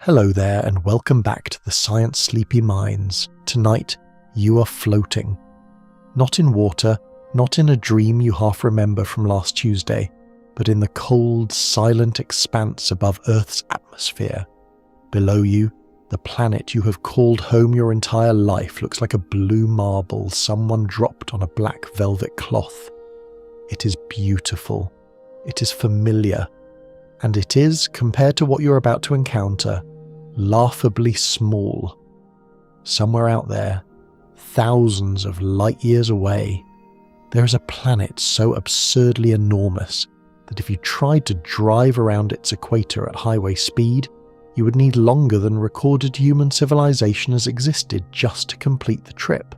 Hello there and welcome back to the Science Sleepy Minds. Tonight, you are floating. Not in water, not in a dream you half remember from last Tuesday, but in the cold, silent expanse above Earth's atmosphere. Below you, the planet you have called home your entire life looks like a blue marble someone dropped on a black velvet cloth. It is beautiful. It is familiar. And it is, compared to what you're about to encounter, laughably small. Somewhere out there, thousands of light years away, there is a planet so absurdly enormous that if you tried to drive around its equator at highway speed, you would need longer than recorded human civilization has existed just to complete the trip.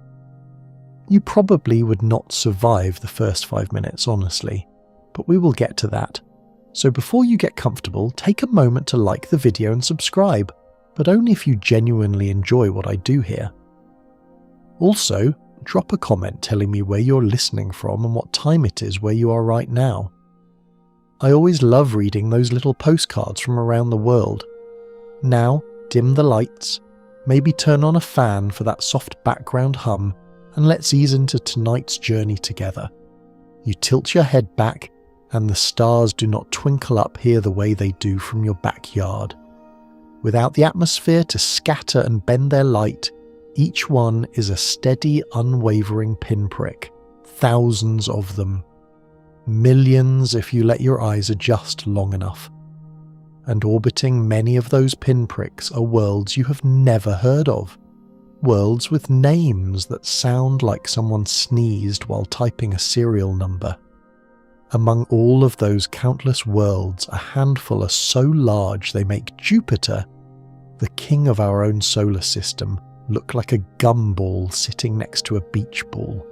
You probably would not survive the first 5 minutes, honestly, but we will get to that. So before you get comfortable, take a moment to like the video and subscribe, but only if you genuinely enjoy what I do here. Also, drop a comment telling me where you're listening from and what time it is where you are right now. I always love reading those little postcards from around the world. Now, dim the lights, maybe turn on a fan for that soft background hum, and let's ease into tonight's journey together. You tilt your head back, and the stars do not twinkle up here the way they do from your backyard. Without the atmosphere to scatter and bend their light, each one is a steady, unwavering pinprick, thousands of them. Millions if you let your eyes adjust long enough. And orbiting many of those pinpricks are worlds you have never heard of. Worlds with names that sound like someone sneezed while typing a serial number. Among all of those countless worlds, a handful are so large they make Jupiter, the king of our own solar system, look like a gumball sitting next to a beach ball.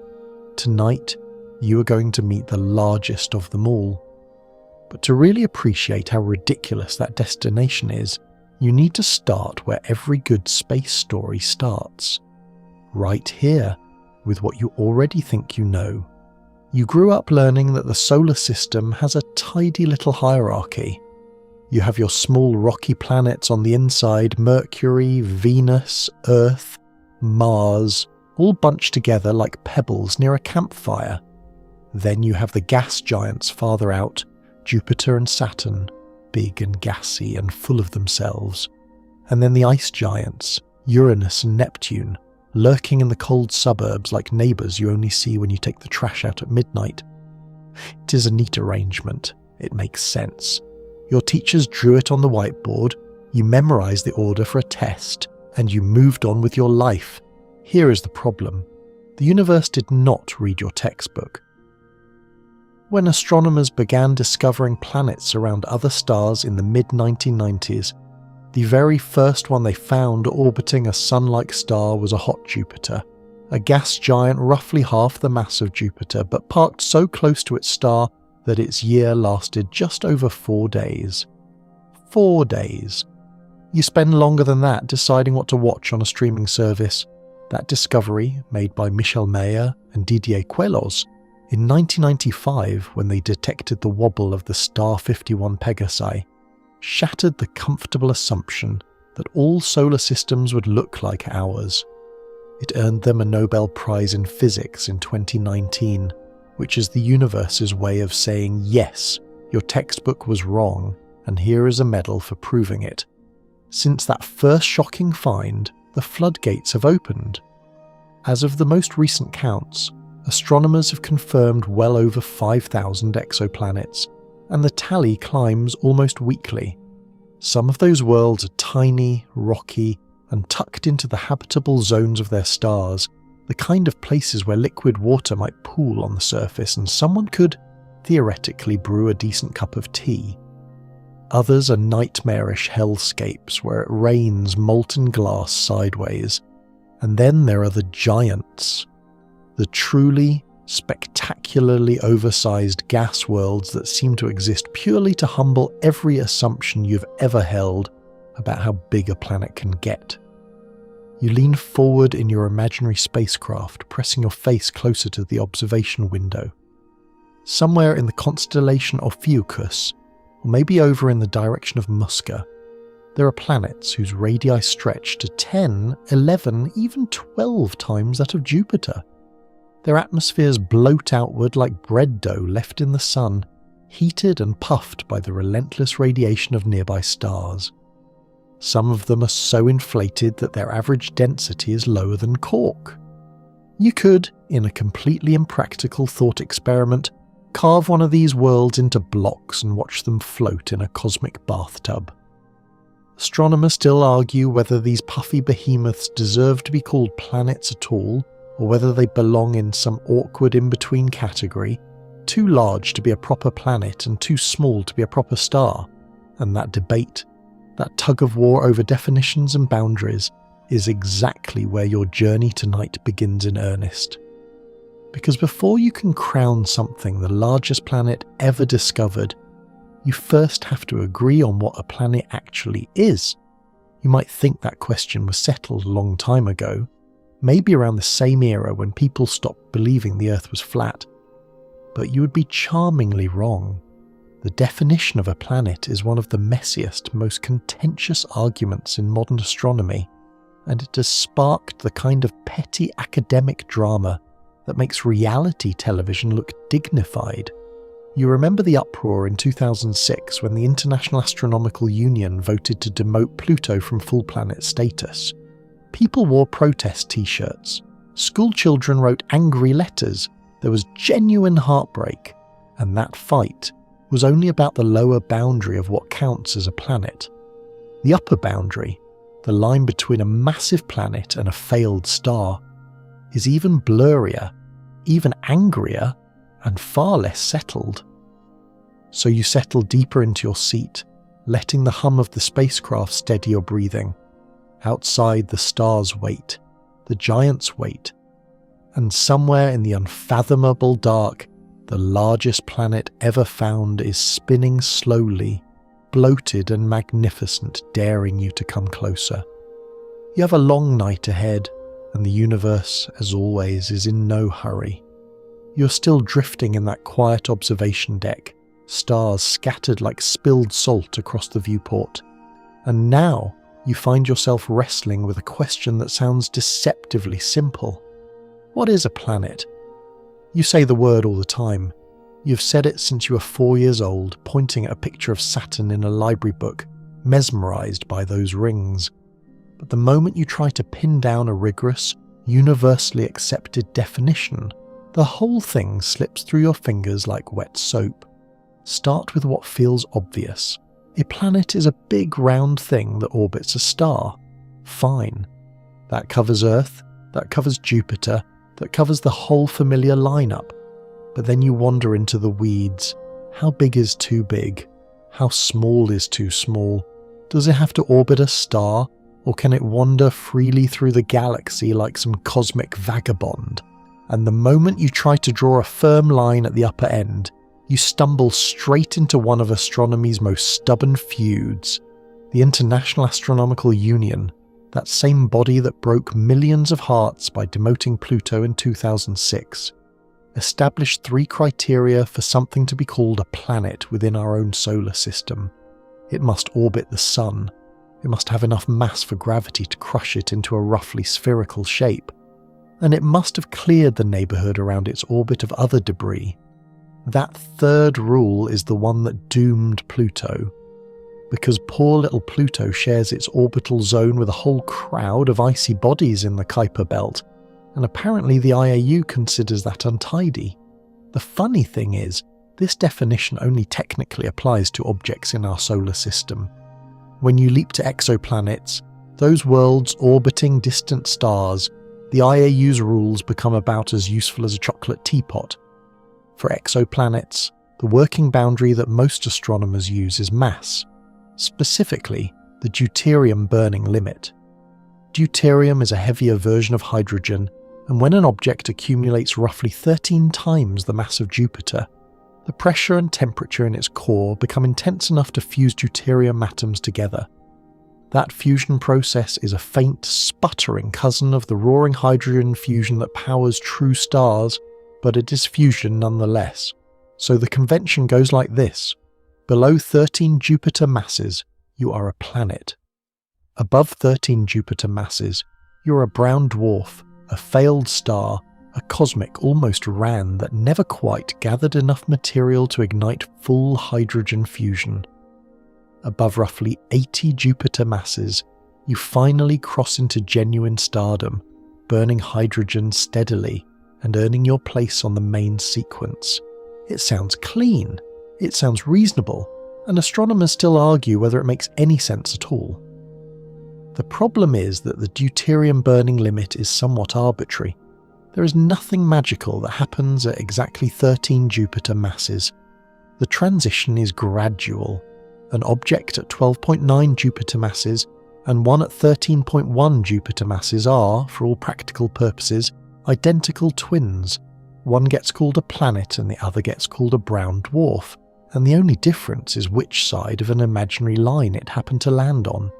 Tonight, you are going to meet the largest of them all. But to really appreciate how ridiculous that destination is, you need to start where every good space story starts. Right here, with what you already think you know. You grew up learning that the solar system has a tidy little hierarchy. You have your small rocky planets on the inside, Mercury, Venus, Earth, Mars, all bunched together like pebbles near a campfire. Then you have the gas giants farther out, Jupiter and Saturn, big and gassy and full of themselves. And then the ice giants, Uranus and Neptune, lurking in the cold suburbs like neighbours you only see when you take the trash out at midnight. It is a neat arrangement. It makes sense. Your teachers drew it on the whiteboard, you memorised the order for a test, and you moved on with your life. Here is the problem. The universe did not read your textbook. When astronomers began discovering planets around other stars in the mid-1990s, the very first one they found orbiting a sun-like star was a hot Jupiter, a gas giant roughly half the mass of Jupiter but parked so close to its star that its year lasted just over 4 days. 4 days. You spend longer than that deciding what to watch on a streaming service. That discovery, made by Michel and Didier Queloz, in 1995 when they detected the wobble of the star 51 Pegasi, shattered the comfortable assumption that all solar systems would look like ours. It earned them a Nobel Prize in Physics in 2019, which is the universe's way of saying, yes, your textbook was wrong, and here is a medal for proving it. Since that first shocking find, the floodgates have opened. As of the most recent counts, astronomers have confirmed well over 5,000 exoplanets, and the tally climbs almost weekly. Some of those worlds are tiny, rocky, and tucked into the habitable zones of their stars, the kind of places where liquid water might pool on the surface and someone could, theoretically, brew a decent cup of tea. Others are nightmarish hellscapes where it rains molten glass sideways. And then there are the giants, the truly, spectacularly oversized gas worlds that seem to exist purely to humble every assumption you've ever held about how big a planet can get. You lean forward in your imaginary spacecraft, pressing your face closer to the observation window. Somewhere in the constellation Ophiuchus, or maybe over in the direction of Musca, There are planets whose radii stretch to 10, 11, even 12 times that of Jupiter. Their atmospheres bloat outward like bread dough left in the sun, heated and puffed by the relentless radiation of nearby stars. Some of them are so inflated that their average density is lower than cork. You could, in a completely impractical thought experiment, carve one of these worlds into blocks and watch them float in a cosmic bathtub. Astronomers still argue whether these puffy behemoths deserve to be called planets at all, or whether they belong in some awkward in-between category, too large to be a proper planet and too small to be a proper star. And that debate, that tug-of-war over definitions and boundaries, is exactly where your journey tonight begins in earnest. Because before you can crown something the largest planet ever discovered, you first have to agree on what a planet actually is. You might think that question was settled a long time ago, maybe around the same era when people stopped believing the Earth was flat. But you would be charmingly wrong. The definition of a planet is one of the messiest, most contentious arguments in modern astronomy, and it has sparked the kind of petty academic drama that makes reality television look dignified. You remember the uproar in 2006 when the International Astronomical Union voted to demote Pluto from full planet status. People wore protest t-shirts. School children wrote angry letters. There was genuine heartbreak. And that fight was only about the lower boundary of what counts as a planet. The upper boundary, the line between a massive planet and a failed star, is even blurrier, even angrier, and far less settled. So you settle deeper into your seat, letting the hum of the spacecraft steady your breathing. Outside, the stars wait, the giants wait, and somewhere in the unfathomable dark, the largest planet ever found is spinning slowly, bloated and magnificent, daring you to come closer. You have a long night ahead, and the universe, as always, is in no hurry. You're still drifting in that quiet observation deck, stars scattered like spilled salt across the viewport. And now you find yourself wrestling with a question that sounds deceptively simple. What is a planet? You say the word all the time. You've said it since you were 4 years old, pointing at a picture of Saturn in a library book, mesmerised by those rings. But the moment you try to pin down a rigorous, universally accepted definition, the whole thing slips through your fingers like wet soap. Start with what feels obvious. A planet is a big round thing that orbits a star. Fine. That covers Earth, that covers Jupiter, that covers the whole familiar lineup. But then you wander into the weeds. How big is too big? How small is too small? Does it have to orbit a star, or can it wander freely through the galaxy like some cosmic vagabond? And the moment you try to draw a firm line at the upper end, you stumble straight into one of astronomy's most stubborn feuds. The International Astronomical Union, that same body that broke millions of hearts by demoting Pluto in 2006, established 3 criteria for something to be called a planet within our own solar system. It must orbit the Sun. It must have enough mass for gravity to crush it into a roughly spherical shape. And it must have cleared the neighbourhood around its orbit of other debris. That third rule is the one that doomed Pluto. Because poor little Pluto shares its orbital zone with a whole crowd of icy bodies in the Kuiper belt, and apparently the IAU considers that untidy. The funny thing is, this definition only technically applies to objects in our solar system. When you leap to exoplanets, those worlds orbiting distant stars, the IAU's rules become about as useful as a chocolate teapot. For exoplanets, the working boundary that most astronomers use is mass, specifically the deuterium burning limit. Deuterium is a heavier version of hydrogen, and when an object accumulates roughly 13 times the mass of Jupiter, the pressure and temperature in its core become intense enough to fuse deuterium atoms together. That fusion process is a faint, sputtering cousin of the roaring hydrogen fusion that powers true stars, but it is fusion nonetheless. So the convention goes like this. Below 13 Jupiter masses, you are a planet. Above 13 Jupiter masses, you're a brown dwarf, a failed star, a cosmic almost ran that never quite gathered enough material to ignite full hydrogen fusion. Above roughly 80 Jupiter masses, you finally cross into genuine stardom, burning hydrogen steadily and earning your place on the main sequence. It sounds clean, it sounds reasonable, and astronomers still argue whether it makes any sense at all. The problem is that the deuterium burning limit is somewhat arbitrary. There is nothing magical that happens at exactly 13 Jupiter masses. The transition is gradual. An object at 12.9 Jupiter masses and one at 13.1 Jupiter masses are, for all practical purposes, identical twins. One gets called a planet and the other gets called a brown dwarf, and the only difference is which side of an imaginary line it happened to land on.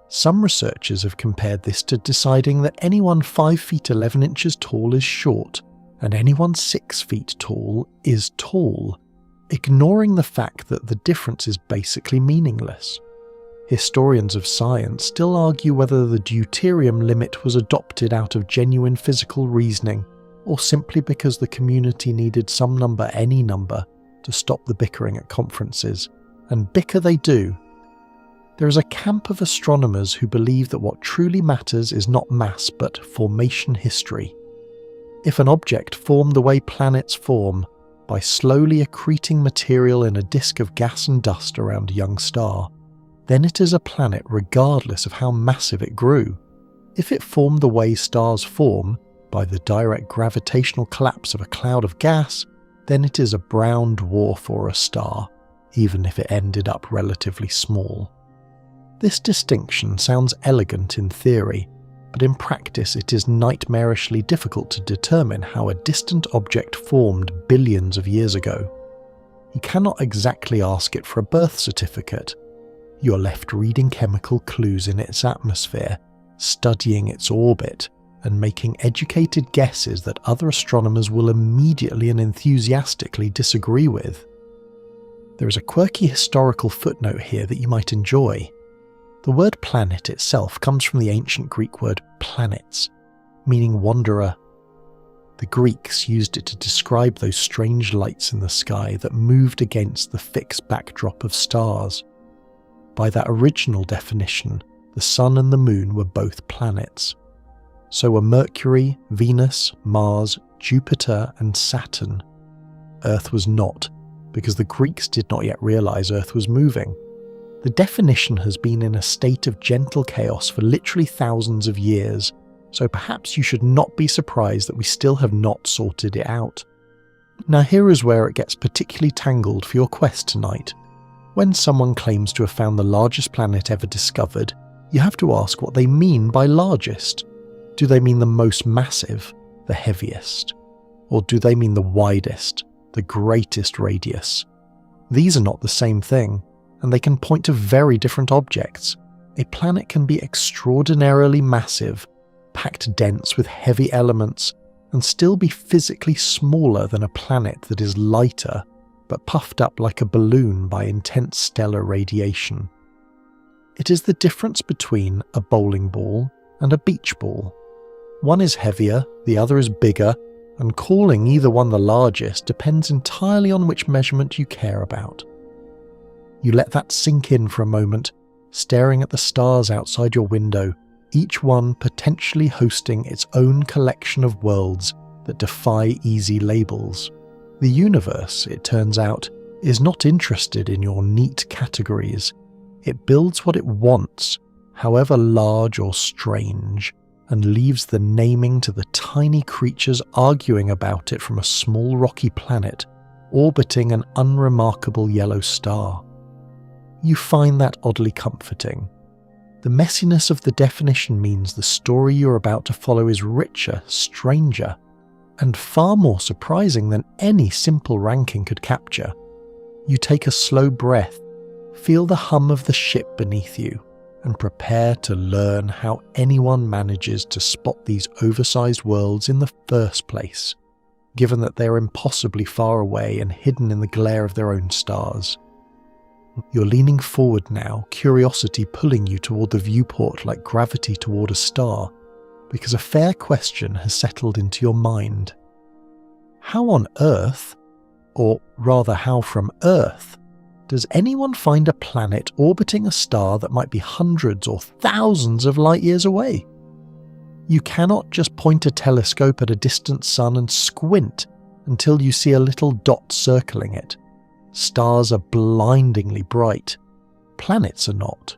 Some researchers have compared this to deciding that anyone 5 feet 11 inches tall is short, and anyone 6 feet tall is tall, ignoring the fact that the difference is basically meaningless. Historians of science still argue whether the deuterium limit was adopted out of genuine physical reasoning, or simply because the community needed some number, any number, to stop the bickering at conferences. And bicker they do. There is a camp of astronomers who believe that what truly matters is not mass but formation history. If an object formed the way planets form, by slowly accreting material in a disk of gas and dust around a young star, then it is a planet regardless of how massive it grew. If it formed the way stars form, by the direct gravitational collapse of a cloud of gas, then it is a brown dwarf or a star, even if it ended up relatively small. This distinction sounds elegant in theory, but in practice it is nightmarishly difficult to determine how a distant object formed billions of years ago. You cannot exactly ask it for a birth certificate. You are left reading chemical clues in its atmosphere, studying its orbit, and making educated guesses that other astronomers will immediately and enthusiastically disagree with. There is a quirky historical footnote here that you might enjoy. The word planet itself comes from the ancient Greek word planets, meaning wanderer. The Greeks used it to describe those strange lights in the sky that moved against the fixed backdrop of stars. By that original definition, the Sun and the Moon were both planets. So were Mercury, Venus, Mars, Jupiter, and Saturn. Earth was not, because the Greeks did not yet realize Earth was moving. The definition has been in a state of gentle chaos for literally thousands of years, so perhaps you should not be surprised that we still have not sorted it out. Now here is where it gets particularly tangled for your quest tonight. When someone claims to have found the largest planet ever discovered, you have to ask what they mean by largest. Do they mean the most massive, the heaviest? Or do they mean the widest, the greatest radius? These are not the same thing, and they can point to very different objects. A planet can be extraordinarily massive, packed dense with heavy elements, and still be physically smaller than a planet that is lighter, but puffed up like a balloon by intense stellar radiation. It is the difference between a bowling ball and a beach ball. One is heavier, the other is bigger, and calling either one the largest depends entirely on which measurement you care about. You let that sink in for a moment, staring at the stars outside your window, each one potentially hosting its own collection of worlds that defy easy labels. The universe, it turns out, is not interested in your neat categories. It builds what it wants, however large or strange, and leaves the naming to the tiny creatures arguing about it from a small rocky planet orbiting an unremarkable yellow star. You find that oddly comforting. The messiness of the definition means the story you're about to follow is richer, stranger, and far more surprising than any simple ranking could capture. You take a slow breath, feel the hum of the ship beneath you, and prepare to learn how anyone manages to spot these oversized worlds in the first place, given that they're impossibly far away and hidden in the glare of their own stars. You're leaning forward now, curiosity pulling you toward the viewport like gravity toward a star, because a fair question has settled into your mind. How on Earth, or rather how from Earth, does anyone find a planet orbiting a star that might be hundreds or thousands of light years away? You cannot just point a telescope at a distant sun and squint until you see a little dot circling it. Stars are blindingly bright. Planets are not.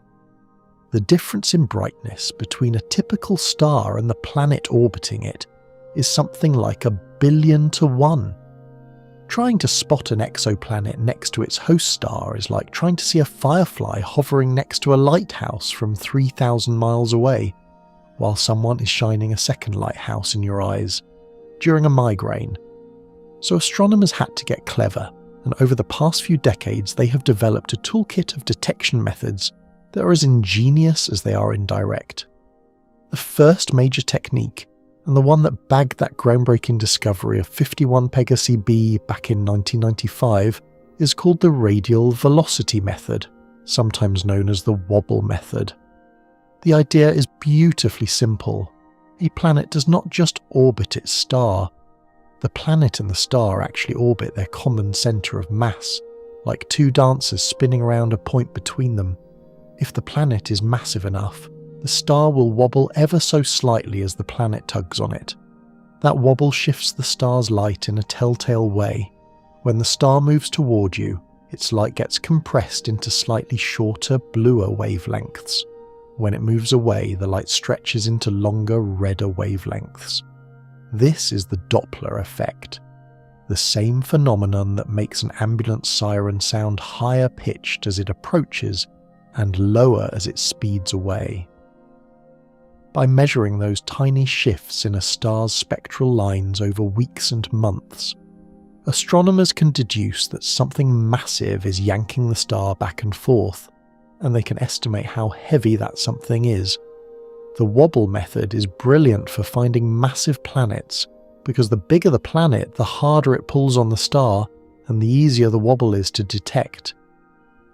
The difference in brightness between a typical star and the planet orbiting it is something like 1,000,000,000 to 1. Trying to spot an exoplanet next to its host star is like trying to see a firefly hovering next to a lighthouse from 3,000 miles away, while someone is shining a second lighthouse in your eyes during a migraine. So astronomers had to get clever, and over the past few decades they have developed a toolkit of detection methods that are as ingenious as they are indirect. The first major technique, and the one that bagged that groundbreaking discovery of 51 Pegasi b back in 1995, is called the radial velocity method, sometimes known as the wobble method. The idea is beautifully simple. A planet does not just orbit its star. The planet and the star actually orbit their common centre of mass, like two dancers spinning around a point between them. If the planet is massive enough, the star will wobble ever so slightly as the planet tugs on it. That wobble shifts the star's light in a telltale way. When the star moves toward you, its light gets compressed into slightly shorter, bluer wavelengths. When it moves away, the light stretches into longer, redder wavelengths. This is the Doppler effect, the same phenomenon that makes an ambulance siren sound higher pitched as it approaches and lower as it speeds away. By measuring those tiny shifts in a star's spectral lines over weeks and months, astronomers can deduce that something massive is yanking the star back and forth, and they can estimate how heavy that something is. The wobble method is brilliant for finding massive planets, because the bigger the planet, the harder it pulls on the star, and the easier the wobble is to detect.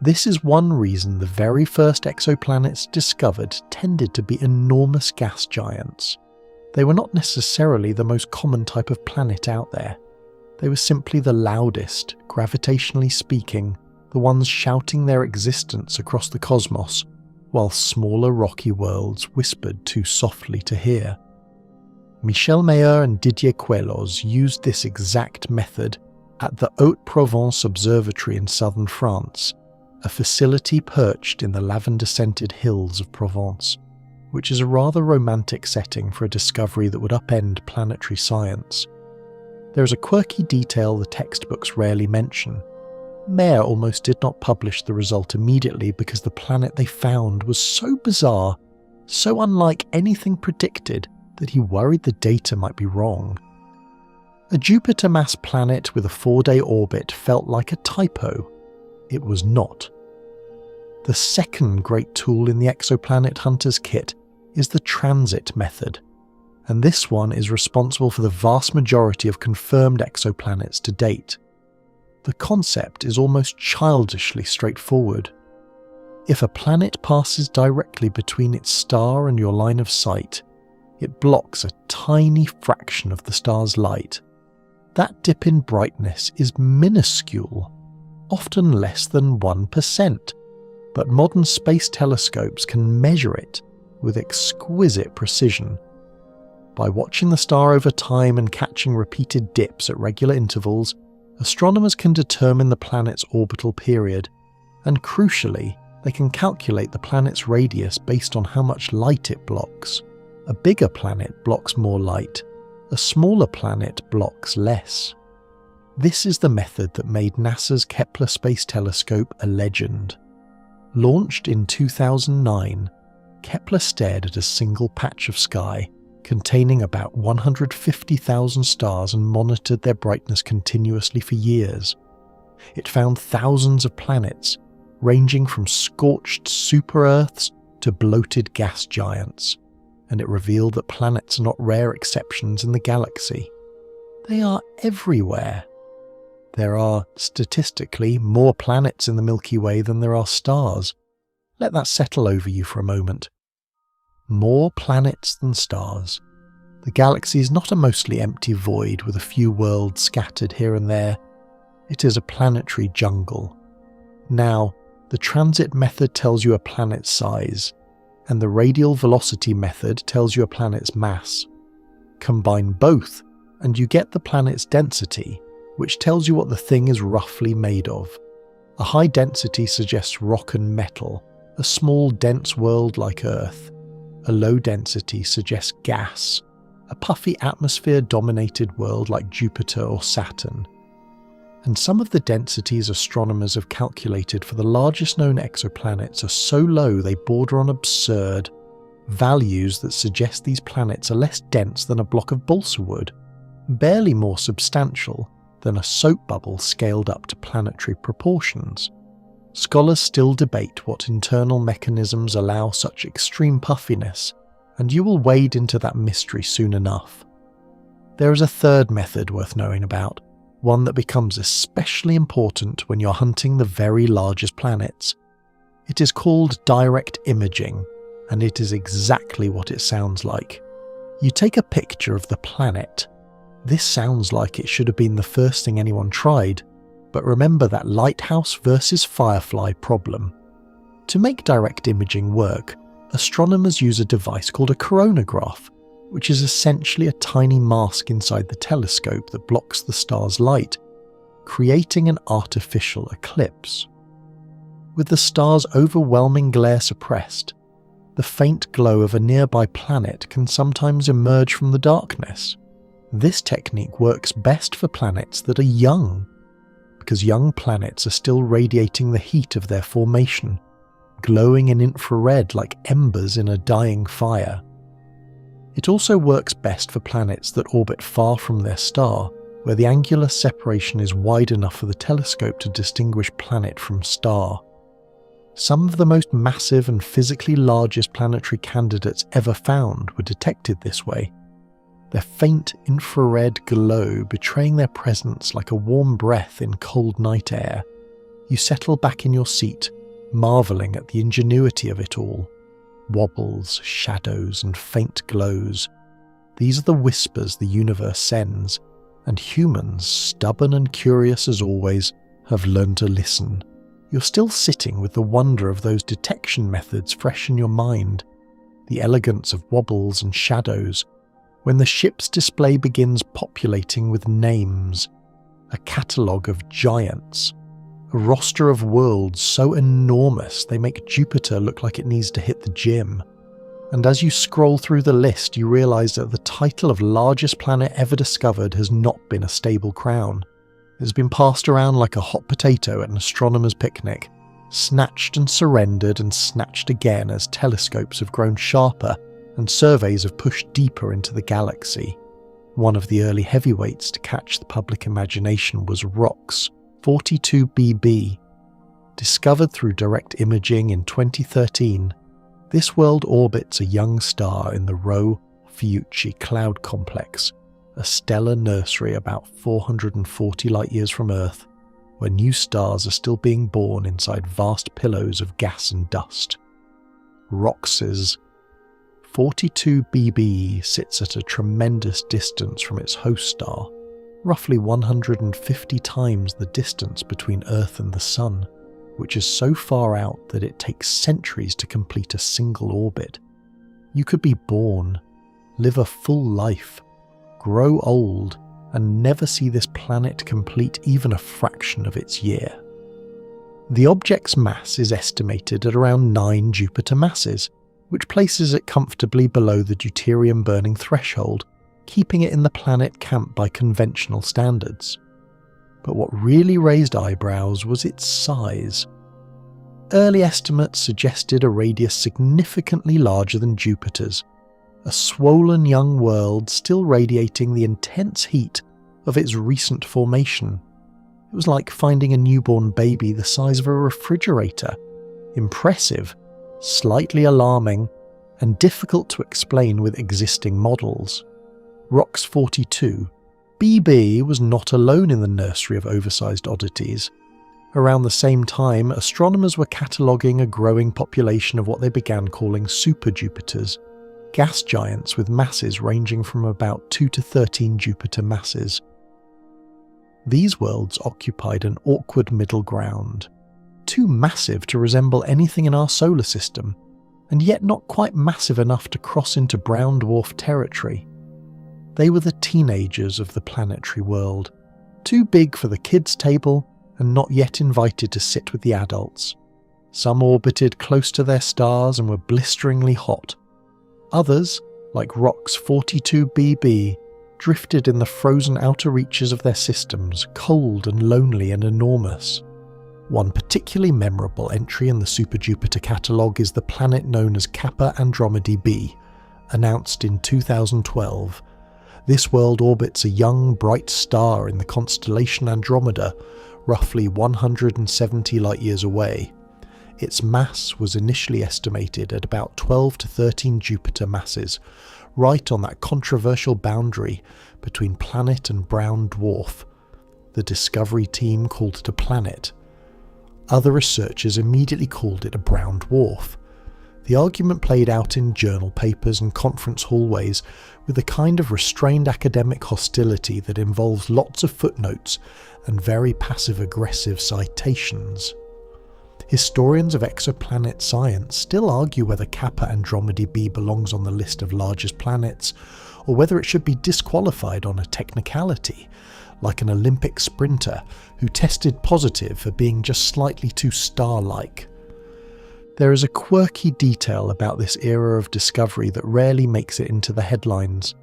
This is one reason the very first exoplanets discovered tended to be enormous gas giants. They were not necessarily the most common type of planet out there. They were simply the loudest, gravitationally speaking, the ones shouting their existence across the cosmos, while smaller rocky worlds whispered too softly to hear. Michel and Didier Queloz used this exact method at the Haute-Provence Observatory in southern France, a facility perched in the lavender-scented hills of Provence, which is a rather romantic setting for a discovery that would upend planetary science. There is a quirky detail the textbooks rarely mention. Mayer almost did not publish the result immediately because the planet they found was so bizarre, so unlike anything predicted, that he worried the data might be wrong. A Jupiter-mass planet with a 4-day orbit felt like a typo. It was not. The second great tool in the exoplanet hunter's kit is the transit method, and this one is responsible for the vast majority of confirmed exoplanets to date. The concept is almost childishly straightforward. If a planet passes directly between its star and your line of sight, it blocks a tiny fraction of the star's light. That dip in brightness is minuscule, often less than 1%, but modern space telescopes can measure it with exquisite precision. By watching the star over time and catching repeated dips at regular intervals, astronomers can determine the planet's orbital period, and crucially, they can calculate the planet's radius based on how much light it blocks. A bigger planet blocks more light, a smaller planet blocks less. This is the method that made NASA's Kepler Space Telescope a legend. Launched in 2009, Kepler stared at a single patch of sky containing about 150,000 stars and monitored their brightness continuously for years. It found thousands of planets, ranging from scorched super-Earths to bloated gas giants, and it revealed that planets are not rare exceptions in the galaxy. They are everywhere. There are, statistically, more planets in the Milky Way than there are stars. Let that settle over you for a moment. More planets than stars. The galaxy is not a mostly empty void with a few worlds scattered here and there. It is a planetary jungle. Now, the transit method tells you a planet's size, and the radial velocity method tells you a planet's mass. Combine both, and you get the planet's density, which tells you what the thing is roughly made of. A high density suggests rock and metal, a small dense world like Earth. A low density suggests gas, a puffy atmosphere-dominated world like Jupiter or Saturn. And some of the densities astronomers have calculated for the largest known exoplanets are so low they border on absurd, values that suggest these planets are less dense than a block of balsa wood, barely more substantial than a soap bubble scaled up to planetary proportions. Scholars still debate what internal mechanisms allow such extreme puffiness, and you will wade into that mystery soon enough. There is a third method worth knowing about, one that becomes especially important when you're hunting the very largest planets. It is called direct imaging, and it is exactly what it sounds like. You take a picture of the planet. This sounds like it should have been the first thing anyone tried, but remember that lighthouse versus firefly problem. To make direct imaging work, astronomers use a device called a coronagraph, which is essentially a tiny mask inside the telescope that blocks the star's light, creating an artificial eclipse. With the star's overwhelming glare suppressed, the faint glow of a nearby planet can sometimes emerge from the darkness. This technique works best for planets that are young, because young planets are still radiating the heat of their formation, glowing in infrared like embers in a dying fire. It also works best for planets that orbit far from their star, where the angular separation is wide enough for the telescope to distinguish planet from star. Some of the most massive and physically largest planetary candidates ever found were detected this way, their faint infrared glow betraying their presence like a warm breath in cold night air. You settle back in your seat, marvelling at the ingenuity of it all. Wobbles, shadows, and faint glows. These are the whispers the universe sends, and humans, stubborn and curious as always, have learned to listen. You're still sitting with the wonder of those detection methods fresh in your mind, the elegance of wobbles and shadows, when the ship's display begins populating with names, a catalogue of giants, a roster of worlds so enormous they make Jupiter look like it needs to hit the gym. And as you scroll through the list, you realise that the title of largest planet ever discovered has not been a stable crown. It has been passed around like a hot potato at an astronomer's picnic, snatched and surrendered and snatched again as telescopes have grown sharper and surveys have pushed deeper into the galaxy. One of the early heavyweights to catch the public imagination was Rox 42BB. Discovered through direct imaging in 2013, this world orbits a young star in the Rho Ophiuchi cloud complex, a stellar nursery about 440 light-years from Earth, where new stars are still being born inside vast pillows of gas and dust. Rox's 42BB sits at a tremendous distance from its host star, roughly 150 times the distance between Earth and the Sun, which is so far out that it takes centuries to complete a single orbit. You could be born, live a full life, grow old, and never see this planet complete even a fraction of its year. The object's mass is estimated at around 9 Jupiter masses, which places it comfortably below the deuterium burning threshold, keeping it in the planet camp by conventional standards. But what really raised eyebrows was its size. Early estimates suggested a radius significantly larger than Jupiter's, a swollen young world still radiating the intense heat of its recent formation. It was like finding a newborn baby the size of a refrigerator. Impressive, slightly alarming, and difficult to explain with existing models. Rox 42, BB was not alone in the nursery of oversized oddities. Around the same time, astronomers were cataloguing a growing population of what they began calling super-Jupiters, gas giants with masses ranging from about 2 to 13 Jupiter masses. These worlds occupied an awkward middle ground, too massive to resemble anything in our solar system, and yet not quite massive enough to cross into brown dwarf territory. They were the teenagers of the planetary world, too big for the kids' table and not yet invited to sit with the adults. Some orbited close to their stars and were blisteringly hot. Others, like Rock's 42BB, drifted in the frozen outer reaches of their systems, cold and lonely and enormous. One particularly memorable entry in the Super Jupiter catalogue is the planet known as Kappa Andromedae b, announced in 2012. This world orbits a young, bright star in the constellation Andromeda, roughly 170 light-years away. Its mass was initially estimated at about 12 to 13 Jupiter masses, right on that controversial boundary between planet and brown dwarf. The Discovery team called it a planet. Other researchers immediately called it a brown dwarf. The argument played out in journal papers and conference hallways with the kind of restrained academic hostility that involves lots of footnotes and very passive-aggressive citations. Historians of exoplanet science still argue whether Kappa Andromedae b belongs on the list of largest planets, or whether it should be disqualified on a technicality, like an Olympic sprinter who tested positive for being just slightly too star-like. There is a quirky detail about this era of discovery that rarely makes it into the headlines.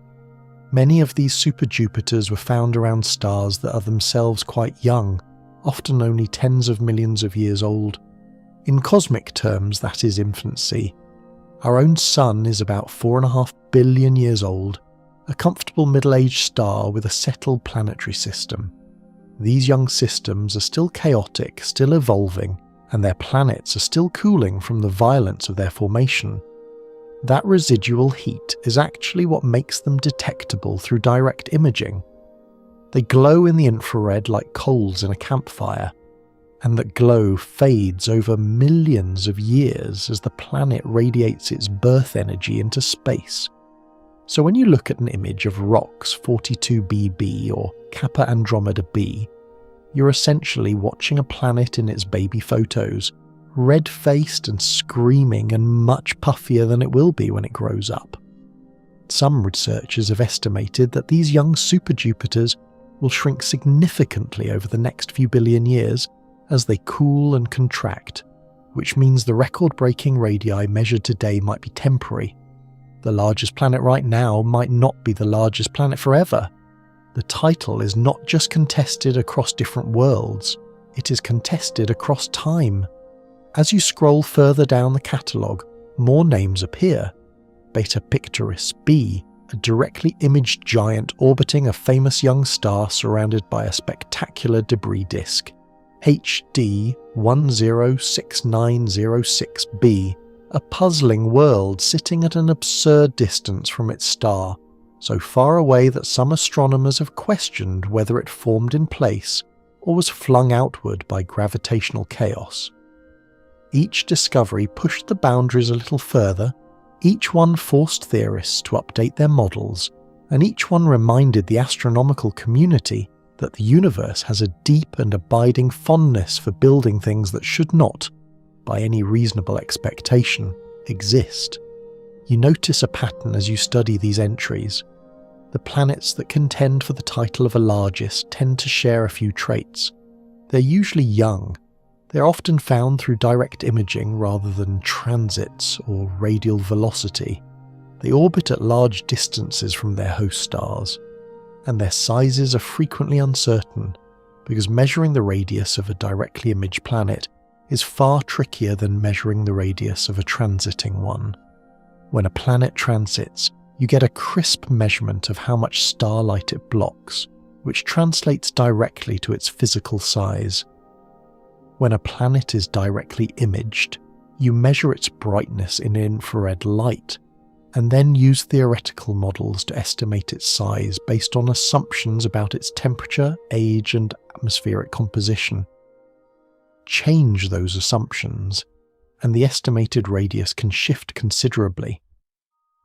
Many of these super-Jupiters were found around stars that are themselves quite young, often only tens of millions of years old. In cosmic terms, that is infancy. Our own Sun is about 4.5 billion years old, a comfortable middle-aged star with a settled planetary system. These young systems are still chaotic, still evolving, and their planets are still cooling from the violence of their formation. That residual heat is actually what makes them detectable through direct imaging. They glow in the infrared like coals in a campfire, and that glow fades over millions of years as the planet radiates its birth energy into space. So when you look at an image of Rock's 42BB or Kappa Andromeda b, you're essentially watching a planet in its baby photos, red-faced and screaming and much puffier than it will be when it grows up. Some researchers have estimated that these young super-Jupiters will shrink significantly over the next few billion years as they cool and contract, which means the record-breaking radii measured today might be temporary. The largest planet right now might not be the largest planet forever. The title is not just contested across different worlds, it is contested across time. As you scroll further down the catalogue, more names appear. Beta Pictoris b, a directly imaged giant orbiting a famous young star surrounded by a spectacular debris disk. HD 106906b, a puzzling world sitting at an absurd distance from its star, so far away that some astronomers have questioned whether it formed in place or was flung outward by gravitational chaos. Each discovery pushed the boundaries a little further, each one forced theorists to update their models, and each one reminded the astronomical community that the universe has a deep and abiding fondness for building things that should not, by any reasonable expectation, exist. You notice a pattern as you study these entries. The planets that contend for the title of a largest tend to share a few traits. They're usually young. They're often found through direct imaging rather than transits or radial velocity. They orbit at large distances from their host stars, and their sizes are frequently uncertain because measuring the radius of a directly imaged planet is far trickier than measuring the radius of a transiting one. When a planet transits, you get a crisp measurement of how much starlight it blocks, which translates directly to its physical size. When a planet is directly imaged, you measure its brightness in infrared light, and then use theoretical models to estimate its size based on assumptions about its temperature, age, and atmospheric composition. Change those assumptions, and the estimated radius can shift considerably.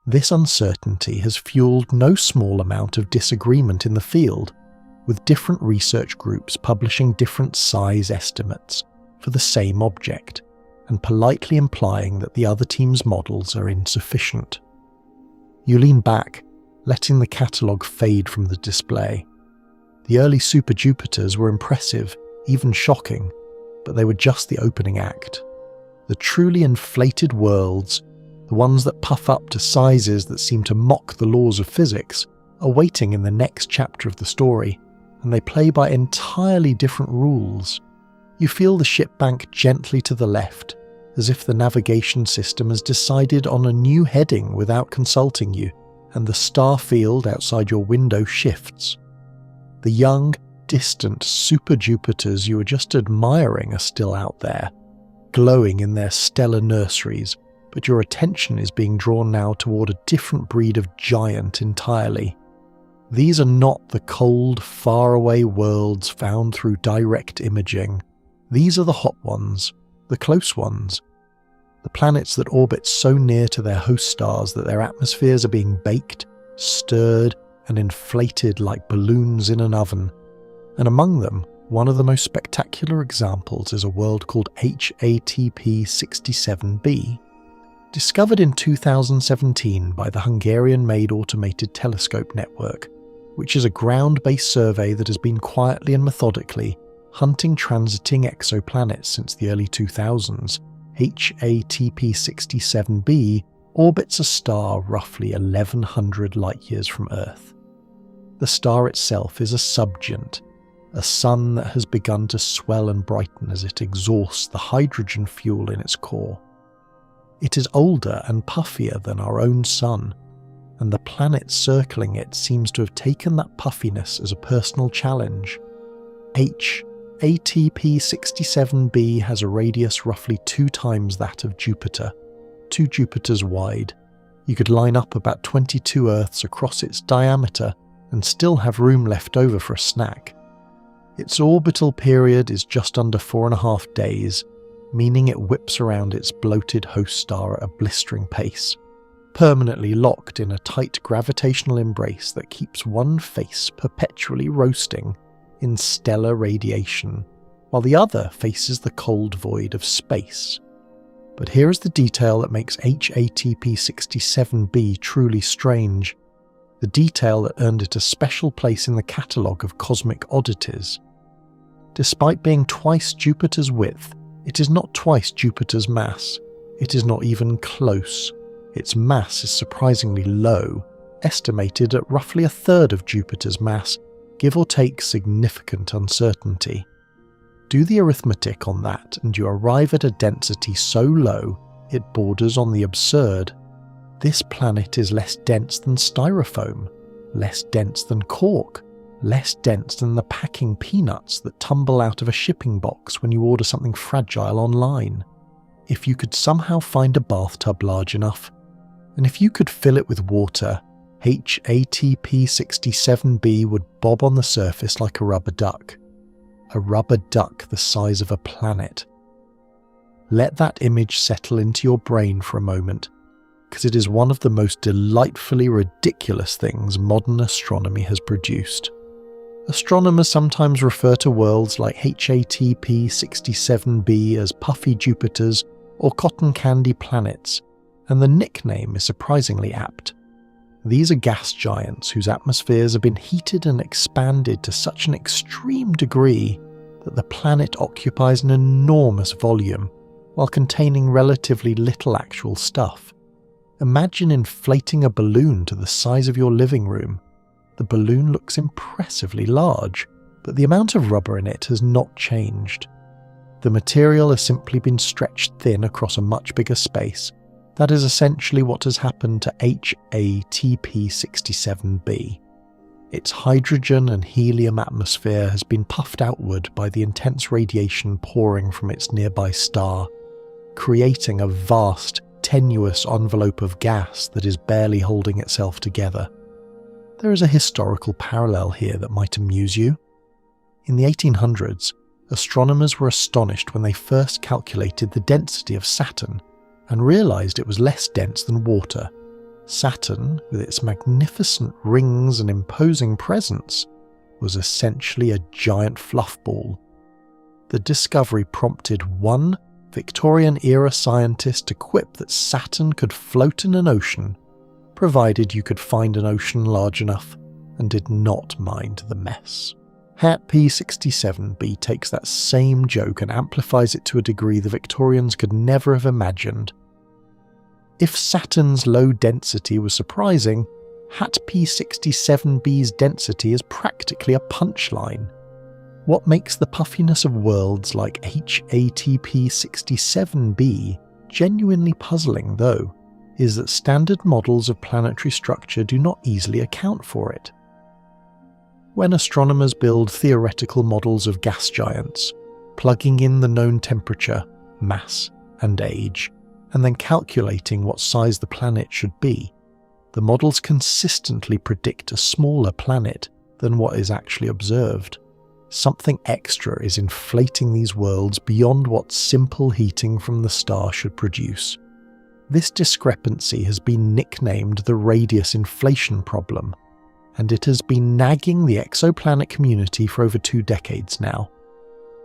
This uncertainty has fueled no small amount of disagreement in the field, with different research groups publishing different size estimates for the same object, and politely implying that the other team's models are insufficient. You lean back, letting the catalogue fade from the display. The early super Jupiters were impressive, even shocking, but they were just the opening act. The truly inflated worlds, the ones that puff up to sizes that seem to mock the laws of physics, are waiting in the next chapter of the story, and they play by entirely different rules. You feel the ship bank gently to the left, as if the navigation system has decided on a new heading without consulting you, and the star field outside your window shifts. The young, distant super Jupiters you were just admiring are still out there, glowing in their stellar nurseries, but your attention is being drawn now toward a different breed of giant entirely. These are not the cold, faraway worlds found through direct imaging. These are the hot ones, the close ones, the planets that orbit so near to their host stars that their atmospheres are being baked, stirred, and inflated like balloons in an oven. And among them, one of the most spectacular examples is a world called HATP 67b. Discovered in 2017 by the Hungarian-made automated telescope network, which is a ground-based survey that has been quietly and methodically hunting transiting exoplanets since the early 2000s, HATP 67b orbits a star roughly 1100 light-years from Earth. The star itself is a subgiant, a sun that has begun to swell and brighten as it exhausts the hydrogen fuel in its core. It is older and puffier than our own sun, and the planet circling it seems to have taken that puffiness as a personal challenge. HATP 67b has a radius roughly 2 times that of Jupiter, 2 Jupiters wide. You could line up about 22 Earths across its diameter and still have room left over for a snack. Its orbital period is just under 4.5 days, meaning it whips around its bloated host star at a blistering pace, permanently locked in a tight gravitational embrace that keeps one face perpetually roasting in stellar radiation, while the other faces the cold void of space. But here is the detail that makes HATP 67b truly strange, the detail that earned it a special place in the catalogue of cosmic oddities. Despite being twice Jupiter's width, it is not twice Jupiter's mass. It is not even close. Its mass is surprisingly low, estimated at roughly 1/3 of Jupiter's mass, give or take significant uncertainty. Do the arithmetic on that and you arrive at a density so low it borders on the absurd. This planet is less dense than styrofoam, less dense than cork, less dense than the packing peanuts that tumble out of a shipping box when you order something fragile online. If you could somehow find a bathtub large enough, and if you could fill it with water, HATP 67b would bob on the surface like a rubber duck. A rubber duck the size of a planet. Let that image settle into your brain for a moment, because it is one of the most delightfully ridiculous things modern astronomy has produced. Astronomers sometimes refer to worlds like HATP 67b as puffy Jupiters or cotton candy planets, and the nickname is surprisingly apt. These are gas giants whose atmospheres have been heated and expanded to such an extreme degree that the planet occupies an enormous volume while containing relatively little actual stuff. Imagine inflating a balloon to the size of your living room. The balloon looks impressively large, but the amount of rubber in it has not changed. The material has simply been stretched thin across a much bigger space. That is essentially what has happened to HATP 67b. Its hydrogen and helium atmosphere has been puffed outward by the intense radiation pouring from its nearby star, creating a vast, tenuous envelope of gas that is barely holding itself together. There is a historical parallel here that might amuse you. In the 1800s, astronomers were astonished when they first calculated the density of Saturn and realized it was less dense than water. Saturn, with its magnificent rings and imposing presence, was essentially a giant fluff ball. The discovery prompted one Victorian-era scientist to quip that Saturn could float in an ocean, provided you could find an ocean large enough and did not mind the mess. Hat P67b takes that same joke and amplifies it to a degree the Victorians could never have imagined. If Saturn's low density was surprising, Hat P67b's density is practically a punchline. What makes the puffiness of worlds like HATP67b genuinely puzzling, though, is that standard models of planetary structure do not easily account for it. When astronomers build theoretical models of gas giants, plugging in the known temperature, mass, and age, and then calculating what size the planet should be, the models consistently predict a smaller planet than what is actually observed. Something extra is inflating these worlds beyond what simple heating from the star should produce. This discrepancy has been nicknamed the radius inflation problem, and it has been nagging the exoplanet community for over 2 decades now.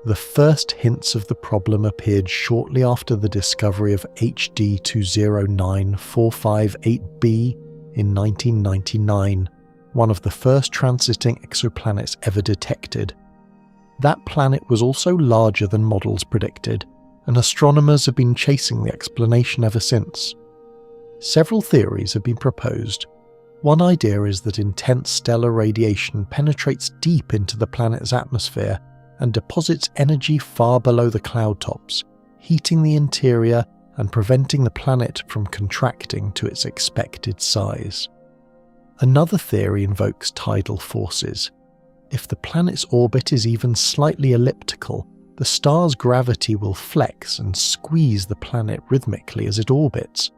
The first hints of the problem appeared shortly after the discovery of HD 209458b in 1999, one of the first transiting exoplanets ever detected. That planet was also larger than models predicted, and astronomers have been chasing the explanation ever since. Several theories have been proposed. One idea is that intense stellar radiation penetrates deep into the planet's atmosphere and deposits energy far below the cloud tops, heating the interior and preventing the planet from contracting to its expected size. Another theory invokes tidal forces. If the planet's orbit is even slightly elliptical, the star's gravity will flex and squeeze the planet rhythmically as it orbits,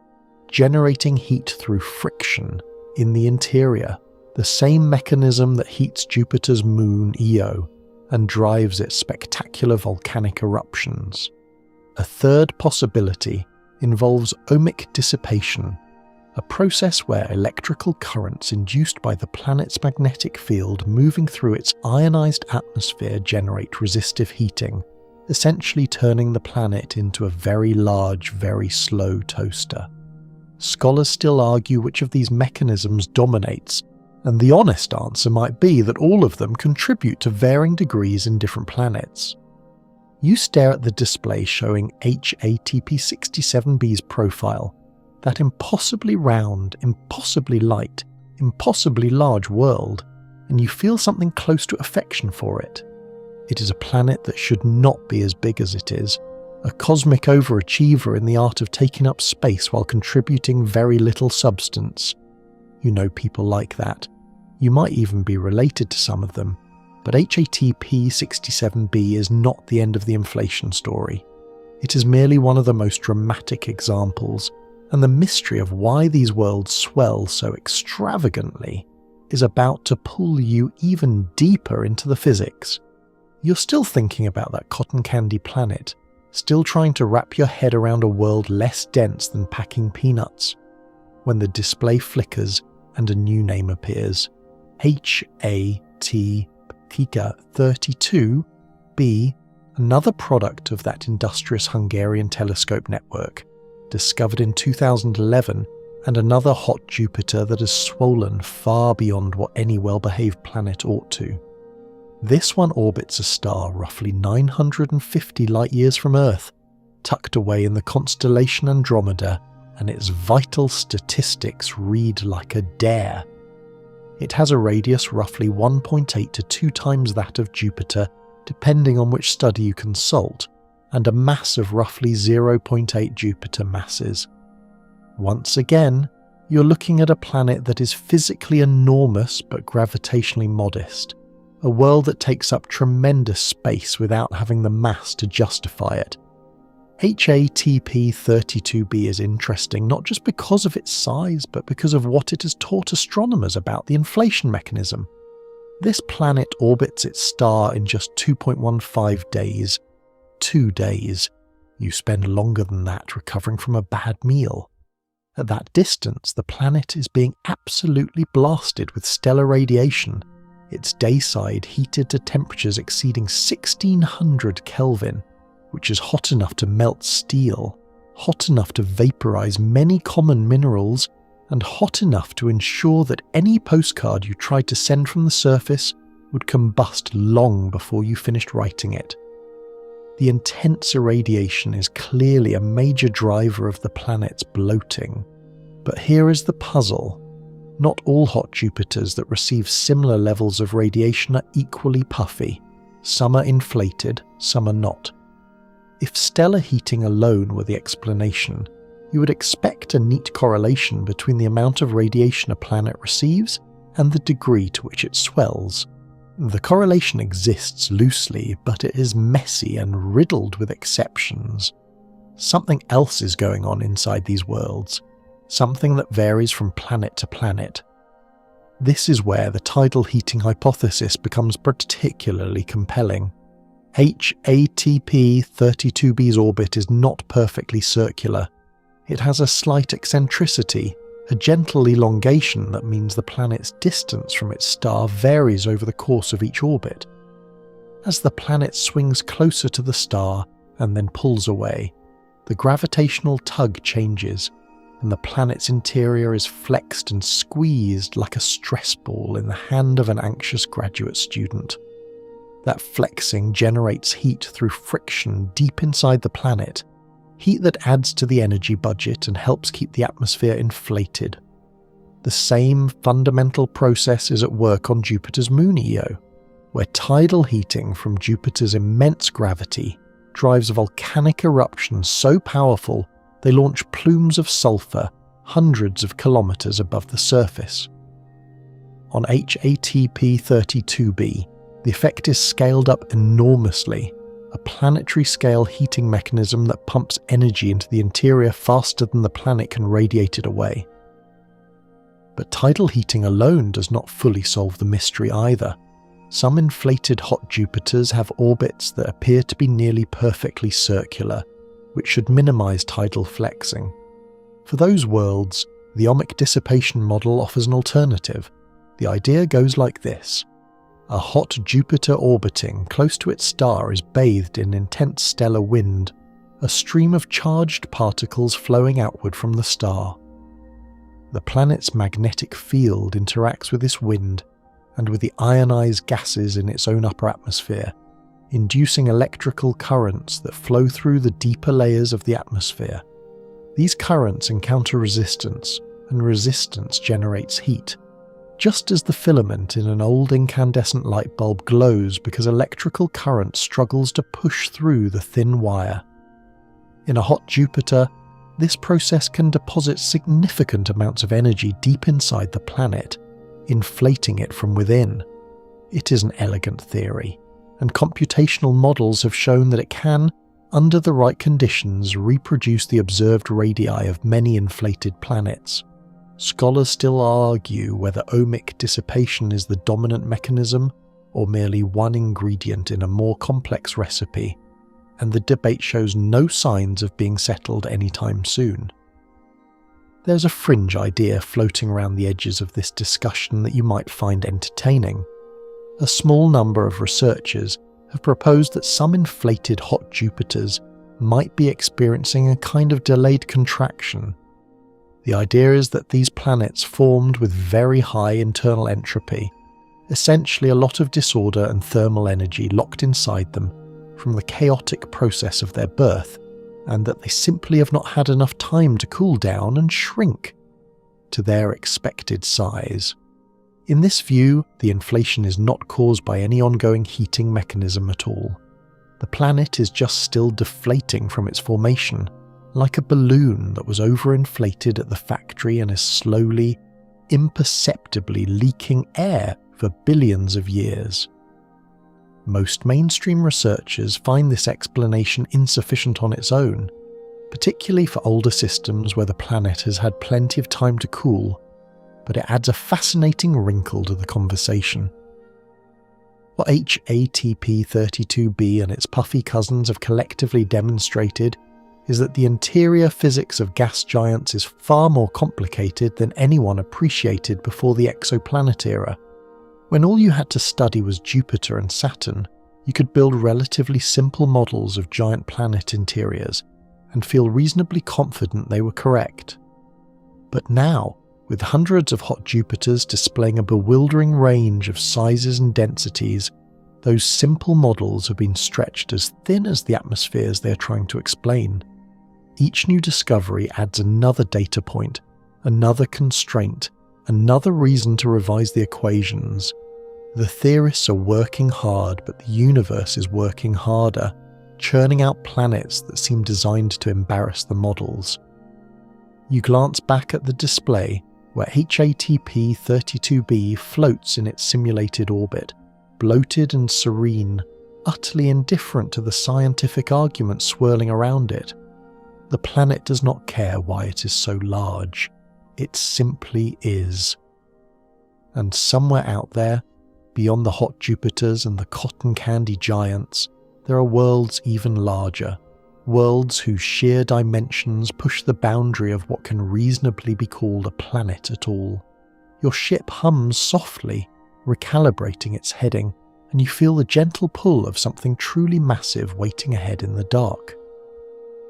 generating heat through friction in the interior, the same mechanism that heats Jupiter's moon Io and drives its spectacular volcanic eruptions. A third possibility involves ohmic dissipation, a process where electrical currents induced by the planet's magnetic field moving through its ionized atmosphere generate resistive heating, essentially turning the planet into a very large, very slow toaster. Scholars still argue which of these mechanisms dominates, and the honest answer might be that all of them contribute to varying degrees in different planets. You stare at the display showing HATP67b's profile, that impossibly round, impossibly light, impossibly large world, and you feel something close to affection for it. It is a planet that should not be as big as it is, a cosmic overachiever in the art of taking up space while contributing very little substance. You know people like that. You might even be related to some of them, but HATP67b is not the end of the inflation story. It is merely one of the most dramatic examples, and the mystery of why these worlds swell so extravagantly is about to pull you even deeper into the physics. You're still thinking about that cotton candy planet, still trying to wrap your head around a world less dense than packing peanuts, when the display flickers and a new name appears. HATP32b, another product of that industrious Hungarian telescope network, discovered in 2011, and another hot Jupiter that has swollen far beyond what any well-behaved planet ought to. This one orbits a star roughly 950 light-years from Earth, tucked away in the constellation Andromeda, and its vital statistics read like a dare. It has a radius roughly 1.8 to 2 times that of Jupiter, depending on which study you consult, and a mass of roughly 0.8 Jupiter masses. Once again, you're looking at a planet that is physically enormous but gravitationally modest, a world that takes up tremendous space without having the mass to justify it. HATP-32b is interesting not just because of its size, but because of what it has taught astronomers about the inflation mechanism. This planet orbits its star in just 2.15 days. 2 days. You spend longer than that recovering from a bad meal. At that distance, the planet is being absolutely blasted with stellar radiation, its day side heated to temperatures exceeding 1600 Kelvin, which is hot enough to melt steel, hot enough to vaporize many common minerals, and hot enough to ensure that any postcard you tried to send from the surface would combust long before you finished writing it. The intense irradiation is clearly a major driver of the planet's bloating. But here is the puzzle. Not all hot Jupiters that receive similar levels of radiation are equally puffy. Some are inflated, some are not. If stellar heating alone were the explanation, you would expect a neat correlation between the amount of radiation a planet receives and the degree to which it swells. The correlation exists loosely, but it is messy and riddled with exceptions. Something else is going on inside these worlds, something that varies from planet to planet. This is where the tidal heating hypothesis becomes particularly compelling. HATP-32b's orbit is not perfectly circular. It has a slight eccentricity, a gentle elongation that means the planet's distance from its star varies over the course of each orbit. As the planet swings closer to the star and then pulls away, the gravitational tug changes, and the planet's interior is flexed and squeezed like a stress ball in the hand of an anxious graduate student. That flexing generates heat through friction deep inside the planet, heat that adds to the energy budget and helps keep the atmosphere inflated. The same fundamental process is at work on Jupiter's moon Io, where tidal heating from Jupiter's immense gravity drives volcanic eruptions so powerful they launch plumes of sulfur hundreds of kilometers above the surface. On HATP-32b, the effect is scaled up enormously, a planetary-scale heating mechanism that pumps energy into the interior faster than the planet can radiate it away. But tidal heating alone does not fully solve the mystery either. Some inflated hot Jupiters have orbits that appear to be nearly perfectly circular, which should minimize tidal flexing. For those worlds, the ohmic dissipation model offers an alternative. The idea goes like this. A hot Jupiter orbiting close to its star is bathed in intense stellar wind, a stream of charged particles flowing outward from the star. The planet's magnetic field interacts with this wind and with the ionized gases in its own upper atmosphere, inducing electrical currents that flow through the deeper layers of the atmosphere. These currents encounter resistance, and resistance generates heat, just as the filament in an old incandescent light bulb glows because electrical current struggles to push through the thin wire. In a hot Jupiter, this process can deposit significant amounts of energy deep inside the planet, inflating it from within. It is an elegant theory, and computational models have shown that it can, under the right conditions, reproduce the observed radii of many inflated planets. Scholars still argue whether ohmic dissipation is the dominant mechanism or merely one ingredient in a more complex recipe, and the debate shows no signs of being settled anytime soon. There's a fringe idea floating around the edges of this discussion that you might find entertaining. A small number of researchers have proposed that some inflated hot Jupiters might be experiencing a kind of delayed contraction. The idea is that these planets formed with very high internal entropy, essentially a lot of disorder and thermal energy locked inside them from the chaotic process of their birth, and that they simply have not had enough time to cool down and shrink to their expected size. In this view, the inflation is not caused by any ongoing heating mechanism at all. The planet is just still deflating from its formation, like a balloon that was overinflated at the factory and is slowly, imperceptibly leaking air for billions of years. most mainstream researchers find this explanation insufficient on its own, particularly for older systems where the planet has had plenty of time to cool, but it adds a fascinating wrinkle to the conversation. What HATP-32b and its Puffy cousins have collectively demonstrated is that the interior physics of gas giants is far more complicated than anyone appreciated before the exoplanet era. When all you had to study was Jupiter and Saturn, you could build relatively simple models of giant planet interiors and feel reasonably confident they were correct. But now, with hundreds of hot Jupiters displaying a bewildering range of sizes and densities, those simple models have been stretched as thin as the atmospheres they are trying to explain. Each new discovery adds another data point, another constraint, another reason to revise the equations. The theorists are working hard, but the universe is working harder, churning out planets that seem designed to embarrass the models. You glance back at the display, where HATP-32b floats in its simulated orbit, bloated and serene, utterly indifferent to the scientific arguments swirling around it. The planet does not care why it is so large. It simply is. And somewhere out there, beyond the hot Jupiters and the cotton candy giants, there are worlds even larger. Worlds whose sheer dimensions push the boundary of what can reasonably be called a planet at all. Your ship hums softly, recalibrating its heading, and you feel the gentle pull of something truly massive waiting ahead in the dark.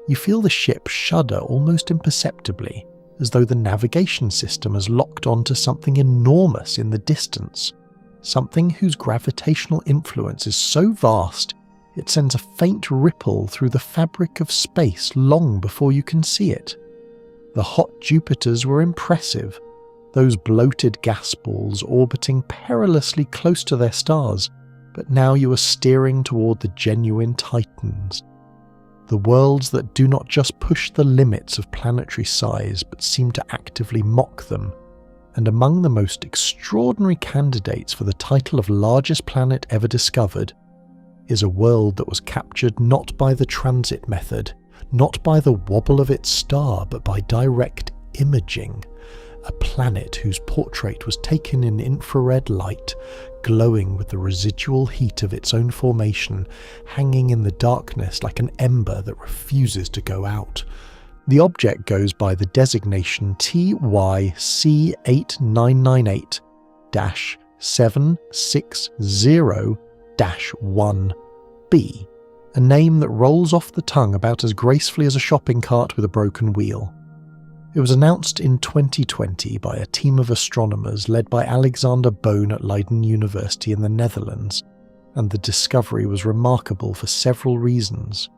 You feel the ship shudder almost imperceptibly, as though the navigation system has locked onto something enormous in the distance, something whose gravitational influence is so vast it sends a faint ripple through the fabric of space long before you can see it. The hot Jupiters were impressive, those bloated gas balls orbiting perilously close to their stars, but now you are steering toward the genuine Titans. The worlds that do not just push the limits of planetary size but seem to actively mock them. And among the most extraordinary candidates for the title of largest planet ever discovered is a world that was captured not by the transit method, not by the wobble of its star, but by direct imaging. A planet whose portrait was taken in infrared light, glowing with the residual heat of its own formation, hanging in the darkness like an ember that refuses to go out. The object goes by the designation TYC8998-760-1b, a name that rolls off the tongue about as gracefully as a shopping cart with a broken wheel. It was announced in 2020 by a team of astronomers led by Alexander Bohn at Leiden University in the Netherlands, and the discovery was remarkable for several reasons.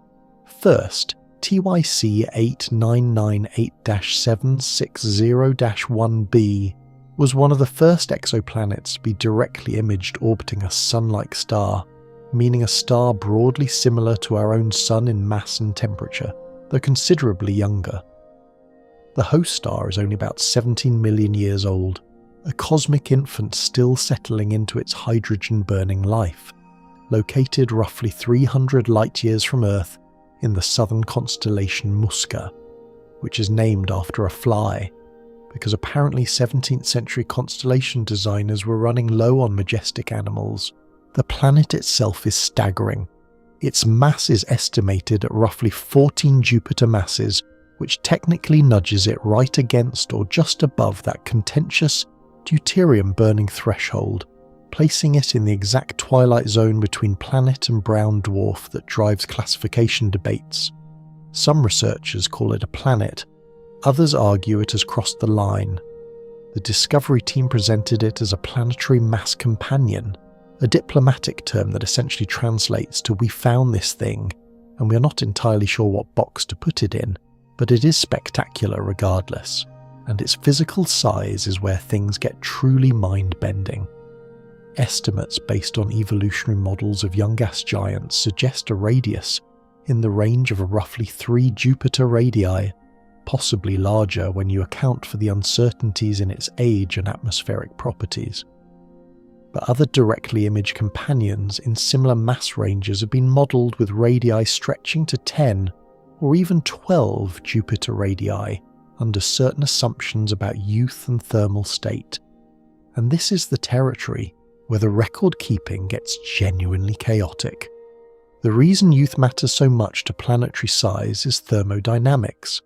First, TYC 8998-760-1b was one of the first exoplanets to be directly imaged orbiting a Sun-like star, meaning a star broadly similar to our own Sun in mass and temperature, though considerably younger. The host star is only about 17 million years old, a cosmic infant still settling into its hydrogen-burning life, located roughly 300 light-years from Earth in the southern constellation Musca, which is named after a fly, because apparently 17th century constellation designers were running low on majestic animals. The planet itself is staggering. Its mass is estimated at roughly 14 Jupiter masses, which technically nudges it right against or just above that contentious deuterium-burning threshold, placing it in the exact twilight zone between planet and brown dwarf that drives classification debates. Some researchers call it a planet, others argue it has crossed the line. The Discovery team presented it as a planetary mass companion, a diplomatic term that essentially translates to "we found this thing," and we are not entirely sure what box to put it in. But it is spectacular regardless, and its physical size is where things get truly mind-bending. Estimates based on evolutionary models of young gas giants suggest a radius in the range of roughly 3 Jupiter radii, possibly larger when you account for the uncertainties in its age and atmospheric properties. but other directly imaged companions in similar mass ranges have been modelled with radii stretching to 10 or even 12 Jupiter radii under certain assumptions about youth and thermal state. And this is the territory where the record keeping gets genuinely chaotic. The reason youth matters so much to planetary size is thermodynamics.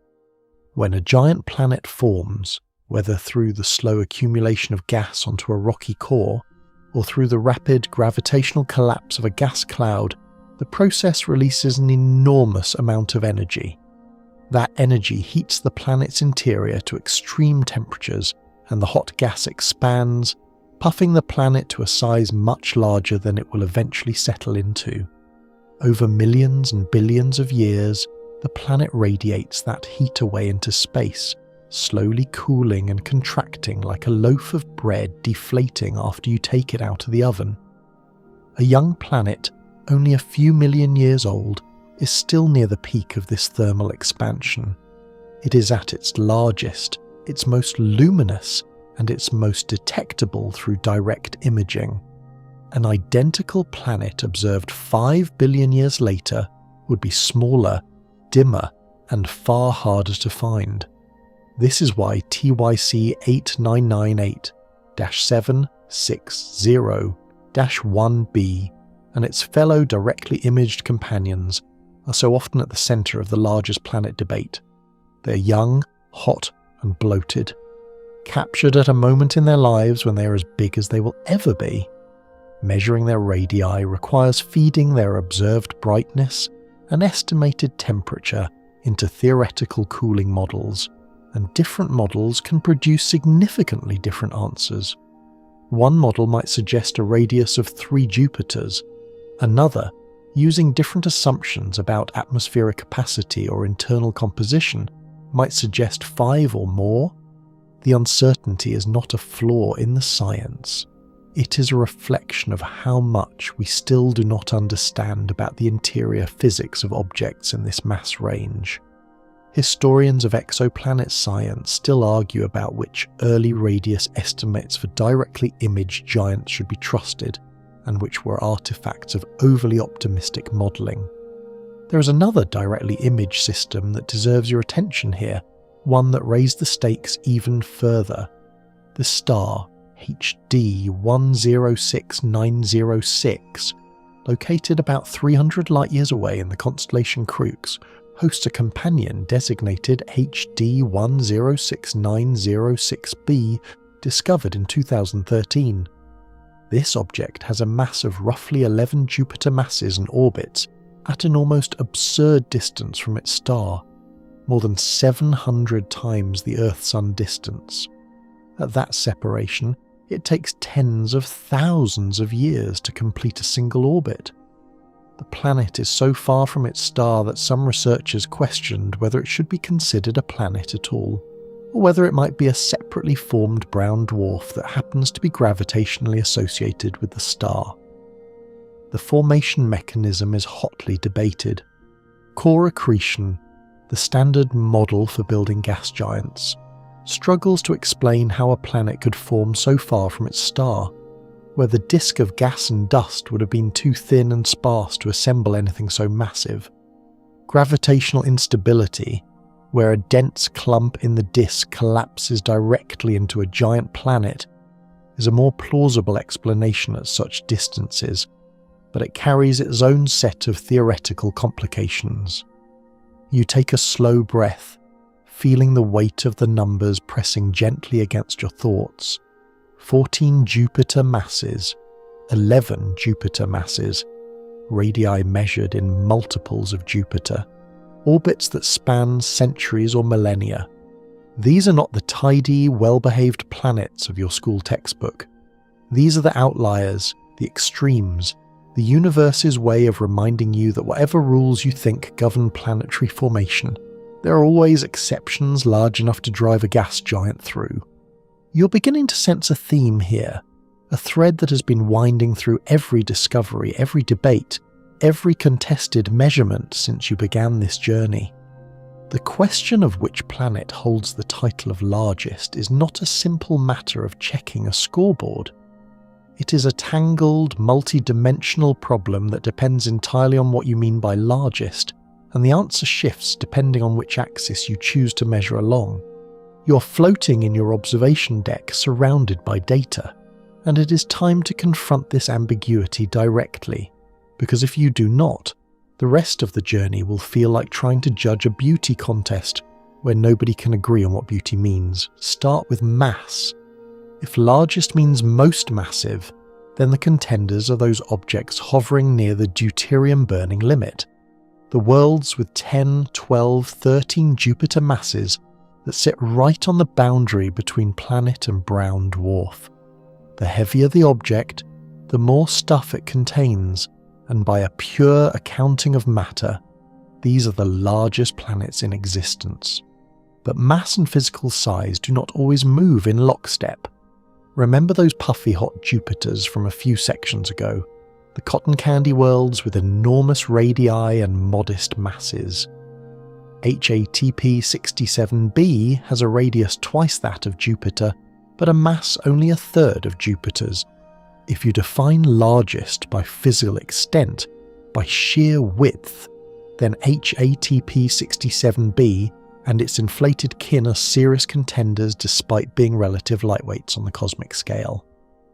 When a giant planet forms, whether through the slow accumulation of gas onto a rocky core, or through the rapid gravitational collapse of a gas cloud, the process releases an enormous amount of energy. That energy heats the planet's interior to extreme temperatures, and the hot gas expands, puffing the planet to a size much larger than it will eventually settle into. Over millions and billions of years, the planet radiates that heat away into space, slowly cooling and contracting like a loaf of bread deflating after you take it out of the oven. A young planet, only a few million years old, is still near the peak of this thermal expansion. It is at its largest, its most luminous, and its most detectable through direct imaging. An identical planet observed 5 billion years later would be smaller, dimmer, and far harder to find. This is why TYC 8998-760-1b and its fellow directly imaged companions are so often at the centre of the largest planet debate. They're young, hot, and bloated, captured at a moment in their lives when they are as big as they will ever be. Measuring their radii requires feeding their observed brightness and estimated temperature into theoretical cooling models, and different models can produce significantly different answers. One model might suggest a radius of 3 Jupiters. Another, using different assumptions about atmospheric capacity or internal composition, might suggest 5 or more. The uncertainty is not a flaw in the science. It is a reflection of how much we still do not understand about the interior physics of objects in this mass range. Historians of exoplanet science still argue about which early radius estimates for directly imaged giants should be trusted, and which were artifacts of overly optimistic modelling. There is another directly imaged system that deserves your attention here, one that raised the stakes even further. The star HD 106906, located about 300 light-years away in the constellation Crux, hosts a companion designated HD 106906b, discovered in 2013. This object has a mass of roughly 11 Jupiter masses and orbits at an almost absurd distance from its star, more than 700 times the Earth-Sun distance. At that separation, it takes tens of thousands of years to complete a single orbit. The planet is so far from its star that some researchers questioned whether it should be considered a planet at all, or whether it might be a separately formed brown dwarf that happens to be gravitationally associated with the star. The formation mechanism is hotly debated. Core accretion, the standard model for building gas giants, struggles to explain how a planet could form so far from its star, where the disk of gas and dust would have been too thin and sparse to assemble anything so massive. Gravitational instability, where a dense clump in the disk collapses directly into a giant planet, is a more plausible explanation at such distances, but it carries its own set of theoretical complications. You take a slow breath, feeling the weight of the numbers pressing gently against your thoughts. 14 Jupiter masses, 11 Jupiter masses, radii measured in multiples of Jupiter, orbits that span centuries or millennia. These are not the tidy, well-behaved planets of your school textbook. These are the outliers, the extremes, the universe's way of reminding you that whatever rules you think govern planetary formation, there are always exceptions large enough to drive a gas giant through. You're beginning to sense a theme here, a thread that has been winding through every discovery, every debate, every contested measurement since you began this journey. The question of which planet holds the title of largest is not a simple matter of checking a scoreboard. It is a tangled, multi-dimensional problem that depends entirely on what you mean by largest, and the answer shifts depending on which axis you choose to measure along. You're floating in your observation deck surrounded by data, and it is time to confront this ambiguity directly, because if you do not, the rest of the journey will feel like trying to judge a beauty contest where nobody can agree on what beauty means. Start with mass. If largest means most massive, then the contenders are those objects hovering near the deuterium burning limit, the worlds with 10, 12, 13 Jupiter masses that sit right on the boundary between planet and brown dwarf. The heavier the object, the more stuff it contains, and by a pure accounting of matter, these are the largest planets in existence. But mass and physical size do not always move in lockstep. Remember those puffy hot Jupiters from a few sections ago, the cotton candy worlds with enormous radii and modest masses. HATP 67b has a radius twice that of Jupiter, but a mass only a third of Jupiter's. If you define largest by physical extent, by sheer width, then HATP 67b and its inflated kin are serious contenders despite being relative lightweights on the cosmic scale.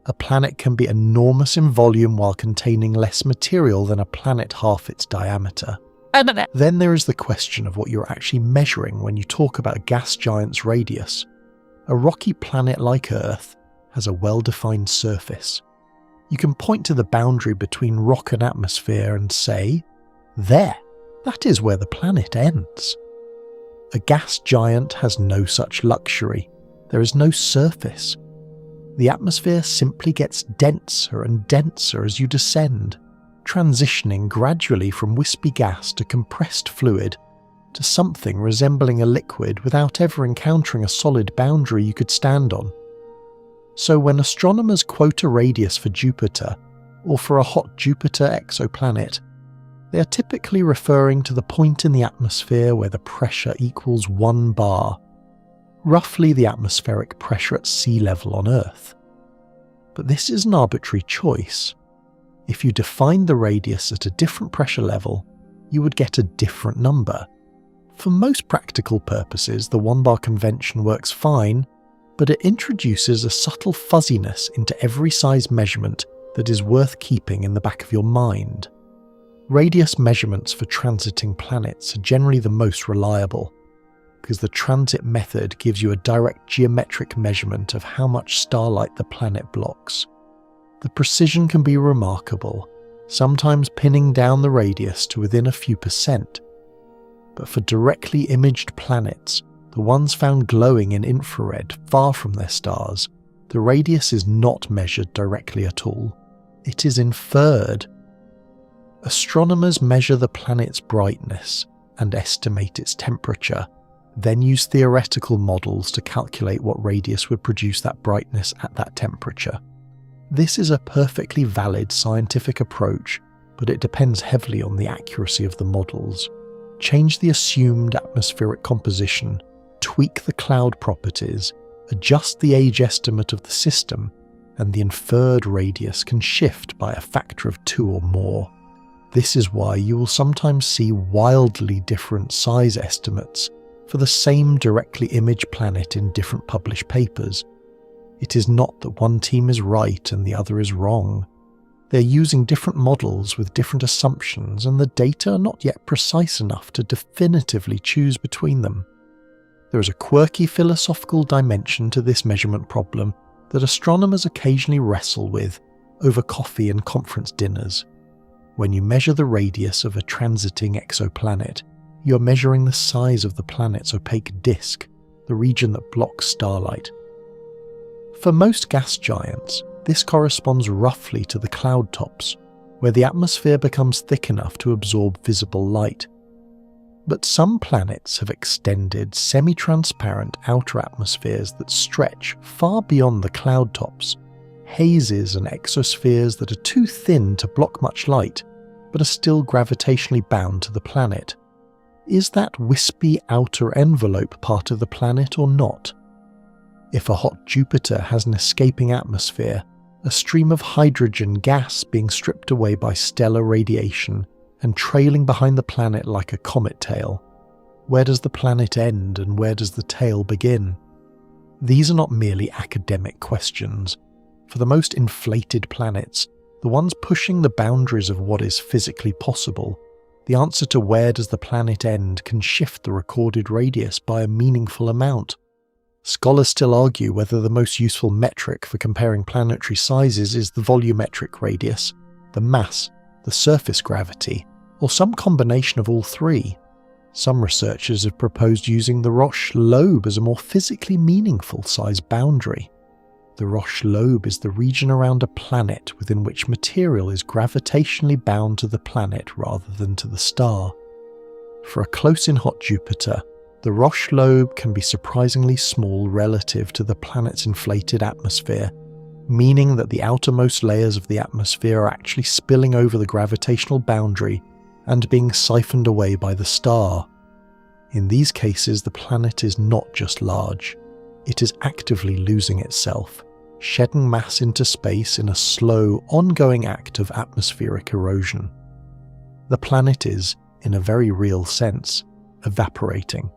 A planet can be enormous in volume while containing less material than a planet half its diameter. Then there is the question of what you're actually measuring when you talk about a gas giant's radius. A rocky planet like Earth has a well-defined surface. You can point to the boundary between rock and atmosphere and say, there, that is where the planet ends. A gas giant has no such luxury. There is no surface. The atmosphere simply gets denser and denser as you descend, transitioning gradually from wispy gas to compressed fluid to something resembling a liquid without ever encountering a solid boundary you could stand on. So when astronomers quote a radius for Jupiter, or for a hot Jupiter exoplanet, they are typically referring to the point in the atmosphere where the pressure equals 1 bar, roughly the atmospheric pressure at sea level on Earth. But this is an arbitrary choice. If you defined the radius at a different pressure level, you would get a different number. For most practical purposes, the 1 bar convention works fine, but it introduces a subtle fuzziness into every size measurement that is worth keeping in the back of your mind. Radius measurements for transiting planets are generally the most reliable, because the transit method gives you a direct geometric measurement of how much starlight the planet blocks. The precision can be remarkable, sometimes pinning down the radius to within a few percent. But for directly imaged planets, the ones found glowing in infrared far from their stars, the radius is not measured directly at all. It is inferred. Astronomers measure the planet's brightness and estimate its temperature, then use theoretical models to calculate what radius would produce that brightness at that temperature. This is a perfectly valid scientific approach, but it depends heavily on the accuracy of the models. Change the assumed atmospheric composition, tweak the cloud properties, adjust the age estimate of the system, and the inferred radius can shift by a factor of 2 or more. This is why you will sometimes see wildly different size estimates for the same directly imaged planet in different published papers. It is not that one team is right and the other is wrong. They're using different models with different assumptions, and the data are not yet precise enough to definitively choose between them. There is a quirky philosophical dimension to this measurement problem that astronomers occasionally wrestle with over coffee and conference dinners. When you measure the radius of a transiting exoplanet, you're measuring the size of the planet's opaque disk, the region that blocks starlight. For most gas giants, this corresponds roughly to the cloud tops, where the atmosphere becomes thick enough to absorb visible light. But some planets have extended semi-transparent outer atmospheres that stretch far beyond the cloud tops, hazes and exospheres that are too thin to block much light, but are still gravitationally bound to the planet. Is that wispy outer envelope part of the planet or not? If a hot Jupiter has an escaping atmosphere, a stream of hydrogen gas being stripped away by stellar radiation and trailing behind the planet like a comet tail. Where does the planet end and where does the tail begin? These are not merely academic questions. For the most inflated planets, the ones pushing the boundaries of what is physically possible, the answer to where does the planet end can shift the recorded radius by a meaningful amount. Scholars still argue whether the most useful metric for comparing planetary sizes is the volumetric radius, the mass, the surface gravity, or some combination of all three. Some researchers have proposed using the Roche lobe as a more physically meaningful size boundary. The Roche lobe is the region around a planet within which material is gravitationally bound to the planet rather than to the star. For a close-in hot Jupiter, the Roche lobe can be surprisingly small relative to the planet's inflated atmosphere, meaning that the outermost layers of the atmosphere are actually spilling over the gravitational boundary and being siphoned away by the star. In these cases, the planet is not just large, it is actively losing itself, shedding mass into space in a slow, ongoing act of atmospheric erosion. The planet is, in a very real sense, evaporating.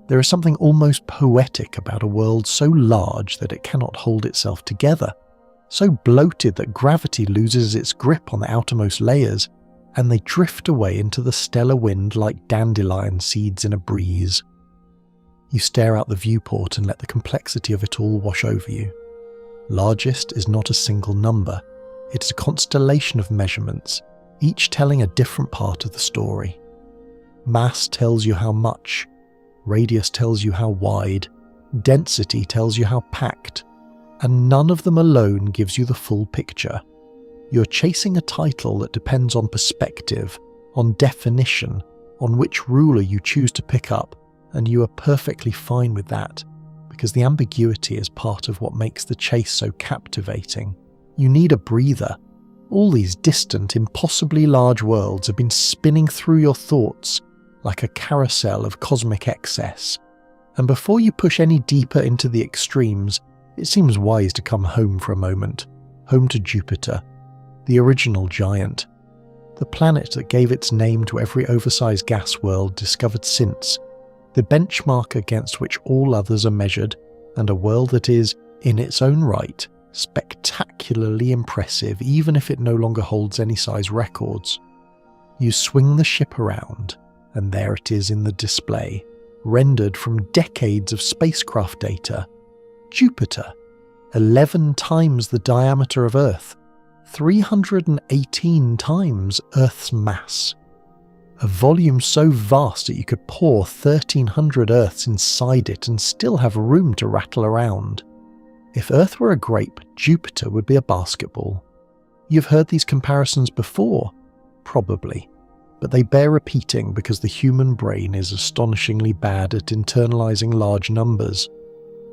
There is something almost poetic about a world so large that it cannot hold itself together, so bloated that gravity loses its grip on the outermost layers, and they drift away into the stellar wind like dandelion seeds in a breeze. You stare out the viewport and let the complexity of it all wash over you. Largest is not a single number, it is a constellation of measurements, each telling a different part of the story. Mass tells you how much, radius tells you how wide, density tells you how packed, and none of them alone gives you the full picture. You're chasing a title that depends on perspective, on definition, on which ruler you choose to pick up, and you are perfectly fine with that, because the ambiguity is part of what makes the chase so captivating. You need a breather. All these distant, impossibly large worlds have been spinning through your thoughts like a carousel of cosmic excess, and before you push any deeper into the extremes, it seems wise to come home for a moment, home to Jupiter, the original giant, the planet that gave its name to every oversized gas world discovered since, the benchmark against which all others are measured, and a world that is, in its own right, spectacularly impressive even if it no longer holds any size records. You swing the ship around, and there it is in the display, rendered from decades of spacecraft data. Jupiter, 11 times the diameter of Earth, 318 times Earth's mass. A volume so vast that you could pour 1,300 Earths inside it and still have room to rattle around. If Earth were a grape, Jupiter would be a basketball. You've heard these comparisons before, probably, but they bear repeating because the human brain is astonishingly bad at internalizing large numbers.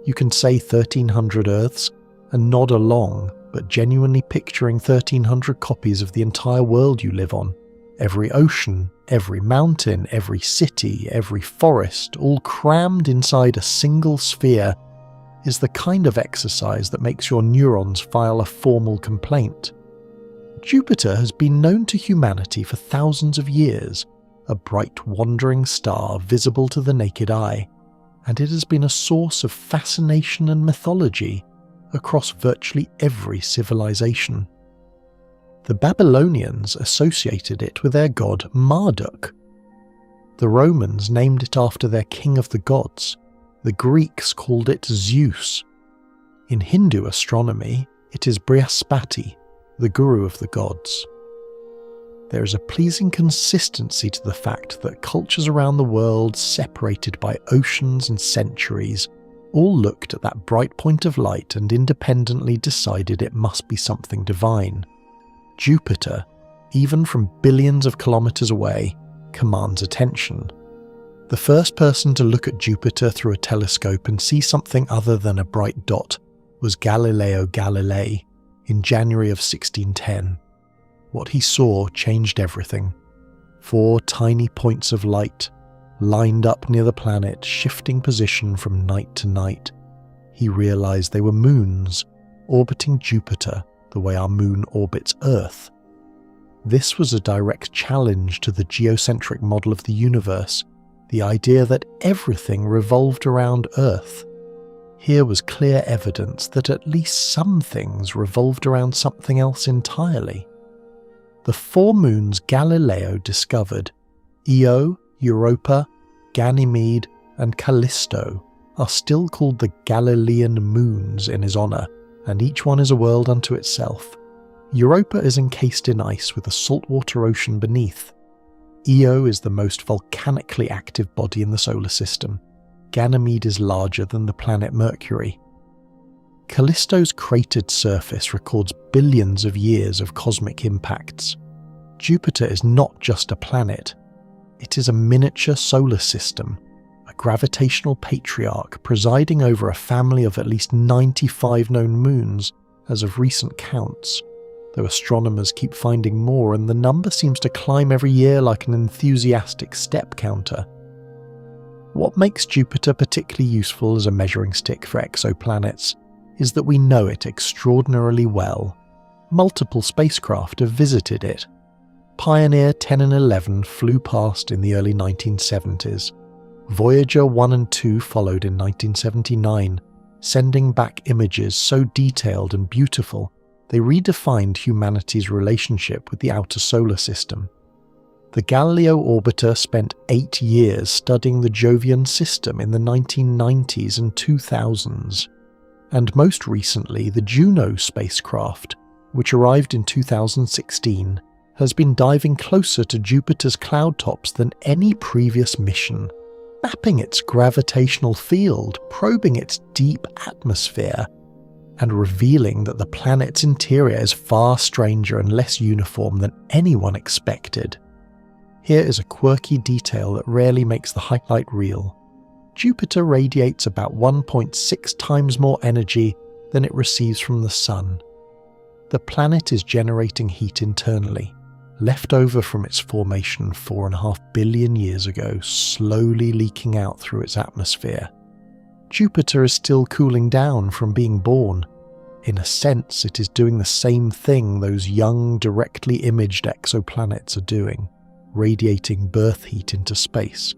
You can say 1,300 Earths and nod along, but genuinely picturing 1,300 copies of the entire world you live on. Every ocean, every mountain, every city, every forest, all crammed inside a single sphere, is the kind of exercise that makes your neurons file a formal complaint. Jupiter has been known to humanity for thousands of years, a bright wandering star visible to the naked eye, and it has been a source of fascination and mythology across virtually every civilization. The Babylonians associated it with their god Marduk. The Romans named it after their king of the gods. The Greeks called it Zeus. In Hindu astronomy, it is Brihaspati, the guru of the gods. There is a pleasing consistency to the fact that cultures around the world, separated by oceans and centuries, all looked at that bright point of light and independently decided it must be something divine. Jupiter, even from billions of kilometers away, commands attention. The first person to look at Jupiter through a telescope and see something other than a bright dot was Galileo Galilei in January of 1610. What he saw changed everything. 4 tiny points of light, lined up near the planet, shifting position from night to night. He realized they were moons, orbiting Jupiter the way our moon orbits Earth. This was a direct challenge to the geocentric model of the universe, the idea that everything revolved around Earth. Here was clear evidence that at least some things revolved around something else entirely. The 4 moons Galileo discovered, Io, Europa, Ganymede, and Callisto, are still called the Galilean moons in his honour, and each one is a world unto itself. Europa is encased in ice with a saltwater ocean beneath. Io is the most volcanically active body in the solar system. Ganymede is larger than the planet Mercury. Callisto's cratered surface records billions of years of cosmic impacts. Jupiter is not just a planet. It is a miniature solar system, a gravitational patriarch presiding over a family of at least 95 known moons as of recent counts, though astronomers keep finding more and the number seems to climb every year like an enthusiastic step counter. What makes Jupiter particularly useful as a measuring stick for exoplanets is that we know it extraordinarily well. Multiple spacecraft have visited it. Pioneer 10 and 11 flew past in the early 1970s. Voyager 1 and 2 followed in 1979, sending back images so detailed and beautiful they redefined humanity's relationship with the outer solar system. The Galileo orbiter spent 8 years studying the Jovian system in the 1990s and 2000s. And most recently, the Juno spacecraft, which arrived in 2016, has been diving closer to Jupiter's cloud tops than any previous mission, mapping its gravitational field, probing its deep atmosphere, and revealing that the planet's interior is far stranger and less uniform than anyone expected. Here is a quirky detail that rarely makes the highlight reel. Jupiter radiates about 1.6 times more energy than it receives from the Sun. The planet is generating heat internally, left over from its formation 4.5 billion years ago, slowly leaking out through its atmosphere. Jupiter is still cooling down from being born. In a sense, it is doing the same thing those young, directly imaged exoplanets are doing, radiating birth heat into space,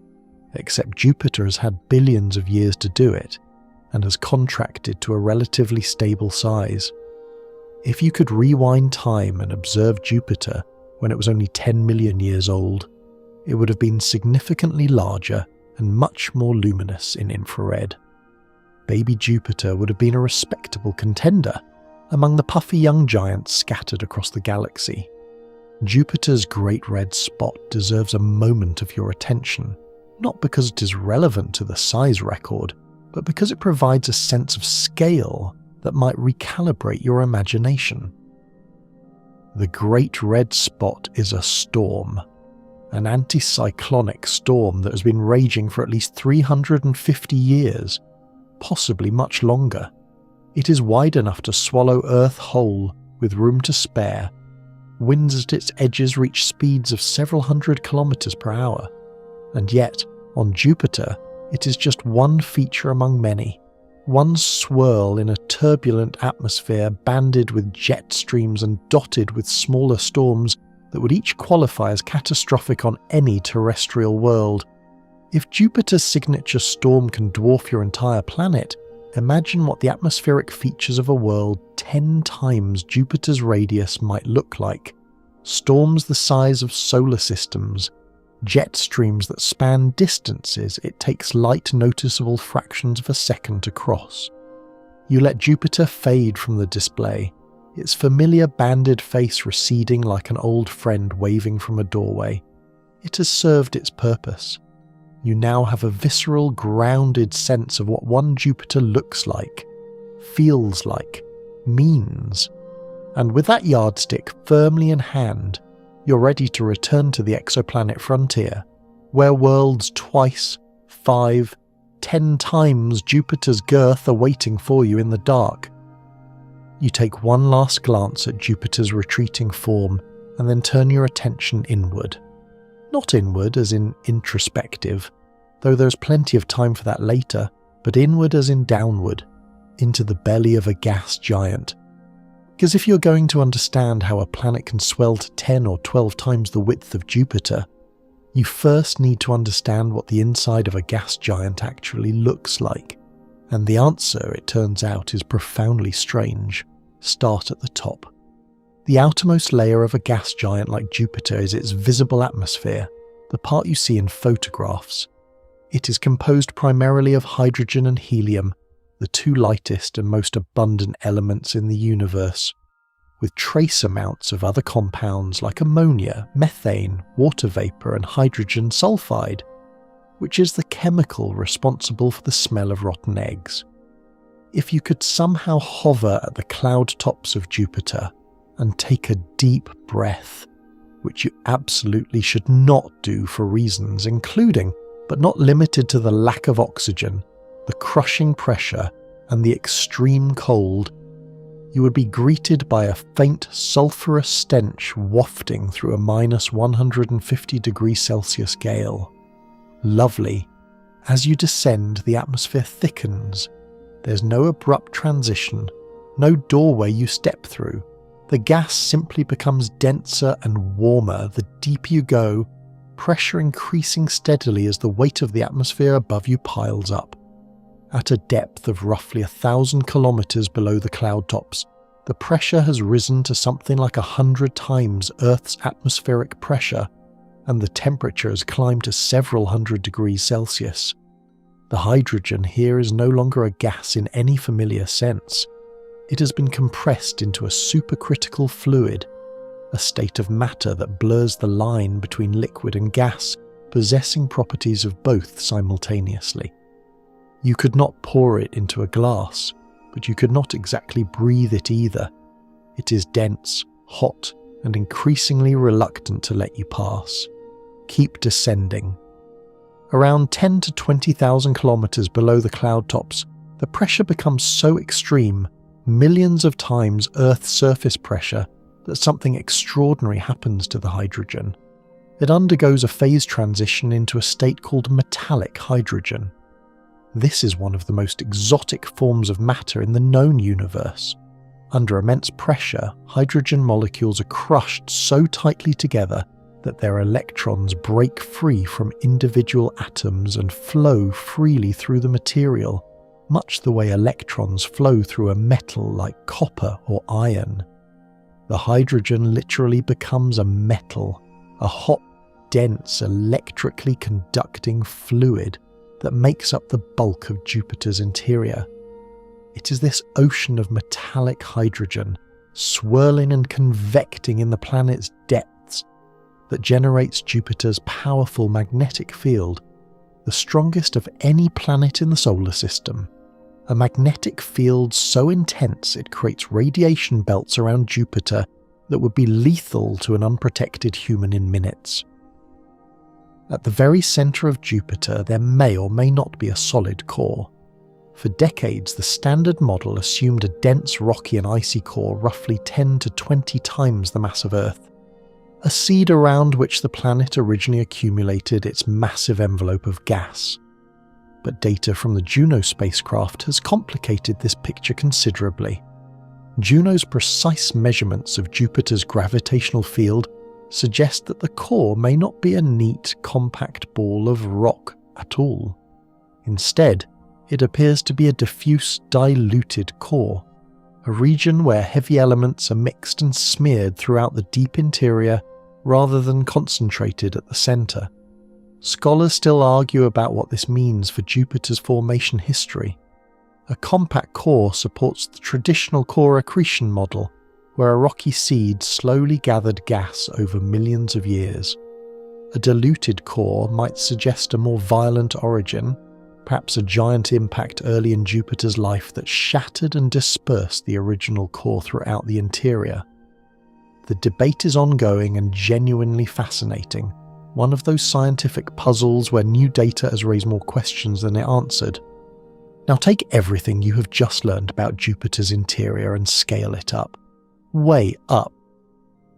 except Jupiter has had billions of years to do it, and has contracted to a relatively stable size. If you could rewind time and observe Jupiter when it was only 10 million years old, it would have been significantly larger and much more luminous in infrared. Baby Jupiter would have been a respectable contender among the puffy young giants scattered across the galaxy. Jupiter's great red spot deserves a moment of your attention, not because it is relevant to the size record, but because it provides a sense of scale that might recalibrate your imagination. The Great Red Spot is a storm, an anticyclonic storm that has been raging for at least 350 years, possibly much longer. It is wide enough to swallow Earth whole, with room to spare. Winds at its edges reach speeds of several hundred kilometers per hour, and yet, on Jupiter, it is just one feature among many, one swirl in a turbulent atmosphere banded with jet streams and dotted with smaller storms that would each qualify as catastrophic on any terrestrial world. If Jupiter's signature storm can dwarf your entire planet, imagine what the atmospheric features of a world 10 times Jupiter's radius might look like. Storms the size of solar systems, jet streams that span distances it takes light noticeable fractions of a second to cross. You let Jupiter fade from the display, its familiar banded face receding like an old friend waving from a doorway. It has served its purpose. You now have a visceral, grounded sense of what one Jupiter looks like, feels like, means. And with that yardstick firmly in hand, you're ready to return to the exoplanet frontier, where worlds twice, 5, 10 times Jupiter's girth are waiting for you in the dark. You take one last glance at Jupiter's retreating form and then turn your attention inward. Not inward as in introspective, though there's plenty of time for that later, but inward as in downward, into the belly of a gas giant. Because if you're going to understand how a planet can swell to 10 or 12 times the width of Jupiter, you first need to understand what the inside of a gas giant actually looks like. And the answer, it turns out, is profoundly strange. Start at the top. The outermost layer of a gas giant like Jupiter is its visible atmosphere, the part you see in photographs. It is composed primarily of hydrogen and helium, the two lightest and most abundant elements in the universe, with trace amounts of other compounds like ammonia, methane, water vapour and hydrogen sulfide, which is the chemical responsible for the smell of rotten eggs. If you could somehow hover at the cloud tops of Jupiter and take a deep breath, which you absolutely should not do for reasons including, but not limited to, the lack of oxygen, the crushing pressure, and the extreme cold, you would be greeted by a faint sulphurous stench wafting through a minus 150 degrees Celsius gale. Lovely. As you descend, the atmosphere thickens. There's no abrupt transition, no doorway you step through. The gas simply becomes denser and warmer the deeper you go, pressure increasing steadily as the weight of the atmosphere above you piles up. At a depth of roughly 1,000 kilometers below the cloud tops, the pressure has risen to something like 100 times Earth's atmospheric pressure, and the temperature has climbed to several hundred degrees Celsius. The hydrogen here is no longer a gas in any familiar sense. It has been compressed into a supercritical fluid, a state of matter that blurs the line between liquid and gas, possessing properties of both simultaneously. You could not pour it into a glass, but you could not exactly breathe it either. It is dense, hot, and increasingly reluctant to let you pass. Keep descending. Around 10 to 20,000 kilometers below the cloud tops, the pressure becomes so extreme, millions of times Earth's surface pressure, that something extraordinary happens to the hydrogen. It undergoes a phase transition into a state called metallic hydrogen. This is one of the most exotic forms of matter in the known universe. Under immense pressure, hydrogen molecules are crushed so tightly together that their electrons break free from individual atoms and flow freely through the material, much the way electrons flow through a metal like copper or iron. The hydrogen literally becomes a metal, a hot, dense, electrically conducting fluid that makes up the bulk of Jupiter's interior. It is this ocean of metallic hydrogen, swirling and convecting in the planet's depths, that generates Jupiter's powerful magnetic field, the strongest of any planet in the solar system. A magnetic field so intense it creates radiation belts around Jupiter that would be lethal to an unprotected human in minutes. At the very centre of Jupiter, there may or may not be a solid core. For decades, the standard model assumed a dense, rocky and icy core roughly 10 to 20 times the mass of Earth, a seed around which the planet originally accumulated its massive envelope of gas. But data from the Juno spacecraft has complicated this picture considerably. Juno's precise measurements of Jupiter's gravitational field suggest that the core may not be a neat, compact ball of rock at all. Instead, it appears to be a diffuse, diluted core, a region where heavy elements are mixed and smeared throughout the deep interior rather than concentrated at the centre. Scholars still argue about what this means for Jupiter's formation history. A compact core supports the traditional core accretion model, where a rocky seed slowly gathered gas over millions of years. A diluted core might suggest a more violent origin, perhaps a giant impact early in Jupiter's life that shattered and dispersed the original core throughout the interior. The debate is ongoing and genuinely fascinating, one of those scientific puzzles where new data has raised more questions than it answered. Now take everything you have just learned about Jupiter's interior and scale it up. Way up.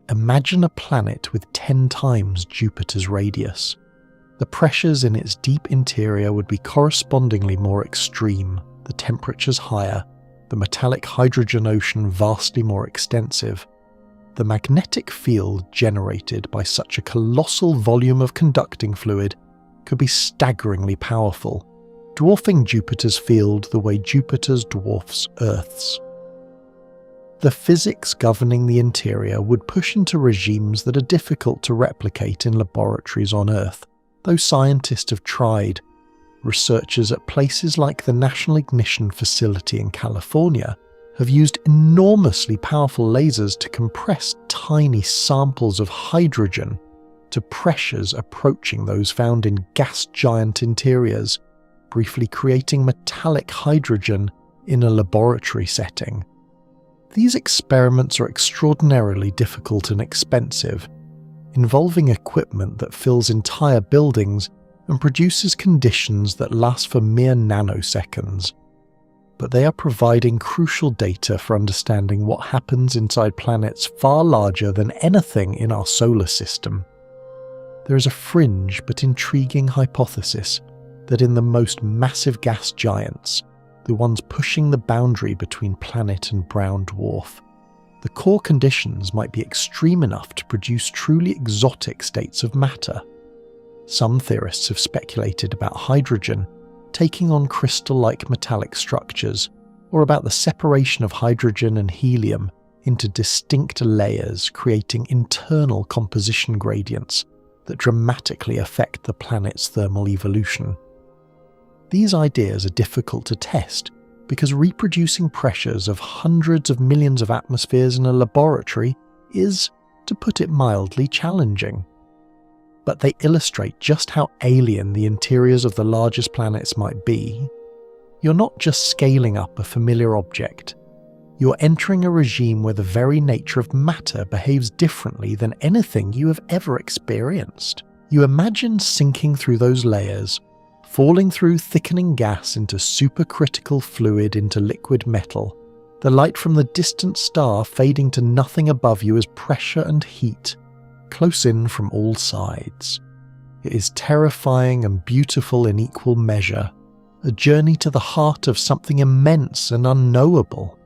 Imagine a planet with 10 times Jupiter's radius. The pressures in its deep interior would be correspondingly more extreme, the temperatures higher, the metallic hydrogen ocean vastly more extensive, the magnetic field generated by such a colossal volume of conducting fluid could be staggeringly powerful, dwarfing Jupiter's field the way Jupiter's dwarfs Earth's. The physics governing the interior would push into regimes that are difficult to replicate in laboratories on Earth, though scientists have tried. Researchers at places like the National Ignition Facility in California have used enormously powerful lasers to compress tiny samples of hydrogen to pressures approaching those found in gas giant interiors, briefly creating metallic hydrogen in a laboratory setting. These experiments are extraordinarily difficult and expensive, involving equipment that fills entire buildings and produces conditions that last for mere nanoseconds. But they are providing crucial data for understanding what happens inside planets far larger than anything in our solar system. There is a fringe but intriguing hypothesis that in the most massive gas giants, the ones pushing the boundary between planet and brown dwarf, the core conditions might be extreme enough to produce truly exotic states of matter. Some theorists have speculated about hydrogen taking on crystal-like metallic structures, or about the separation of hydrogen and helium into distinct layers, creating internal composition gradients that dramatically affect the planet's thermal evolution. These ideas are difficult to test because reproducing pressures of hundreds of millions of atmospheres in a laboratory is, to put it mildly, challenging. But they illustrate just how alien the interiors of the largest planets might be. You're not just scaling up a familiar object. You're entering a regime where the very nature of matter behaves differently than anything you have ever experienced. You imagine sinking through those layers, falling through thickening gas into supercritical fluid into liquid metal, the light from the distant star fading to nothing above you as pressure and heat close in from all sides. It is terrifying and beautiful in equal measure, a journey to the heart of something immense and unknowable.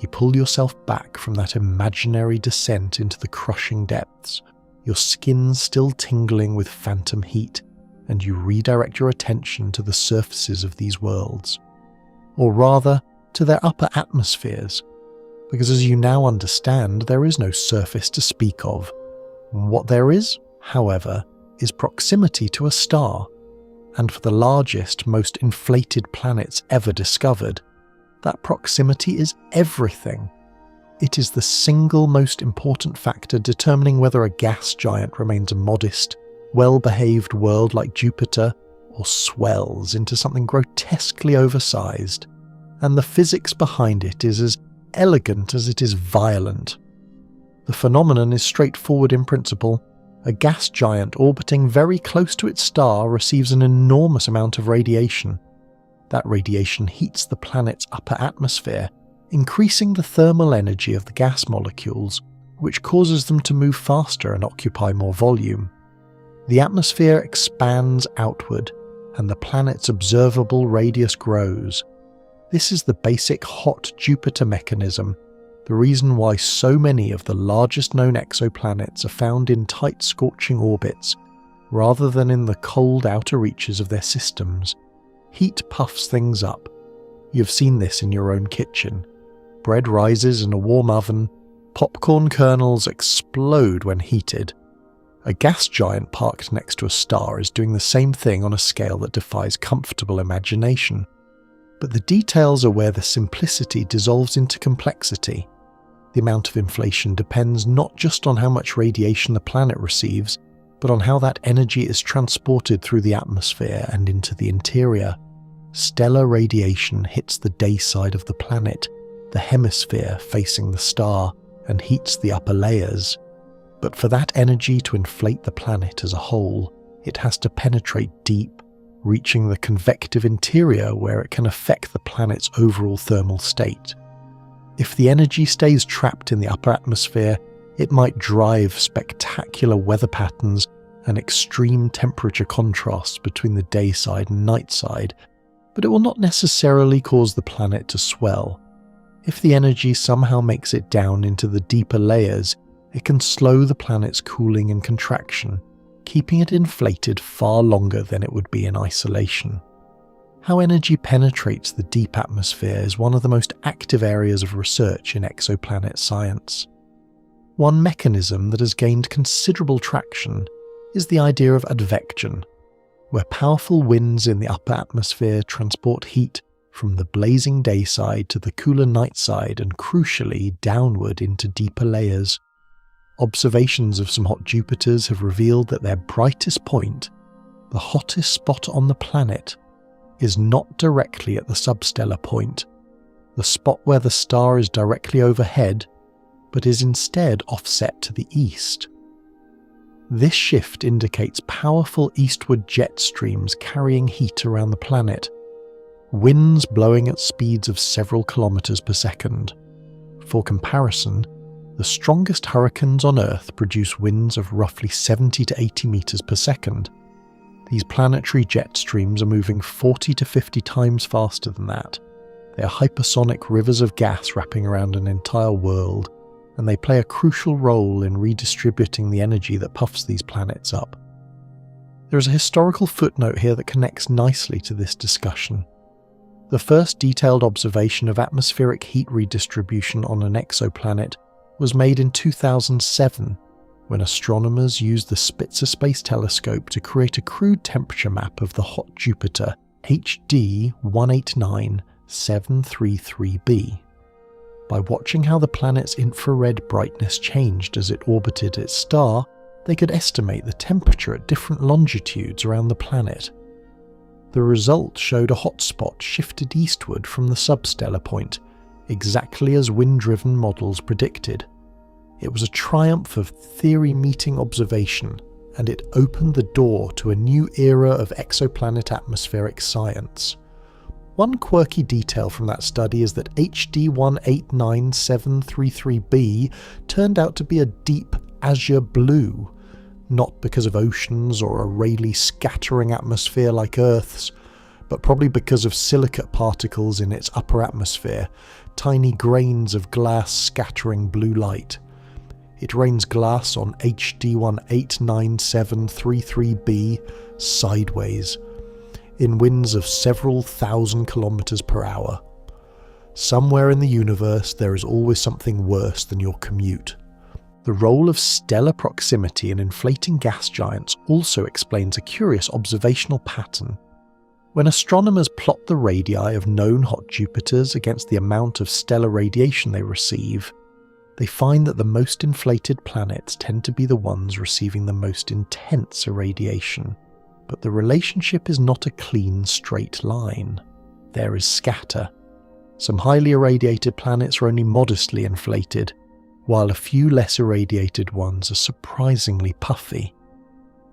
You pull yourself back from that imaginary descent into the crushing depths, your skin still tingling with phantom heat, and you redirect your attention to the surfaces of these worlds, or rather, to their upper atmospheres, because as you now understand, there is no surface to speak of. What there is, however, is proximity to a star, and for the largest, most inflated planets ever discovered, that proximity is everything. It is the single most important factor determining whether a gas giant remains a modest, well-behaved world like Jupiter or swells into something grotesquely oversized, and the physics behind it is as elegant as it is violent. The phenomenon is straightforward in principle. A gas giant orbiting very close to its star receives an enormous amount of radiation. That radiation heats the planet's upper atmosphere, increasing the thermal energy of the gas molecules, which causes them to move faster and occupy more volume. The atmosphere expands outward, and the planet's observable radius grows. This is the basic hot Jupiter mechanism, the reason why so many of the largest known exoplanets are found in tight scorching orbits, rather than in the cold outer reaches of their systems. Heat puffs things up. You've seen this in your own kitchen. Bread rises in a warm oven, popcorn kernels explode when heated. A gas giant parked next to a star is doing the same thing on a scale that defies comfortable imagination. But the details are where the simplicity dissolves into complexity. The amount of inflation depends not just on how much radiation the planet receives, but on how that energy is transported through the atmosphere and into the interior. Stellar radiation hits the day side of the planet, the hemisphere facing the star, and heats the upper layers. But for that energy to inflate the planet as a whole, it has to penetrate deep, reaching the convective interior where it can affect the planet's overall thermal state. If the energy stays trapped in the upper atmosphere, it might drive spectacular weather patterns and extreme temperature contrasts between the day side and night side, but it will not necessarily cause the planet to swell. If the energy somehow makes it down into the deeper layers, it can slow the planet's cooling and contraction, keeping it inflated far longer than it would be in isolation. How energy penetrates the deep atmosphere is one of the most active areas of research in exoplanet science. One mechanism that has gained considerable traction is the idea of advection, where powerful winds in the upper atmosphere transport heat from the blazing day side to the cooler night side and, crucially, downward into deeper layers. Observations of some hot Jupiters have revealed that their brightest point, the hottest spot on the planet, is not directly at the substellar point, the spot where the star is directly overhead, but is instead offset to the east. This shift indicates powerful eastward jet streams carrying heat around the planet, winds blowing at speeds of several kilometers per second. For comparison, the strongest hurricanes on Earth produce winds of roughly 70 to 80 meters per second. These planetary jet streams are moving 40 to 50 times faster than that. They are hypersonic rivers of gas wrapping around an entire world, and they play a crucial role in redistributing the energy that puffs these planets up. There is a historical footnote here that connects nicely to this discussion. The first detailed observation of atmospheric heat redistribution on an exoplanet was made in 2007, when astronomers used the Spitzer Space Telescope to create a crude temperature map of the hot Jupiter HD 189733b. By watching how the planet's infrared brightness changed as it orbited its star, they could estimate the temperature at different longitudes around the planet. The result showed a hotspot shifted eastward from the substellar point, exactly as wind-driven models predicted. It was a triumph of theory meeting observation, and it opened the door to a new era of exoplanet atmospheric science. One quirky detail from that study is that HD 189733b turned out to be a deep azure blue, not because of oceans or a Rayleigh scattering atmosphere like Earth's, but probably because of silicate particles in its upper atmosphere, tiny grains of glass scattering blue light. It rains glass on HD 189733b sideways, in winds of several thousand kilometers per hour. Somewhere in the universe there is always something worse than your commute. The role of stellar proximity in inflating gas giants also explains a curious observational pattern. When astronomers plot the radii of known hot Jupiters against the amount of stellar radiation they receive, they find that the most inflated planets tend to be the ones receiving the most intense irradiation. But the relationship is not a clean, straight line. There is scatter. Some highly irradiated planets are only modestly inflated, while a few less irradiated ones are surprisingly puffy.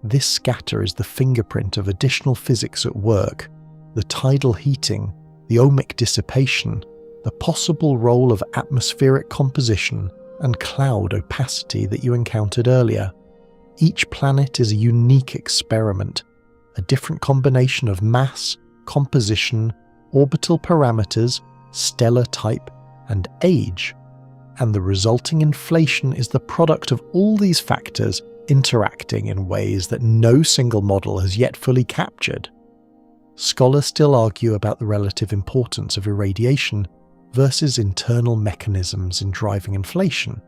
This scatter is the fingerprint of additional physics at work, the tidal heating, the ohmic dissipation, the possible role of atmospheric composition and cloud opacity that you encountered earlier. Each planet is a unique experiment, a different combination of mass, composition, orbital parameters, stellar type, and age, and the resulting inflation is the product of all these factors interacting in ways that no single model has yet fully captured. Scholars still argue about the relative importance of irradiation versus internal mechanisms in driving inflation.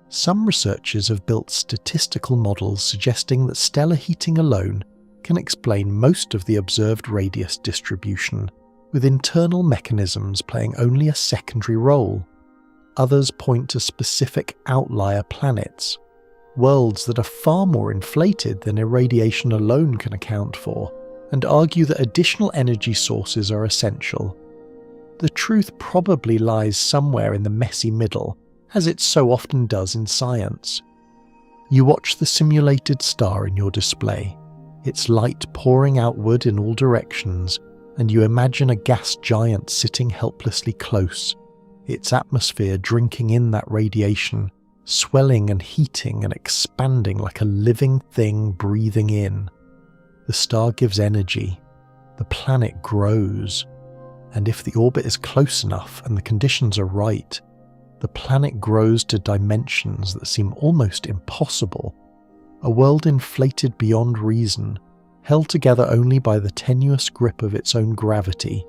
Some researchers have built statistical models suggesting that stellar heating alone can explain most of the observed radius distribution, with internal mechanisms playing only a secondary role. Others point to specific outlier planets, worlds that are far more inflated than irradiation alone can account for, and argue that additional energy sources are essential. The truth probably lies somewhere in the messy middle, as it so often does in science. You watch the simulated star in your display, its light pouring outward in all directions, and you imagine a gas giant sitting helplessly close, its atmosphere drinking in that radiation, swelling and heating and expanding like a living thing breathing in. The star gives energy, the planet grows, and if the orbit is close enough and the conditions are right, the planet grows to dimensions that seem almost impossible. A world inflated beyond reason, held together only by the tenuous grip of its own gravity,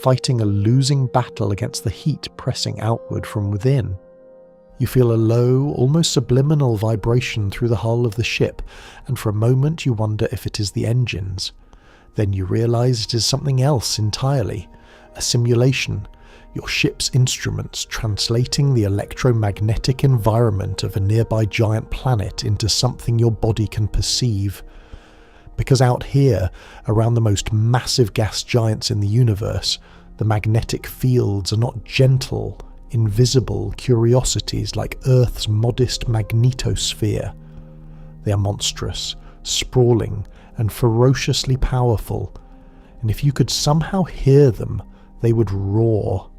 fighting a losing battle against the heat pressing outward from within. You feel a low, almost subliminal vibration through the hull of the ship, and for a moment you wonder if it is the engines. Then you realize it is something else entirely, a simulation, your ship's instruments translating the electromagnetic environment of a nearby giant planet into something your body can perceive. Because out here, around the most massive gas giants in the universe, the magnetic fields are not gentle, invisible curiosities like Earth's modest magnetosphere. They are monstrous, sprawling, and ferociously powerful, and if you could somehow hear them, they would roar.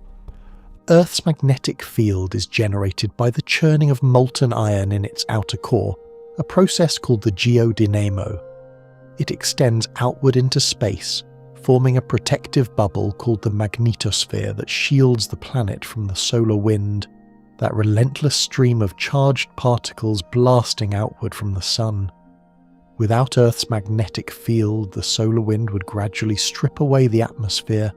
Earth's magnetic field is generated by the churning of molten iron in its outer core, a process called the geodynamo. It extends outward into space, forming a protective bubble called the magnetosphere that shields the planet from the solar wind, that relentless stream of charged particles blasting outward from the sun. Without Earth's magnetic field, the solar wind would gradually strip away the atmosphere,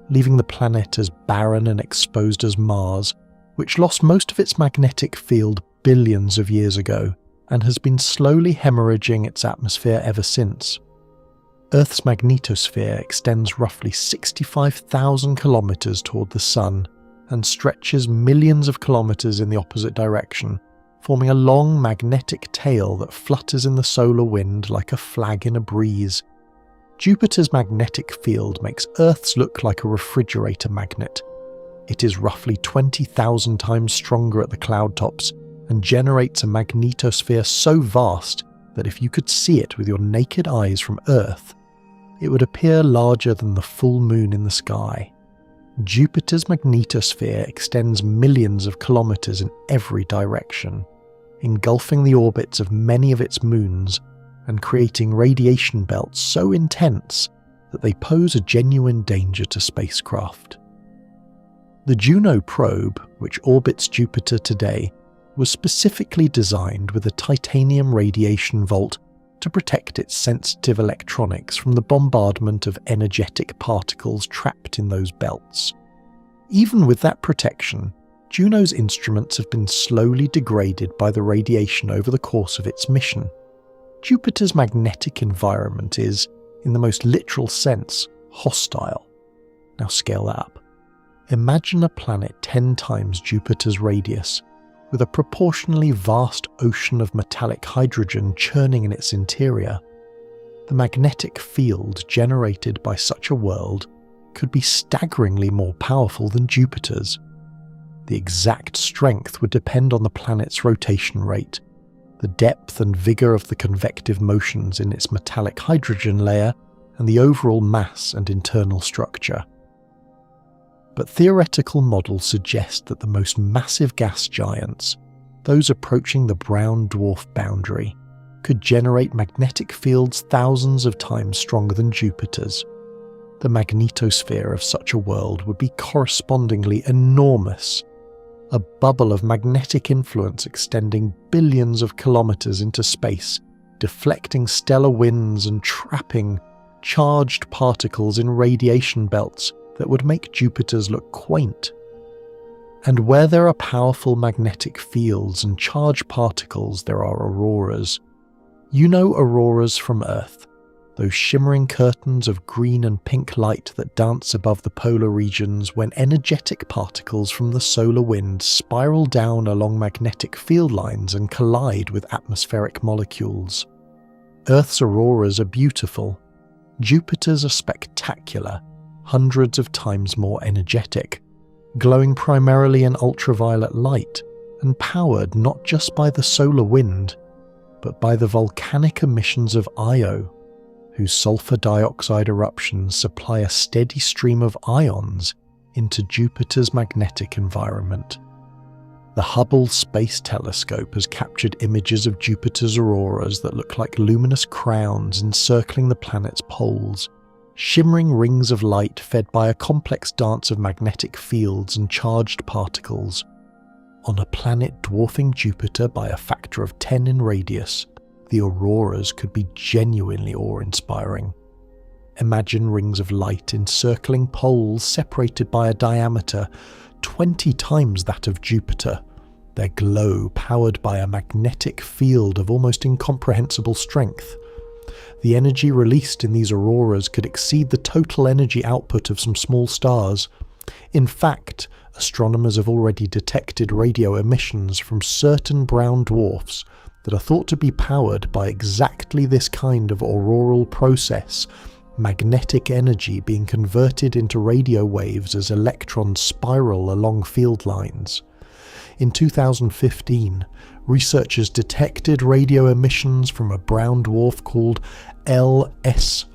leaving the planet as barren and exposed as Mars, which lost most of its magnetic field billions of years ago, and has been slowly hemorrhaging its atmosphere ever since. Earth's magnetosphere extends roughly 65,000 kilometers toward the Sun and stretches millions of kilometers in the opposite direction, forming a long magnetic tail that flutters in the solar wind like a flag in a breeze. Jupiter's magnetic field makes Earth's look like a refrigerator magnet. It is roughly 20,000 times stronger at the cloud tops and generates a magnetosphere so vast that if you could see it with your naked eyes from Earth, it would appear larger than the full moon in the sky. Jupiter's magnetosphere extends millions of kilometers in every direction, engulfing the orbits of many of its moons and creating radiation belts so intense that they pose a genuine danger to spacecraft. The Juno probe, which orbits Jupiter today, was specifically designed with a titanium radiation vault to protect its sensitive electronics from the bombardment of energetic particles trapped in those belts. Even with that protection, Juno's instruments have been slowly degraded by the radiation over the course of its mission. Jupiter's magnetic environment is, in the most literal sense, hostile. Now scale that up. Imagine a planet 10 times Jupiter's radius, with a proportionally vast ocean of metallic hydrogen churning in its interior. The magnetic field generated by such a world could be staggeringly more powerful than Jupiter's. The exact strength would depend on the planet's rotation rate, the depth and vigour of the convective motions in its metallic hydrogen layer, and the overall mass and internal structure. But theoretical models suggest that the most massive gas giants, those approaching the brown dwarf boundary, could generate magnetic fields thousands of times stronger than Jupiter's. The magnetosphere of such a world would be correspondingly enormous, a bubble of magnetic influence extending billions of kilometers into space, deflecting stellar winds and trapping charged particles in radiation belts that would make Jupiter's look quaint. And where there are powerful magnetic fields and charged particles, there are auroras. You know auroras from Earth, those shimmering curtains of green and pink light that dance above the polar regions when energetic particles from the solar wind spiral down along magnetic field lines and collide with atmospheric molecules. Earth's auroras are beautiful. Jupiter's are spectacular, hundreds of times more energetic, glowing primarily in ultraviolet light and powered not just by the solar wind, but by the volcanic emissions of Io, whose sulfur dioxide eruptions supply a steady stream of ions into Jupiter's magnetic environment. The Hubble Space Telescope has captured images of Jupiter's auroras that look like luminous crowns encircling the planet's poles, shimmering rings of light fed by a complex dance of magnetic fields and charged particles. On a planet dwarfing Jupiter by a factor of 10 in radius, the auroras could be genuinely awe-inspiring. Imagine rings of light encircling poles separated by a diameter 20 times that of Jupiter, their glow powered by a magnetic field of almost incomprehensible strength. The energy released in these auroras could exceed the total energy output of some small stars. In fact, astronomers have already detected radio emissions from certain brown dwarfs that are thought to be powered by exactly this kind of auroral process, magnetic energy being converted into radio waves as electrons spiral along field lines. In 2015, researchers detected radio emissions from a brown dwarf called LSRJ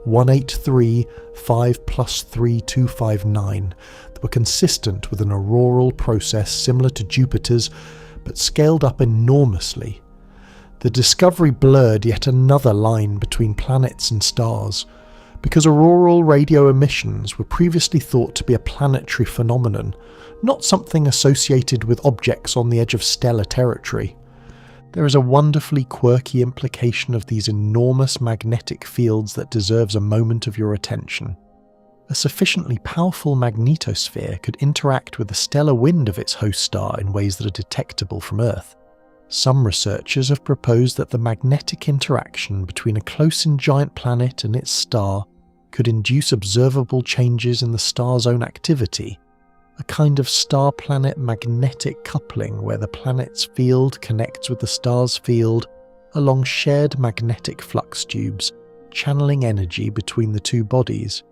183533259 that were consistent with an auroral process similar to Jupiter's, but scaled up enormously. The discovery blurred yet another line between planets and stars, because auroral radio emissions were previously thought to be a planetary phenomenon, not something associated with objects on the edge of stellar territory. There is a wonderfully quirky implication of these enormous magnetic fields that deserves a moment of your attention. A sufficiently powerful magnetosphere could interact with the stellar wind of its host star in ways that are detectable from Earth. Some researchers have proposed that the magnetic interaction between a close-in giant planet and its star could induce observable changes in the star's own activity, a kind of star-planet magnetic coupling where the planet's field connects with the star's field along shared magnetic flux tubes, channeling energy between the two bodies.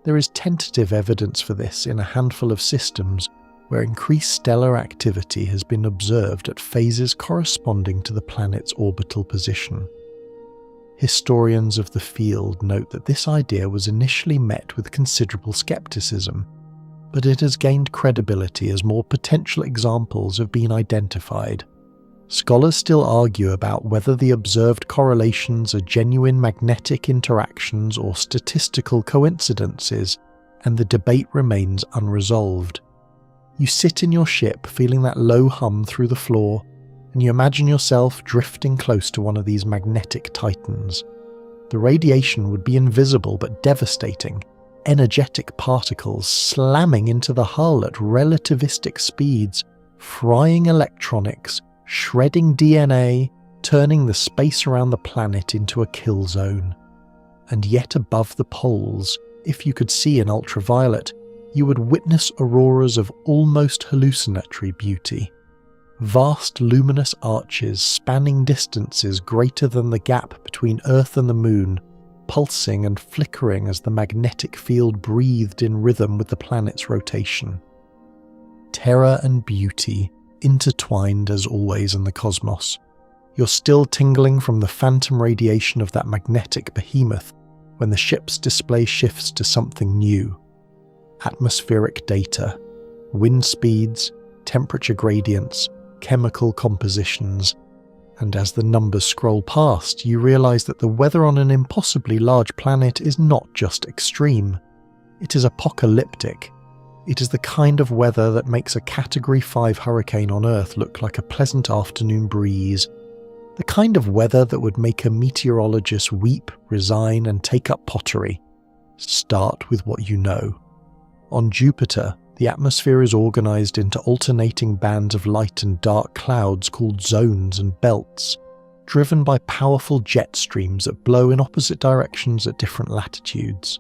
There is tentative evidence for this in a handful of systems where increased stellar activity has been observed at phases corresponding to the planet's orbital position. Historians of the field note that this idea was initially met with considerable skepticism, but it has gained credibility as more potential examples have been identified. Scholars still argue about whether the observed correlations are genuine magnetic interactions or statistical coincidences, and the debate remains unresolved. You sit in your ship feeling that low hum through the floor, and you imagine yourself drifting close to one of these magnetic titans. The radiation would be invisible but devastating, energetic particles slamming into the hull at relativistic speeds, frying electronics, shredding DNA, turning the space around the planet into a kill zone. And yet above the poles, if you could see in ultraviolet, you would witness auroras of almost hallucinatory beauty. Vast luminous arches spanning distances greater than the gap between Earth and the Moon, pulsing and flickering as the magnetic field breathed in rhythm with the planet's rotation. Terror and beauty intertwined as always in the cosmos. You're still tingling from the phantom radiation of that magnetic behemoth when the ship's display shifts to something new. Atmospheric data, wind speeds, temperature gradients, chemical compositions, and as the numbers scroll past, you realise that the weather on an impossibly large planet is not just extreme. It is apocalyptic. It is the kind of weather that makes a Category 5 hurricane on Earth look like a pleasant afternoon breeze. The kind of weather that would make a meteorologist weep, resign, and take up pottery. Start with what you know. On Jupiter, the atmosphere is organised into alternating bands of light and dark clouds called zones and belts, driven by powerful jet streams that blow in opposite directions at different latitudes.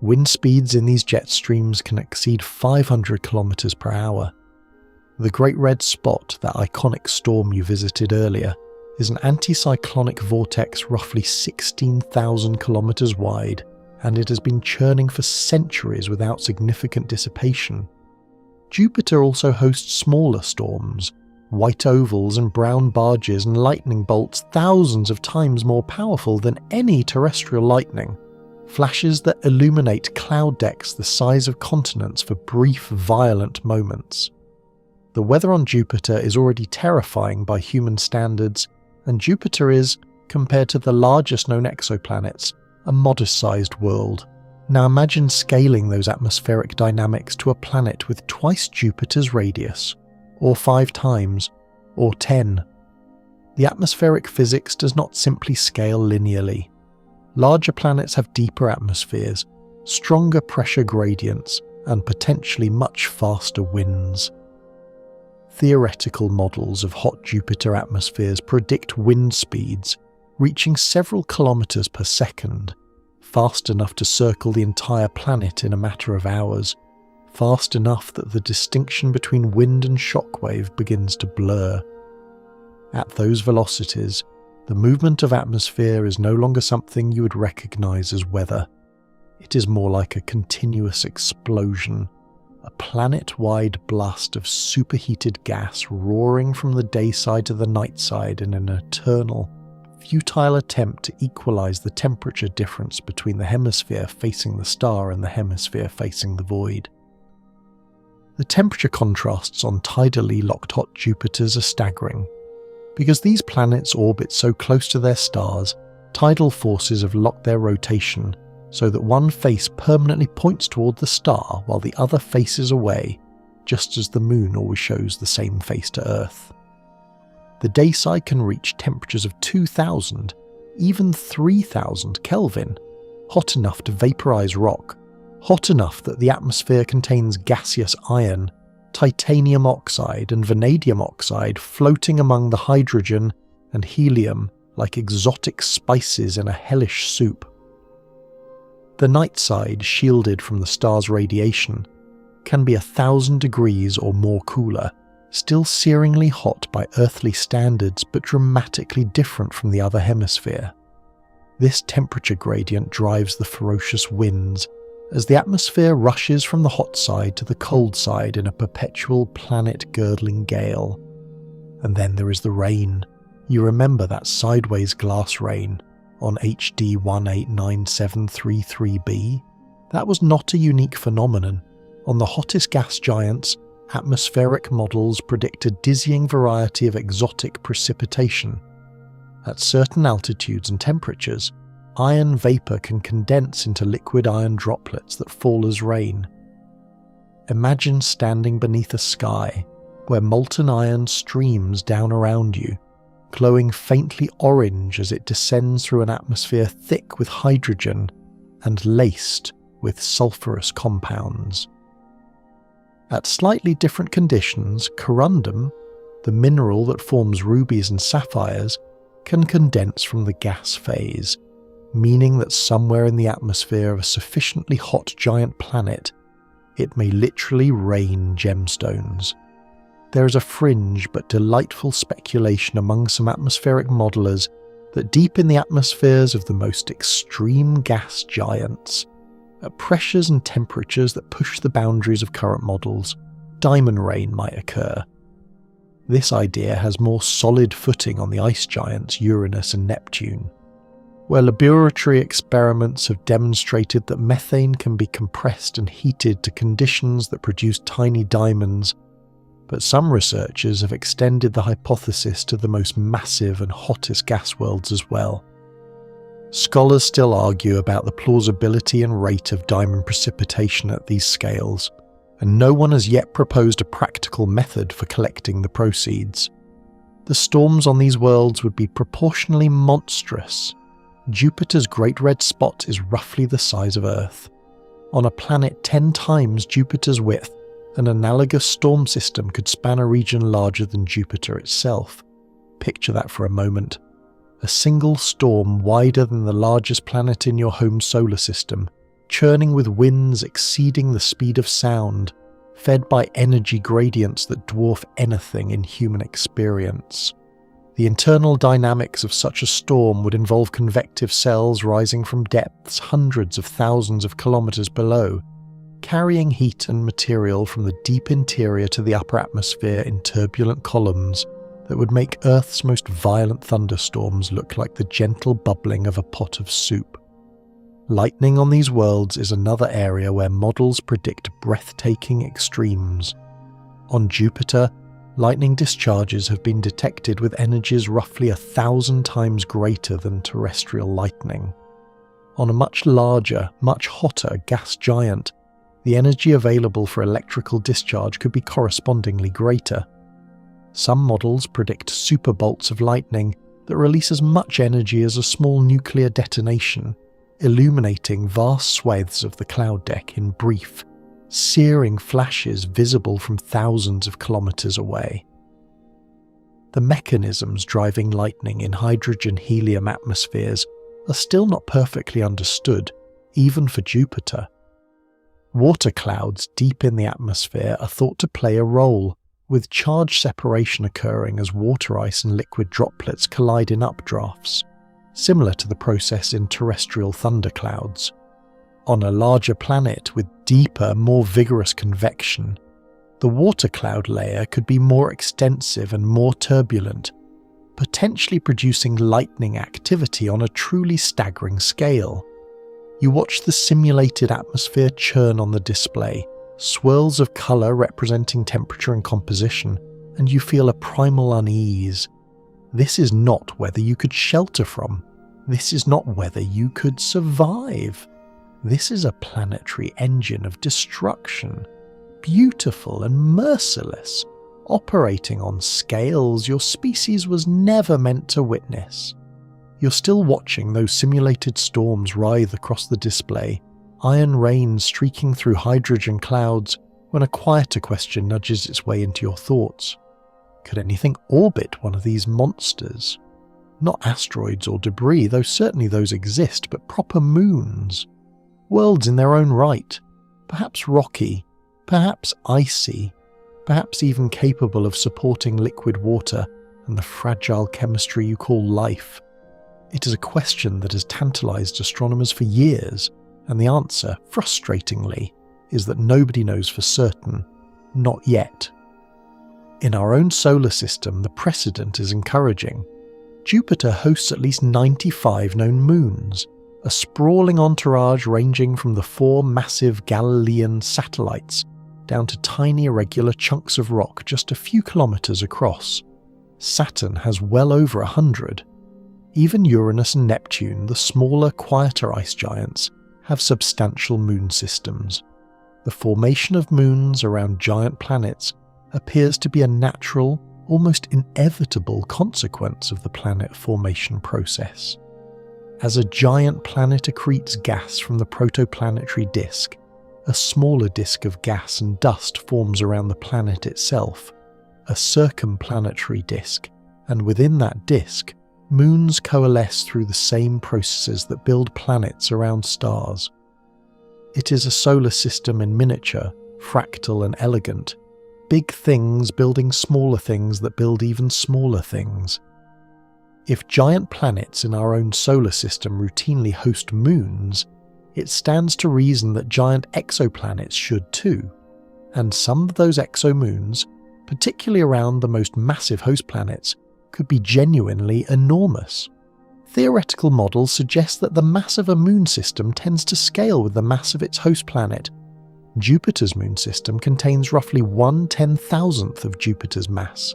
Wind speeds in these jet streams can exceed 500 kilometers per hour. The Great Red Spot, that iconic storm you visited earlier, is an anticyclonic vortex roughly 16,000 kilometers wide, and it has been churning for centuries without significant dissipation. Jupiter also hosts smaller storms, white ovals and brown barges and lightning bolts thousands of times more powerful than any terrestrial lightning. Flashes that illuminate cloud decks the size of continents for brief, violent moments. The weather on Jupiter is already terrifying by human standards, and Jupiter is, compared to the largest known exoplanets, a modest-sized world. Now imagine scaling those atmospheric dynamics to a planet with twice Jupiter's radius, or 5 times, or 10. The atmospheric physics does not simply scale linearly. Larger planets have deeper atmospheres, stronger pressure gradients, and potentially much faster winds. Theoretical models of hot Jupiter atmospheres predict wind speeds reaching several kilometers per second, fast enough to circle the entire planet in a matter of hours, fast enough that the distinction between wind and shockwave begins to blur. At those velocities, the movement of atmosphere is no longer something you would recognize as weather. It is more like a continuous explosion, a planet-wide blast of superheated gas roaring from the day side to the night side in an eternal, futile attempt to equalize the temperature difference between the hemisphere facing the star and the hemisphere facing the void. The temperature contrasts on tidally locked hot Jupiters are staggering. Because these planets orbit so close to their stars, tidal forces have locked their rotation so that one face permanently points toward the star while the other faces away, just as the moon always shows the same face to Earth. The day side can reach temperatures of 2,000, even 3,000 Kelvin, hot enough to vaporize rock, hot enough that the atmosphere contains gaseous iron, titanium oxide and vanadium oxide floating among the hydrogen and helium like exotic spices in a hellish soup. The night side, shielded from the star's radiation, can be 1,000 degrees or more cooler, still searingly hot by earthly standards but dramatically different from the other hemisphere. This temperature gradient drives the ferocious winds as the atmosphere rushes from the hot side to the cold side in a perpetual planet-girdling gale. And then there is the rain. You remember that sideways glass rain on HD 189733b? That was not a unique phenomenon. On the hottest gas giants, atmospheric models predict a dizzying variety of exotic precipitation. At certain altitudes and temperatures, iron vapor can condense into liquid iron droplets that fall as rain. Imagine standing beneath a sky where molten iron streams down around you, glowing faintly orange as it descends through an atmosphere thick with hydrogen and laced with sulfurous compounds. At slightly different conditions, corundum, the mineral that forms rubies and sapphires, can condense from the gas phase, meaning that somewhere in the atmosphere of a sufficiently hot giant planet, it may literally rain gemstones. There is a fringe but delightful speculation among some atmospheric modelers that deep in the atmospheres of the most extreme gas giants, at pressures and temperatures that push the boundaries of current models, diamond rain might occur. This idea has more solid footing on the ice giants Uranus and Neptune, where laboratory experiments have demonstrated that methane can be compressed and heated to conditions that produce tiny diamonds, but some researchers have extended the hypothesis to the most massive and hottest gas worlds as well. Scholars still argue about the plausibility and rate of diamond precipitation at these scales, and no one has yet proposed a practical method for collecting the proceeds. The storms on these worlds would be proportionally monstrous. Jupiter's Great Red Spot is roughly the size of Earth. On a planet 10 times Jupiter's width, an analogous storm system could span a region larger than Jupiter itself. Picture that for a moment. A single storm wider than the largest planet in your home solar system, churning with winds exceeding the speed of sound, fed by energy gradients that dwarf anything in human experience. The internal dynamics of such a storm would involve convective cells rising from depths hundreds of thousands of kilometers below, carrying heat and material from the deep interior to the upper atmosphere in turbulent columns that would make Earth's most violent thunderstorms look like the gentle bubbling of a pot of soup. Lightning on these worlds is another area where models predict breathtaking extremes. On Jupiter, lightning discharges have been detected with energies roughly 1,000 times greater than terrestrial lightning. On a much larger, much hotter gas giant, the energy available for electrical discharge could be correspondingly greater. Some models predict superbolts of lightning that release as much energy as a small nuclear detonation, illuminating vast swathes of the cloud deck in brief, searing flashes visible from thousands of kilometers away. The mechanisms driving lightning in hydrogen-helium atmospheres are still not perfectly understood, even for Jupiter. Water clouds deep in the atmosphere are thought to play a role, with charge separation occurring as water ice and liquid droplets collide in updrafts, similar to the process in terrestrial thunderclouds. On a larger planet with deeper, more vigorous convection, the water cloud layer could be more extensive and more turbulent, potentially producing lightning activity on a truly staggering scale. You watch the simulated atmosphere churn on the display, swirls of colour representing temperature and composition, and you feel a primal unease. This is not weather you could shelter from. This is not weather you could survive. This is a planetary engine of destruction, beautiful and merciless, operating on scales your species was never meant to witness. You're still watching those simulated storms writhe across the display, iron rain streaking through hydrogen clouds, when a quieter question nudges its way into your thoughts. Could anything orbit one of these monsters? Not asteroids or debris, though certainly those exist, but proper moons. Worlds in their own right, perhaps rocky, perhaps icy, perhaps even capable of supporting liquid water and the fragile chemistry you call life. It is a question that has tantalized astronomers for years, and the answer, frustratingly, is that nobody knows for certain, not yet. In our own solar system, the precedent is encouraging. Jupiter hosts at least 95 known moons, a sprawling entourage ranging from the 4 massive Galilean satellites down to tiny irregular chunks of rock just a few kilometers across. Saturn has well over 100. Even Uranus and Neptune, the smaller, quieter ice giants, have substantial moon systems. The formation of moons around giant planets appears to be a natural, almost inevitable consequence of the planet formation process. As a giant planet accretes gas from the protoplanetary disk, a smaller disk of gas and dust forms around the planet itself, a circumplanetary disk, and within that disk, moons coalesce through the same processes that build planets around stars. It is a solar system in miniature, fractal and elegant, big things building smaller things that build even smaller things. If giant planets in our own solar system routinely host moons, it stands to reason that giant exoplanets should too, and some of those exomoons, particularly around the most massive host planets, could be genuinely enormous. Theoretical models suggest that the mass of a moon system tends to scale with the mass of its host planet. Jupiter's moon system contains roughly 1/10,000th of Jupiter's mass.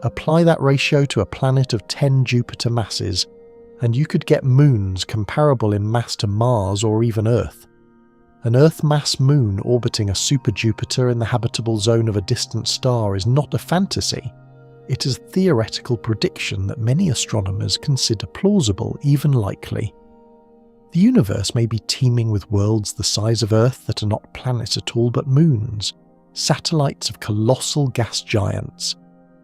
Apply that ratio to a planet of 10 Jupiter masses, and you could get moons comparable in mass to Mars or even Earth. An Earth-mass moon orbiting a super-Jupiter in the habitable zone of a distant star is not a fantasy. It is a theoretical prediction that many astronomers consider plausible, even likely. The universe may be teeming with worlds the size of Earth that are not planets at all but moons, satellites of colossal gas giants,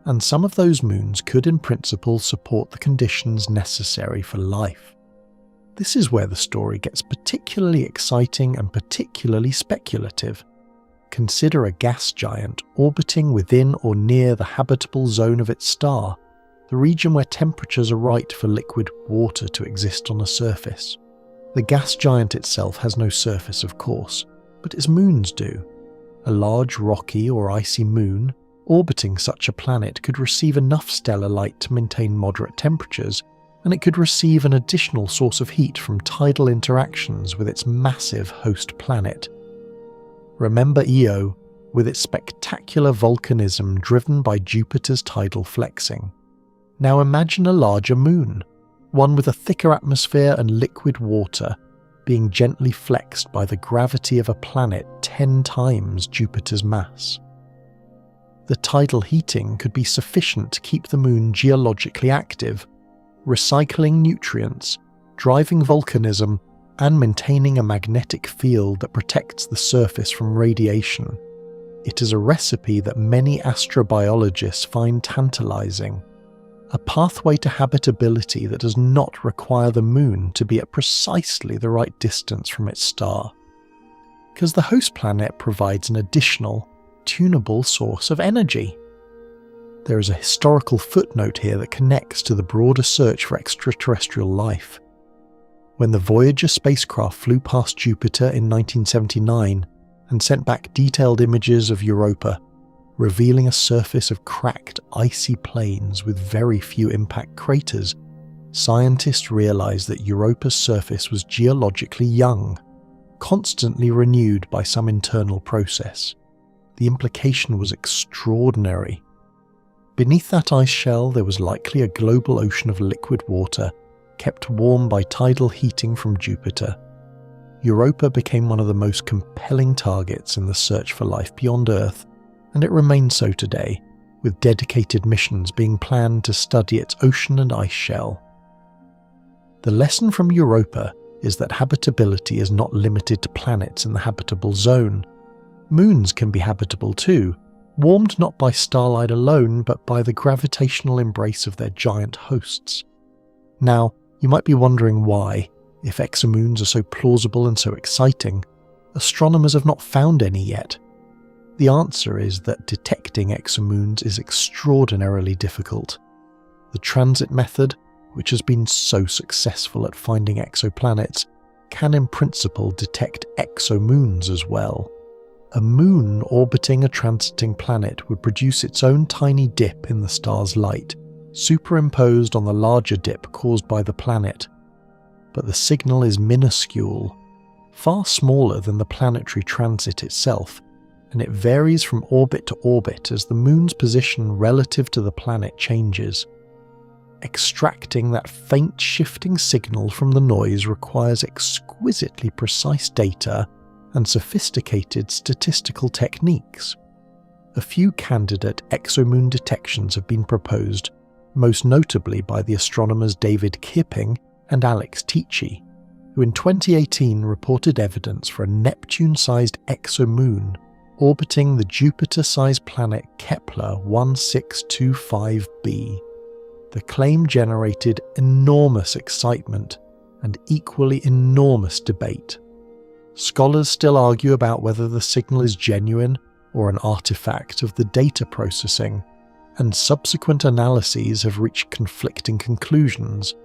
and some of those moons could in principle support the conditions necessary for life. This is where the story gets particularly exciting and particularly speculative. Consider a gas giant orbiting within or near the habitable zone of its star, the region where temperatures are right for liquid water to exist on a surface. The gas giant itself has no surface, of course, but its moons do. A large rocky or icy moon orbiting such a planet could receive enough stellar light to maintain moderate temperatures, and it could receive an additional source of heat from tidal interactions with its massive host planet. Remember Io, with its spectacular volcanism driven by Jupiter's tidal flexing. Now imagine a larger moon, one with a thicker atmosphere and liquid water, being gently flexed by the gravity of a planet 10 times Jupiter's mass. The tidal heating could be sufficient to keep the moon geologically active, recycling nutrients, driving volcanism, and maintaining a magnetic field that protects the surface from radiation. It is a recipe that many astrobiologists find tantalizing. A pathway to habitability that does not require the moon to be at precisely the right distance from its star. Because the host planet provides an additional, tunable source of energy. There is a historical footnote here that connects to the broader search for extraterrestrial life. When the Voyager spacecraft flew past Jupiter in 1979 and sent back detailed images of Europa, revealing a surface of cracked, icy plains with very few impact craters, scientists realized that Europa's surface was geologically young, constantly renewed by some internal process. The implication was extraordinary. Beneath that ice shell there was likely a global ocean of liquid water, kept warm by tidal heating from Jupiter. Europa became one of the most compelling targets in the search for life beyond Earth, and it remains so today, with dedicated missions being planned to study its ocean and ice shell. The lesson from Europa is that habitability is not limited to planets in the habitable zone. Moons can be habitable too, warmed not by starlight alone but by the gravitational embrace of their giant hosts. Now, you might be wondering why, if exomoons are so plausible and so exciting, astronomers have not found any yet. The answer is that detecting exomoons is extraordinarily difficult. The transit method, which has been so successful at finding exoplanets, can in principle detect exomoons as well. A moon orbiting a transiting planet would produce its own tiny dip in the star's light, superimposed on the larger dip caused by the planet. But the signal is minuscule, far smaller than the planetary transit itself, and it varies from orbit to orbit as the moon's position relative to the planet changes. Extracting that faint shifting signal from the noise requires exquisitely precise data and sophisticated statistical techniques. A few candidate exomoon detections have been proposed, most notably by the astronomers David Kipping and Alex Tichy, who in 2018 reported evidence for a Neptune-sized exomoon orbiting the Jupiter-sized planet Kepler 1625b. The claim generated enormous excitement and equally enormous debate. Scholars still argue about whether the signal is genuine or an artifact of the data processing, and subsequent analyses have reached conflicting conclusions.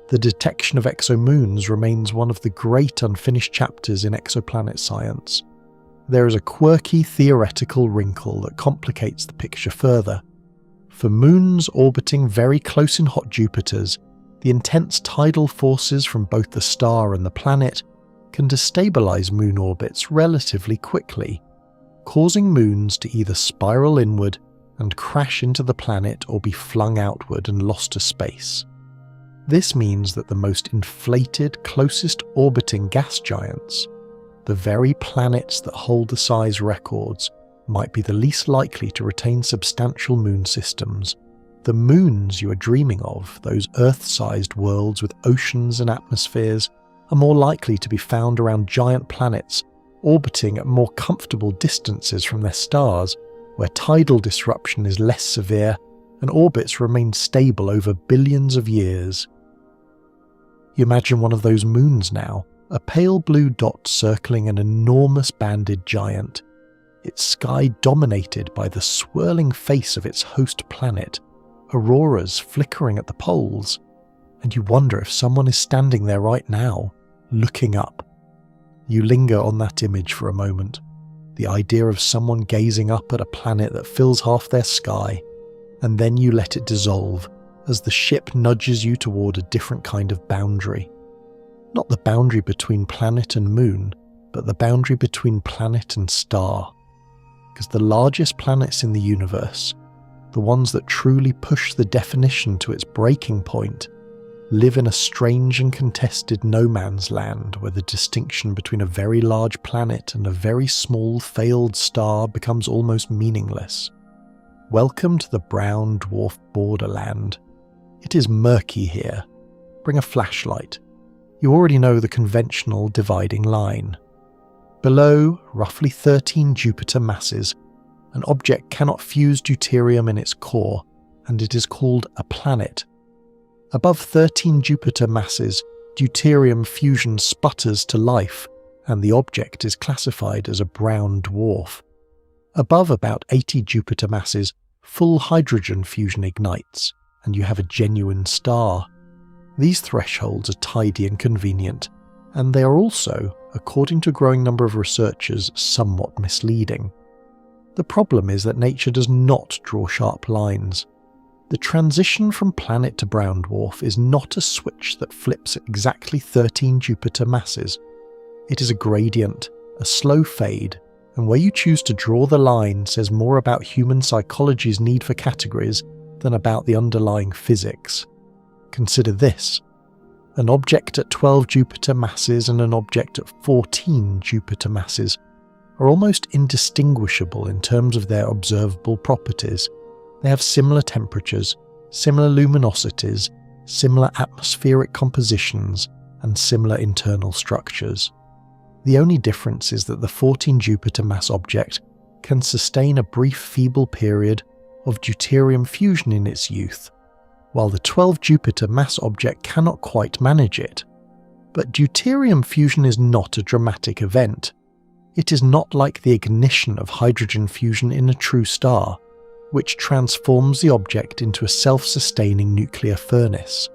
The detection of exomoons remains one of the great unfinished chapters in exoplanet science. There is a quirky theoretical wrinkle that complicates the picture further. For moons orbiting very close in hot Jupiters, the intense tidal forces from both the star and the planet can destabilize moon orbits relatively quickly, causing moons to either spiral inward and crash into the planet or be flung outward and lost to space. This means that the most inflated, closest orbiting gas giants, the very planets that hold the size records, might be the least likely to retain substantial moon systems. The moons you are dreaming of, those Earth-sized worlds with oceans and atmospheres, are more likely to be found around giant planets orbiting at more comfortable distances from their stars, where tidal disruption is less severe and orbits remain stable over billions of years. You imagine one of those moons now, a pale blue dot circling an enormous banded giant, its sky dominated by the swirling face of its host planet, auroras flickering at the poles, and you wonder if someone is standing there right now, looking up. You linger on that image for a moment, the idea of someone gazing up at a planet that fills half their sky, and then you let it dissolve as the ship nudges you toward a different kind of boundary. Not the boundary between planet and moon, but the boundary between planet and star. Because the largest planets in the universe, the ones that truly push the definition to its breaking point, live in a strange and contested no man's land where the distinction between a very large planet and a very small failed star becomes almost meaningless. Welcome to the brown dwarf borderland. It is murky here. Bring a flashlight. You already know the conventional dividing line. Below, roughly 13 Jupiter masses, an object cannot fuse deuterium in its core, and it is called a planet. Above 13 Jupiter masses, deuterium fusion sputters to life, and the object is classified as a brown dwarf. Above about 80 Jupiter masses, full hydrogen fusion ignites, and you have a genuine star. These thresholds are tidy and convenient, and they are also, according to a growing number of researchers, somewhat misleading. The problem is that nature does not draw sharp lines. The transition from planet to brown dwarf is not a switch that flips at exactly 13 Jupiter masses. It is a gradient, a slow fade, and where you choose to draw the line says more about human psychology's need for categories than about the underlying physics. Consider this. An object at 12 Jupiter masses and an object at 14 Jupiter masses are almost indistinguishable in terms of their observable properties. They have similar temperatures, similar luminosities, similar atmospheric compositions, and similar internal structures. The only difference is that the 14 Jupiter mass object can sustain a brief feeble period of deuterium fusion in its youth, while the 12 Jupiter mass object cannot quite manage it. But deuterium fusion is not a dramatic event. It is not like the ignition of hydrogen fusion in a true star, which transforms the object into a self-sustaining nuclear furnace.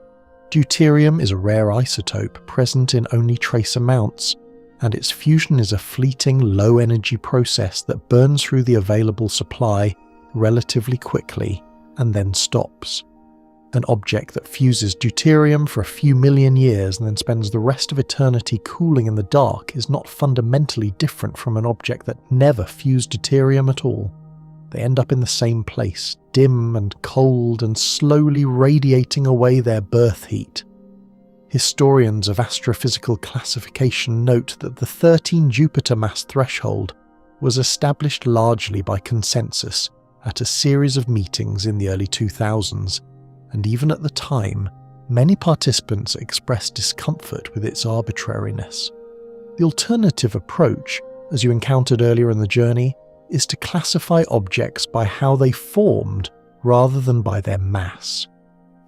Deuterium is a rare isotope present in only trace amounts, and its fusion is a fleeting low-energy process that burns through the available supply relatively quickly and then stops. An object that fuses deuterium for a few million years and then spends the rest of eternity cooling in the dark is not fundamentally different from an object that never fused deuterium at all. They end up in the same place, dim and cold and slowly radiating away their birth heat. Historians of astrophysical classification note that the 13 Jupiter mass threshold was established largely by consensus at a series of meetings in the early 2000s, and even at the time, many participants expressed discomfort with its arbitrariness. The alternative approach, as you encountered earlier in the journey, is to classify objects by how they formed rather than by their mass.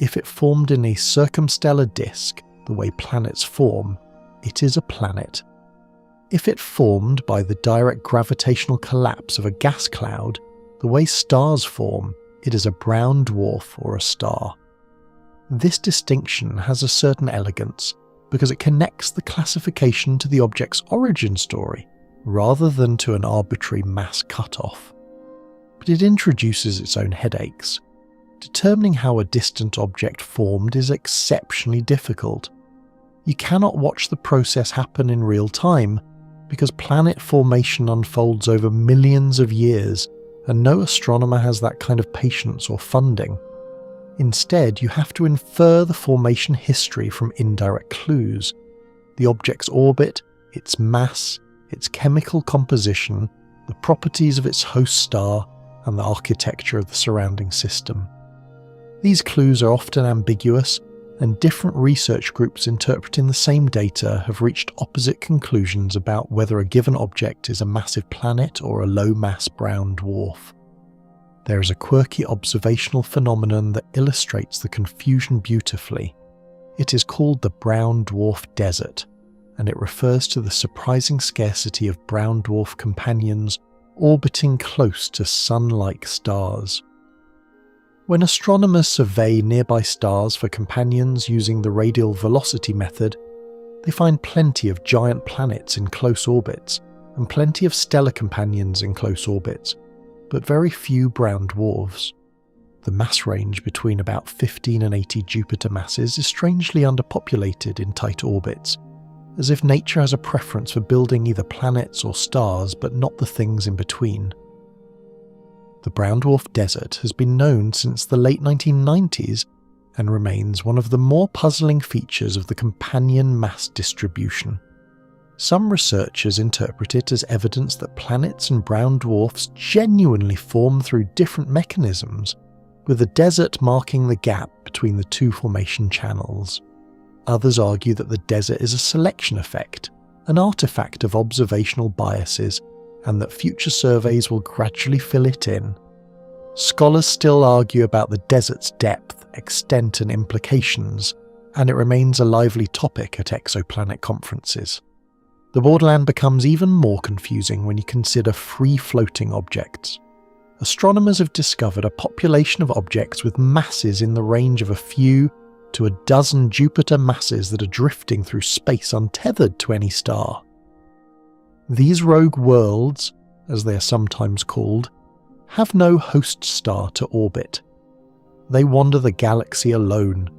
If it formed in a circumstellar disk, the way planets form, it is a planet. If it formed by the direct gravitational collapse of a gas cloud, the way stars form, it is a brown dwarf or a star. This distinction has a certain elegance because it connects the classification to the object's origin story rather than to an arbitrary mass cutoff. But it introduces its own headaches. Determining how a distant object formed is exceptionally difficult. You cannot watch the process happen in real time because planet formation unfolds over millions of years, and no astronomer has that kind of patience or funding. Instead, you have to infer the formation history from indirect clues: the object's orbit, its mass, its chemical composition, the properties of its host star, and the architecture of the surrounding system. These clues are often ambiguous, and different research groups interpreting the same data have reached opposite conclusions about whether a given object is a massive planet or a low-mass brown dwarf. There is a quirky observational phenomenon that illustrates the confusion beautifully. It is called the brown dwarf desert, and it refers to the surprising scarcity of brown dwarf companions orbiting close to sun-like stars. When astronomers survey nearby stars for companions using the radial velocity method, they find plenty of giant planets in close orbits and plenty of stellar companions in close orbits, but very few brown dwarfs. The mass range between about 15 and 80 Jupiter masses is strangely underpopulated in tight orbits, as if nature has a preference for building either planets or stars but not the things in between. The brown dwarf desert has been known since the late 1990s and remains one of the more puzzling features of the companion mass distribution. Some researchers interpret it as evidence that planets and brown dwarfs genuinely form through different mechanisms, with the desert marking the gap between the two formation channels. Others argue that the desert is a selection effect, an artifact of observational biases, and that future surveys will gradually fill it in. Scholars still argue about the desert's depth, extent, and implications, and it remains a lively topic at exoplanet conferences. The borderland becomes even more confusing when you consider free-floating objects. Astronomers have discovered a population of objects with masses in the range of a few to a dozen Jupiter masses that are drifting through space untethered to any star. These rogue worlds, as they are sometimes called, have no host star to orbit. They wander the galaxy alone,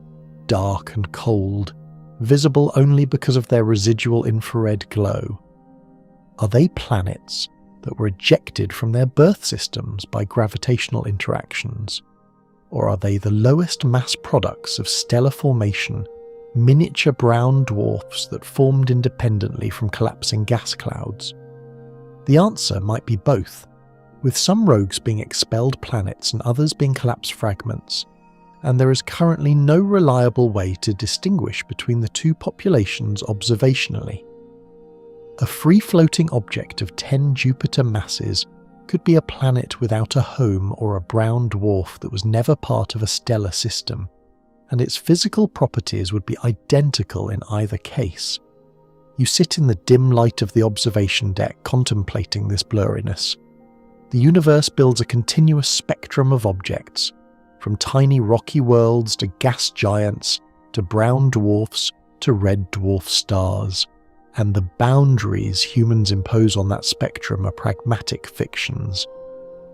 dark and cold, visible only because of their residual infrared glow. Are they planets that were ejected from their birth systems by gravitational interactions? Or are they the lowest mass products of stellar formation, miniature brown dwarfs that formed independently from collapsing gas clouds? The answer might be both, with some rogues being expelled planets and others being collapsed fragments, and there is currently no reliable way to distinguish between the two populations observationally. A free-floating object of 10 Jupiter masses could be a planet without a home or a brown dwarf that was never part of a stellar system, and its physical properties would be identical in either case. You sit in the dim light of the observation deck contemplating this blurriness. The universe builds a continuous spectrum of objects, from tiny rocky worlds to gas giants, to brown dwarfs, to red dwarf stars. And the boundaries humans impose on that spectrum are pragmatic fictions,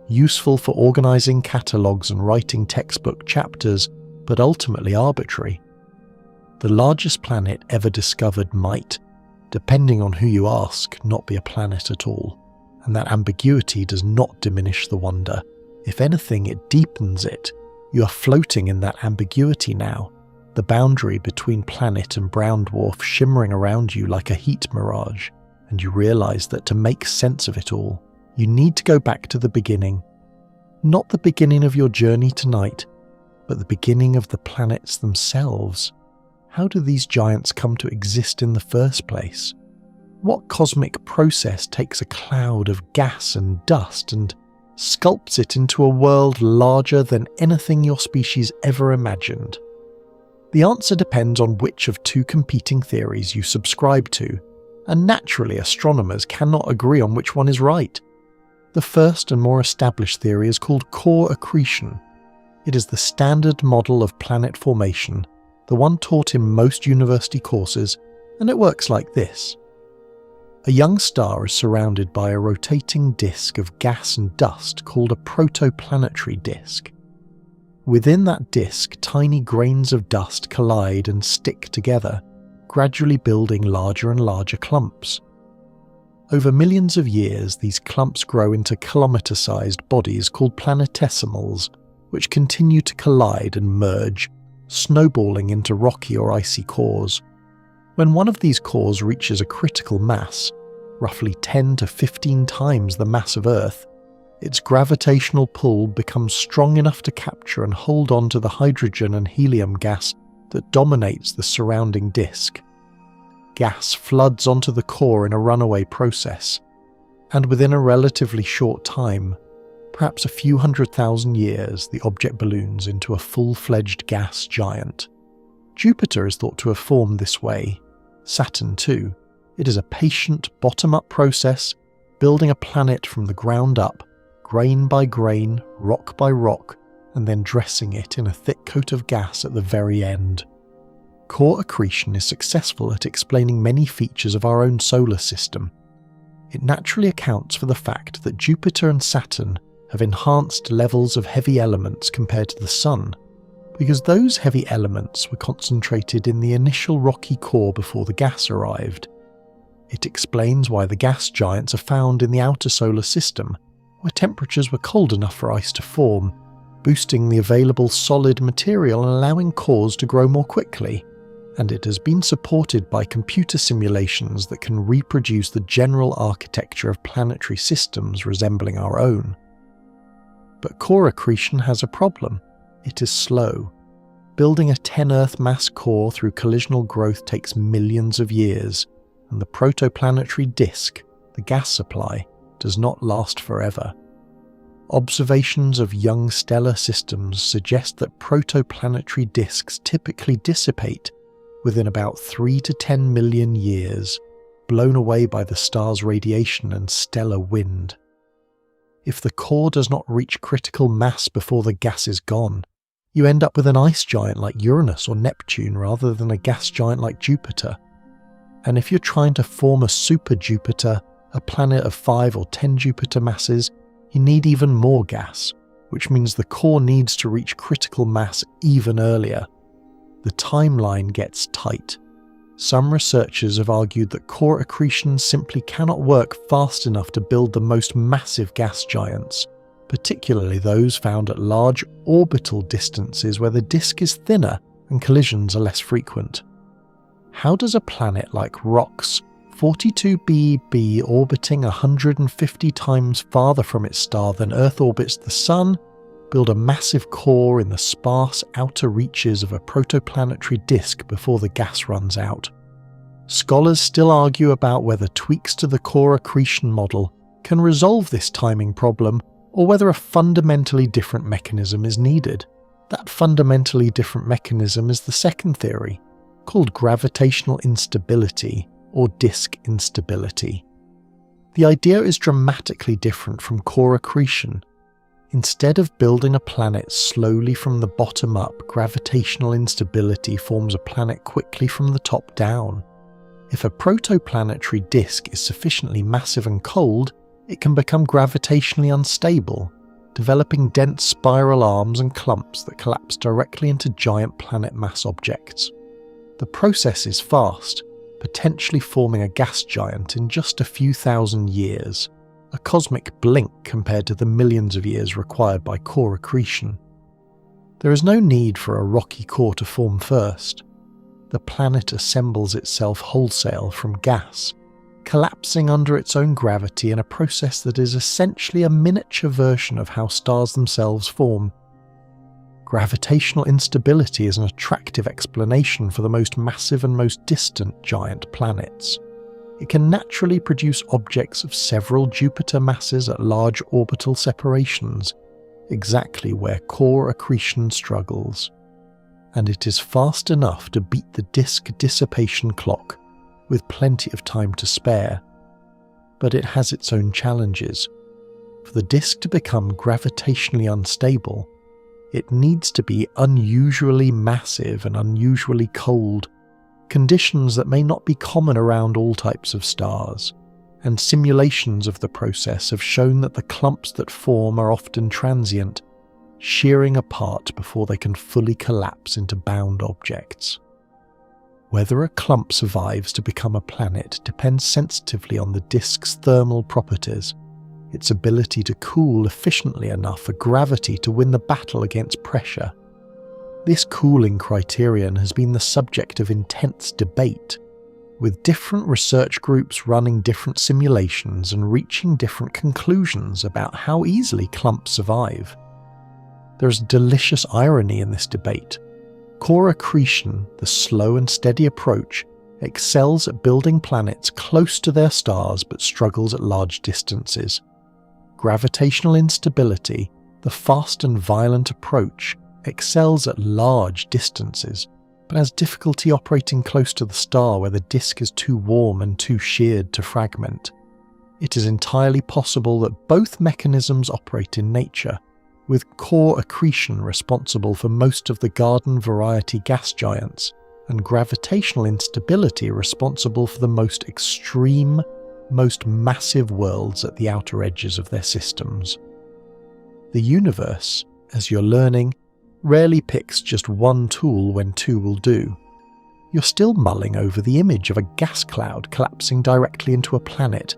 useful for organising catalogues and writing textbook chapters, but ultimately arbitrary. The largest planet ever discovered might, depending on who you ask, not be a planet at all, and that ambiguity does not diminish the wonder. If anything, it deepens it. You are floating in that ambiguity now, the boundary between planet and brown dwarf shimmering around you like a heat mirage, and you realise that to make sense of it all, you need to go back to the beginning. Not the beginning of your journey tonight, but the beginning of the planets themselves. How do these giants come to exist in the first place? What cosmic process takes a cloud of gas and dust and sculpts it into a world larger than anything your species ever imagined? The answer depends on which of two competing theories you subscribe to, and naturally astronomers cannot agree on which one is right. The first and more established theory is called core accretion. It is the standard model of planet formation, the one taught in most university courses, and it works like this. A young star is surrounded by a rotating disk of gas and dust called a protoplanetary disk. Within that disk, tiny grains of dust collide and stick together, gradually building larger and larger clumps. Over millions of years, these clumps grow into kilometre-sized bodies called planetesimals, which continue to collide and merge, snowballing into rocky or icy cores. When one of these cores reaches a critical mass, roughly 10 to 15 times the mass of Earth, its gravitational pull becomes strong enough to capture and hold on to the hydrogen and helium gas that dominates the surrounding disk. Gas floods onto the core in a runaway process, and within a relatively short time, perhaps a few 100,000 years, the object balloons into a full-fledged gas giant. Jupiter is thought to have formed this way. Saturn too. It is a patient, bottom-up process, building a planet from the ground up, grain by grain, rock by rock, and then dressing it in a thick coat of gas at the very end. Core accretion is successful at explaining many features of our own solar system. It naturally accounts for the fact that Jupiter and Saturn have enhanced levels of heavy elements compared to the Sun, because those heavy elements were concentrated in the initial rocky core before the gas arrived. It explains why the gas giants are found in the outer solar system, where temperatures were cold enough for ice to form, boosting the available solid material and allowing cores to grow more quickly, and it has been supported by computer simulations that can reproduce the general architecture of planetary systems resembling our own. But core accretion has a problem. It is slow. Building a 10 Earth mass core through collisional growth takes millions of years, and the protoplanetary disk, the gas supply, does not last forever. Observations of young stellar systems suggest that protoplanetary disks typically dissipate within about 3 to 10 million years, blown away by the star's radiation and stellar wind. If the core does not reach critical mass before the gas is gone, you end up with an ice giant like Uranus or Neptune rather than a gas giant like Jupiter. And if you're trying to form a super Jupiter, a planet of 5 or 10 Jupiter masses, you need even more gas, which means the core needs to reach critical mass even earlier. The timeline gets tight. Some researchers have argued that core accretion simply cannot work fast enough to build the most massive gas giants, particularly those found at large orbital distances where the disk is thinner and collisions are less frequent. How does a planet like Rock's 42b orbiting 150 times farther from its star than Earth orbits the Sun build a massive core in the sparse outer reaches of a protoplanetary disk before the gas runs out? Scholars still argue about whether tweaks to the core accretion model can resolve this timing problem, or whether a fundamentally different mechanism is needed. That fundamentally different mechanism is the second theory, called gravitational instability or disk instability. The idea is dramatically different from core accretion. Instead of building a planet slowly from the bottom up, gravitational instability forms a planet quickly from the top down. If a protoplanetary disk is sufficiently massive and cold, it can become gravitationally unstable, developing dense spiral arms and clumps that collapse directly into giant planet mass objects. The process is fast, potentially forming a gas giant in just a few thousand years, a cosmic blink compared to the millions of years required by core accretion. There is no need for a rocky core to form first. The planet assembles itself wholesale from gas, collapsing under its own gravity in a process that is essentially a miniature version of how stars themselves form. Gravitational instability is an attractive explanation for the most massive and most distant giant planets. It can naturally produce objects of several Jupiter masses at large orbital separations, exactly where core accretion struggles. And it is fast enough to beat the disk dissipation clock, with plenty of time to spare. But it has its own challenges. For the disk to become gravitationally unstable, it needs to be unusually massive and unusually cold, conditions that may not be common around all types of stars, and simulations of the process have shown that the clumps that form are often transient, shearing apart before they can fully collapse into bound objects. Whether a clump survives to become a planet depends sensitively on the disk's thermal properties, its ability to cool efficiently enough for gravity to win the battle against pressure. This cooling criterion has been the subject of intense debate, with different research groups running different simulations and reaching different conclusions about how easily clumps survive. There is delicious irony in this debate. Core accretion, the slow and steady approach, excels at building planets close to their stars but struggles at large distances. Gravitational instability, the fast and violent approach, excels at large distances, but has difficulty operating close to the star where the disk is too warm and too sheared to fragment. It is entirely possible that both mechanisms operate in nature, with core accretion responsible for most of the garden variety gas giants, and gravitational instability responsible for the most extreme, most massive worlds at the outer edges of their systems. The universe, as you're learning, rarely picks just one tool when two will do. You're still mulling over the image of a gas cloud collapsing directly into a planet,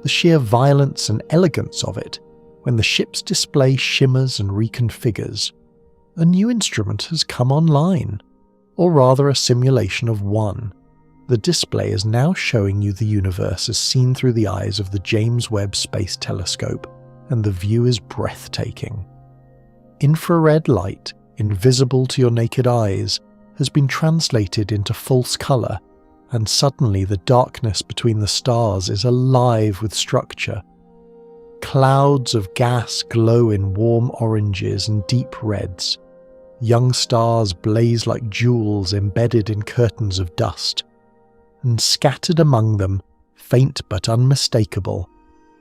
the sheer violence and elegance of it, when the ship's display shimmers and reconfigures, a new instrument has come online, or rather a simulation of one. The display is now showing you the universe as seen through the eyes of the James Webb Space Telescope, and the view is breathtaking. Infrared light, invisible to your naked eyes, has been translated into false colour, and suddenly the darkness between the stars is alive with structure. Clouds of gas glow in warm oranges and deep reds. Young stars blaze like jewels embedded in curtains of dust. And scattered among them, faint but unmistakable,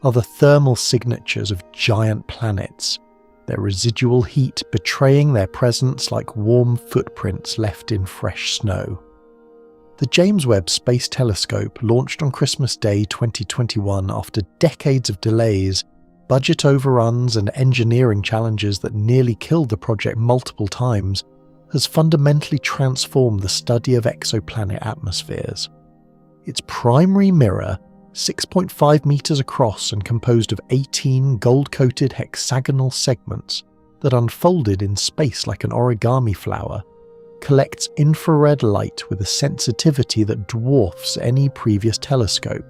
are the thermal signatures of giant planets, their residual heat betraying their presence like warm footprints left in fresh snow. The James Webb Space Telescope launched on Christmas Day 2021 after decades of delays, budget overruns and engineering challenges that nearly killed the project multiple times, has fundamentally transformed the study of exoplanet atmospheres. Its primary mirror, 6.5 meters across and composed of 18 gold-coated hexagonal segments that unfolded in space like an origami flower, collects infrared light with a sensitivity that dwarfs any previous telescope.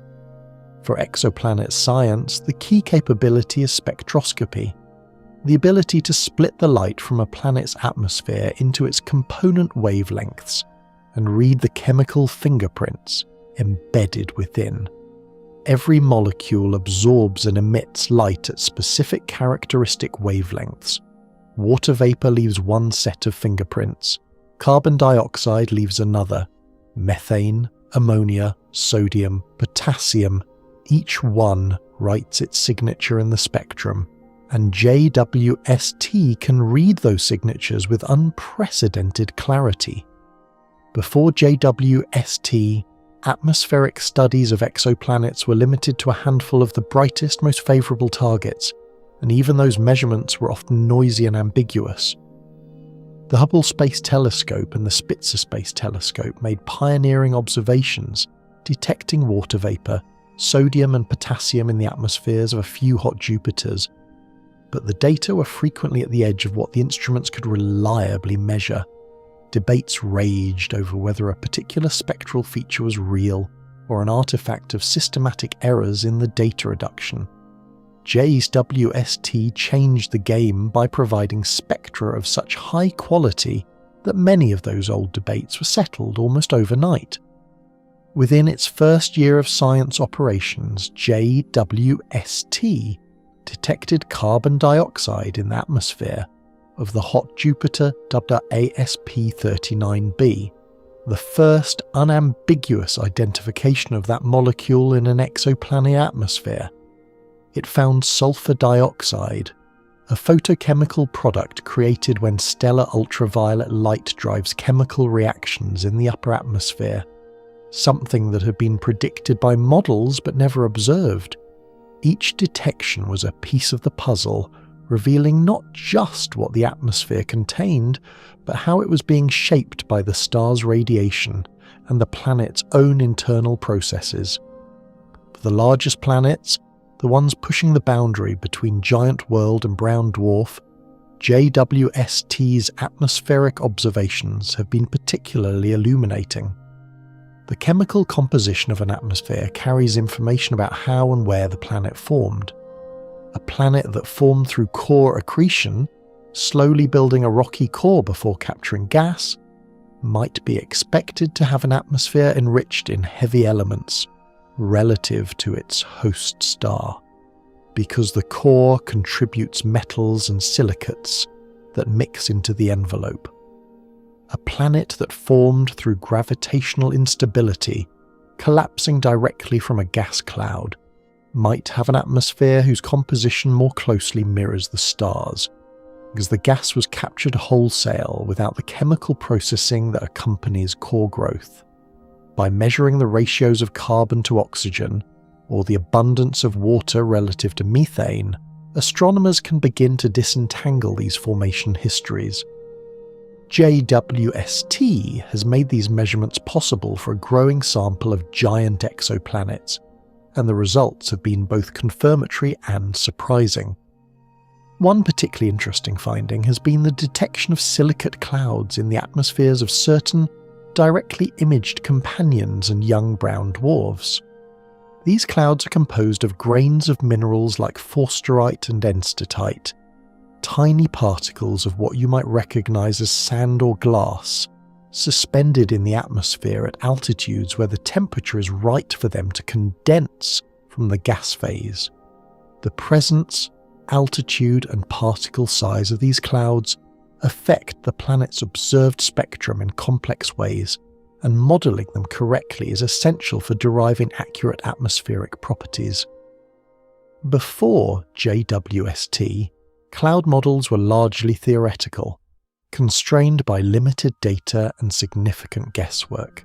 For exoplanet science, the key capability is spectroscopy, the ability to split the light from a planet's atmosphere into its component wavelengths and read the chemical fingerprints embedded within. Every molecule absorbs and emits light at specific characteristic wavelengths. Water vapor leaves one set of fingerprints. Carbon dioxide leaves another. Methane, ammonia, sodium, potassium, each one writes its signature in the spectrum, and JWST can read those signatures with unprecedented clarity. Before JWST, atmospheric studies of exoplanets were limited to a handful of the brightest, most favourable targets, and even those measurements were often noisy and ambiguous. The Hubble Space Telescope and the Spitzer Space Telescope made pioneering observations, detecting water vapour, sodium and potassium in the atmospheres of a few hot Jupiters, but the data were frequently at the edge of what the instruments could reliably measure. Debates raged over whether a particular spectral feature was real or an artifact of systematic errors in the data reduction. JWST changed the game by providing spectra of such high quality that many of those old debates were settled almost overnight. Within its first year of science operations, JWST detected carbon dioxide in the atmosphere of the hot Jupiter dubbed ASP39b, the first unambiguous identification of that molecule in an exoplanet atmosphere. It found sulfur dioxide, a photochemical product created when stellar ultraviolet light drives chemical reactions in the upper atmosphere, something that had been predicted by models but never observed. Each detection was a piece of the puzzle, revealing not just what the atmosphere contained, but how it was being shaped by the star's radiation and the planet's own internal processes. For the largest planets, the ones pushing the boundary between giant world and brown dwarf, JWST's atmospheric observations have been particularly illuminating. The chemical composition of an atmosphere carries information about how and where the planet formed. A planet that formed through core accretion, slowly building a rocky core before capturing gas, might be expected to have an atmosphere enriched in heavy elements relative to its host star, because the core contributes metals and silicates that mix into the envelope. A planet that formed through gravitational instability, collapsing directly from a gas cloud, might have an atmosphere whose composition more closely mirrors the stars, because the gas was captured wholesale without the chemical processing that accompanies core growth. By measuring the ratios of carbon to oxygen, or the abundance of water relative to methane, astronomers can begin to disentangle these formation histories. JWST has made these measurements possible for a growing sample of giant exoplanets, and the results have been both confirmatory and surprising. One particularly interesting finding has been the detection of silicate clouds in the atmospheres of certain directly imaged companions and young brown dwarfs. These clouds are composed of grains of minerals like forsterite and enstatite, tiny particles of what you might recognise as sand or glass, suspended in the atmosphere at altitudes where the temperature is right for them to condense from the gas phase. The presence, altitude and particle size of these clouds affect the planet's observed spectrum in complex ways, and modelling them correctly is essential for deriving accurate atmospheric properties. Before JWST, cloud models were largely theoretical, constrained by limited data and significant guesswork.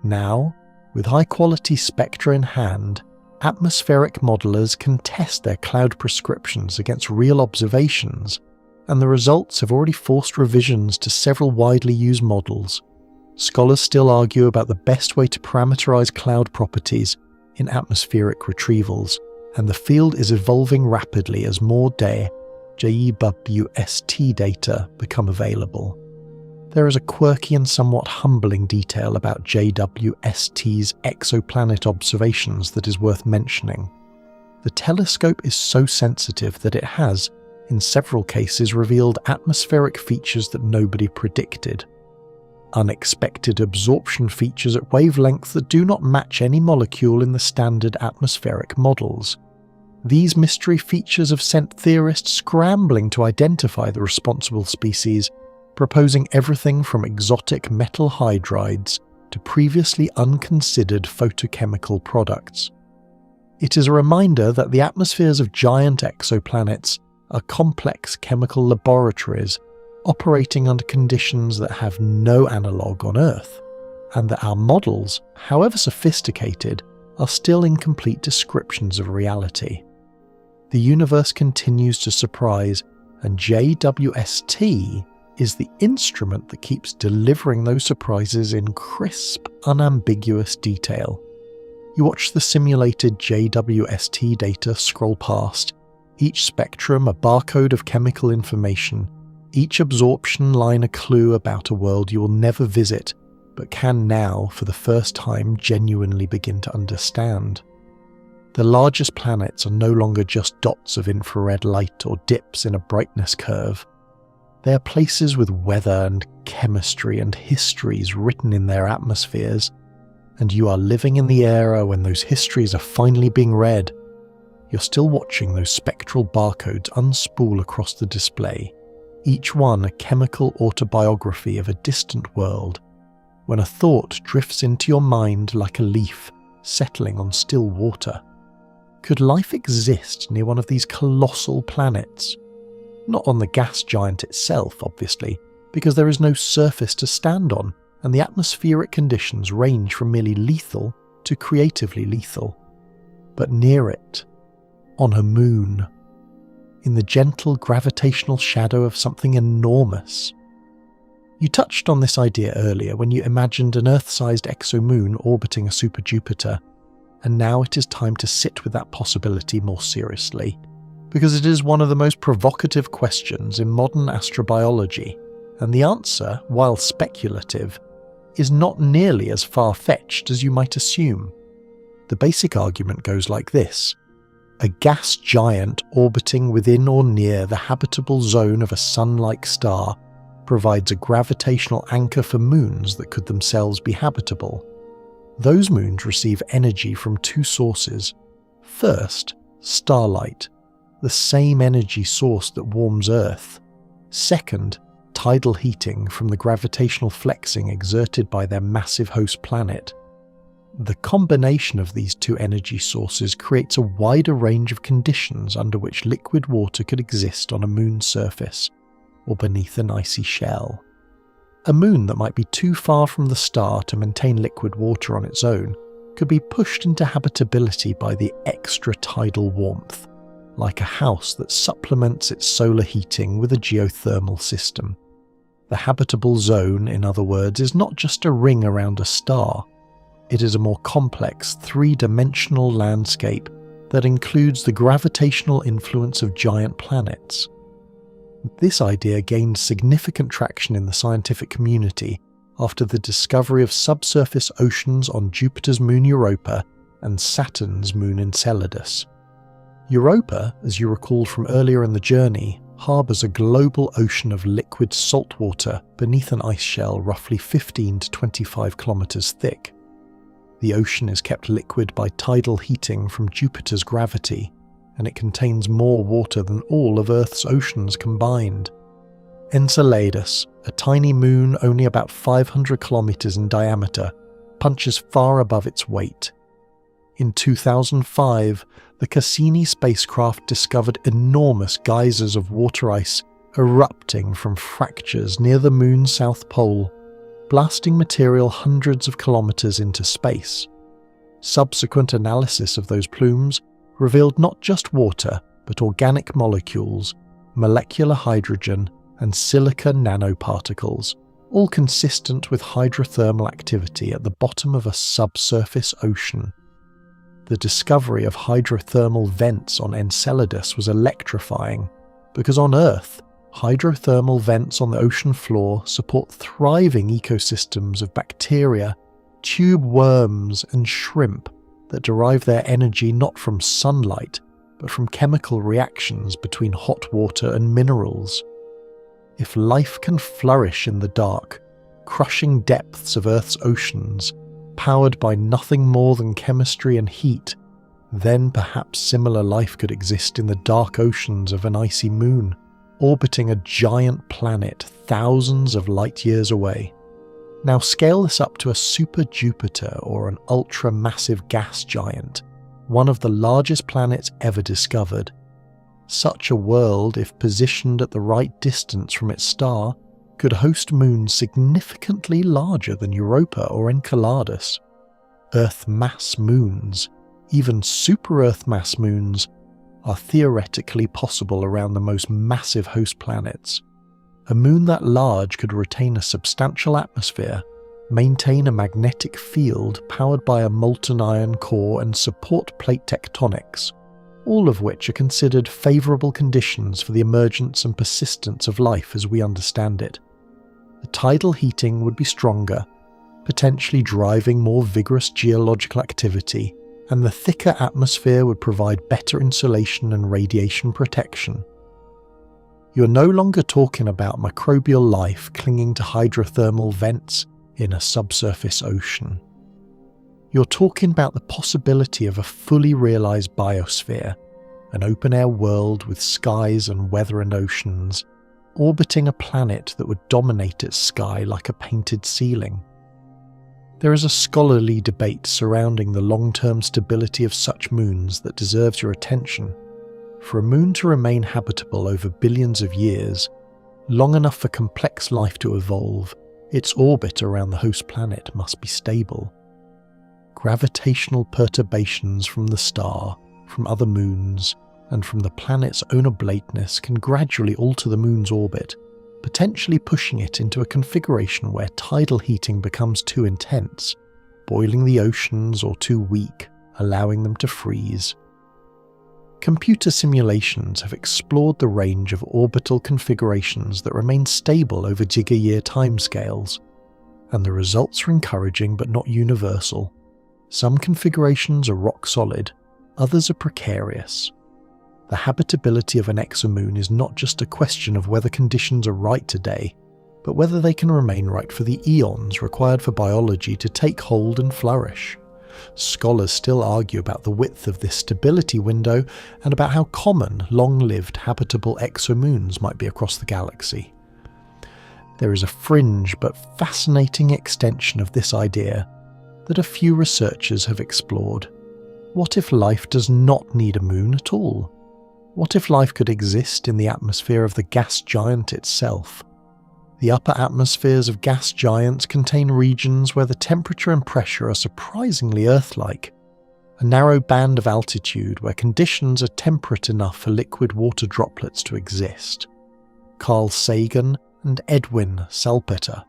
Now, with high-quality spectra in hand, atmospheric modelers can test their cloud prescriptions against real observations, and the results have already forced revisions to several widely used models. Scholars still argue about the best way to parameterize cloud properties in atmospheric retrievals, and the field is evolving rapidly as more JWST data become available. There is a quirky and somewhat humbling detail about JWST's exoplanet observations that is worth mentioning. The telescope is so sensitive that it has, in several cases, revealed atmospheric features that nobody predicted. Unexpected absorption features at wavelengths that do not match any molecule in the standard atmospheric models. These mystery features have sent theorists scrambling to identify the responsible species, proposing everything from exotic metal hydrides to previously unconsidered photochemical products. It is a reminder that the atmospheres of giant exoplanets are complex chemical laboratories operating under conditions that have no analogue on Earth, and that our models, however sophisticated, are still incomplete descriptions of reality. The universe continues to surprise, and JWST is the instrument that keeps delivering those surprises in crisp, unambiguous detail. You watch the simulated JWST data scroll past, each spectrum a barcode of chemical information, each absorption line a clue about a world you will never visit, but can now, for the first time, genuinely begin to understand. The largest planets are no longer just dots of infrared light or dips in a brightness curve. They are places with weather and chemistry and histories written in their atmospheres, and you are living in the era when those histories are finally being read. You're still watching those spectral barcodes unspool across the display, each one a chemical autobiography of a distant world, when a thought drifts into your mind like a leaf settling on still water. Could life exist near one of these colossal planets? Not on the gas giant itself, obviously, because there is no surface to stand on, and the atmospheric conditions range from merely lethal to creatively lethal. But near it, on a moon, in the gentle gravitational shadow of something enormous. You touched on this idea earlier when you imagined an Earth-sized exomoon orbiting a super-Jupiter, and now it is time to sit with that possibility more seriously, because it is one of the most provocative questions in modern astrobiology, and the answer, while speculative, is not nearly as far-fetched as you might assume. The basic argument goes like this: a gas giant orbiting within or near the habitable zone of a sun-like star provides a gravitational anchor for moons that could themselves be habitable. Those moons receive energy from two sources. First, starlight, the same energy source that warms Earth. Second, tidal heating from the gravitational flexing exerted by their massive host planet. The combination of these two energy sources creates a wider range of conditions under which liquid water could exist on a moon's surface, or beneath an icy shell. A moon that might be too far from the star to maintain liquid water on its own could be pushed into habitability by the extra tidal warmth, like a house that supplements its solar heating with a geothermal system. The habitable zone, in other words, is not just a ring around a star. It is a more complex, three-dimensional landscape that includes the gravitational influence of giant planets, This idea gained significant traction in the scientific community after the discovery of subsurface oceans on Jupiter's moon Europa and Saturn's moon Enceladus. Europa, as you recalled from earlier in the journey, harbours a global ocean of liquid salt water beneath an ice shell roughly 15 to 25 kilometres thick. The ocean is kept liquid by tidal heating from Jupiter's gravity, and it contains more water than all of Earth's oceans combined. Enceladus, a tiny moon only about 500 kilometres in diameter, punches far above its weight. In 2005, the Cassini spacecraft discovered enormous geysers of water ice erupting from fractures near the moon's south pole, blasting material hundreds of kilometres into space. Subsequent analysis of those plumes revealed not just water, but organic molecules, molecular hydrogen, and silica nanoparticles, all consistent with hydrothermal activity at the bottom of a subsurface ocean. The discovery of hydrothermal vents on Enceladus was electrifying, because on Earth, hydrothermal vents on the ocean floor support thriving ecosystems of bacteria, tube worms, and shrimp that derive their energy not from sunlight, but from chemical reactions between hot water and minerals. If life can flourish in the dark, crushing depths of Earth's oceans, powered by nothing more than chemistry and heat, then perhaps similar life could exist in the dark oceans of an icy moon, orbiting a giant planet thousands of light years away. Now scale this up to a super Jupiter or an ultra-massive gas giant, one of the largest planets ever discovered. Such a world, if positioned at the right distance from its star, could host moons significantly larger than Europa or Enceladus. Earth-mass moons, even super-Earth mass moons, are theoretically possible around the most massive host planets. A moon that large could retain a substantial atmosphere, maintain a magnetic field powered by a molten iron core and support plate tectonics, all of which are considered favourable conditions for the emergence and persistence of life as we understand it. The tidal heating would be stronger, potentially driving more vigorous geological activity, and the thicker atmosphere would provide better insulation and radiation protection. You're no longer talking about microbial life clinging to hydrothermal vents in a subsurface ocean. You're talking about the possibility of a fully realised biosphere, an open-air world with skies and weather and oceans, orbiting a planet that would dominate its sky like a painted ceiling. There is a scholarly debate surrounding the long-term stability of such moons that deserves your attention. For a moon to remain habitable over billions of years, long enough for complex life to evolve, its orbit around the host planet must be stable. Gravitational perturbations from the star, from other moons, and from the planet's own oblateness can gradually alter the moon's orbit, potentially pushing it into a configuration where tidal heating becomes too intense, boiling the oceans, or too weak, allowing them to freeze. Computer simulations have explored the range of orbital configurations that remain stable over gigayear timescales, and the results are encouraging but not universal. Some configurations are rock solid, others are precarious. The habitability of an exomoon is not just a question of whether conditions are right today, but whether they can remain right for the eons required for biology to take hold and flourish. Scholars still argue about the width of this stability window and about how common long-lived habitable exomoons might be across the galaxy. There is a fringe but fascinating extension of this idea that a few researchers have explored. What if life does not need a moon at all? What if life could exist in the atmosphere of the gas giant itself? The upper atmospheres of gas giants contain regions where the temperature and pressure are surprisingly Earth-like, a narrow band of altitude where conditions are temperate enough for liquid water droplets to exist. Carl Sagan and Edwin Salpeter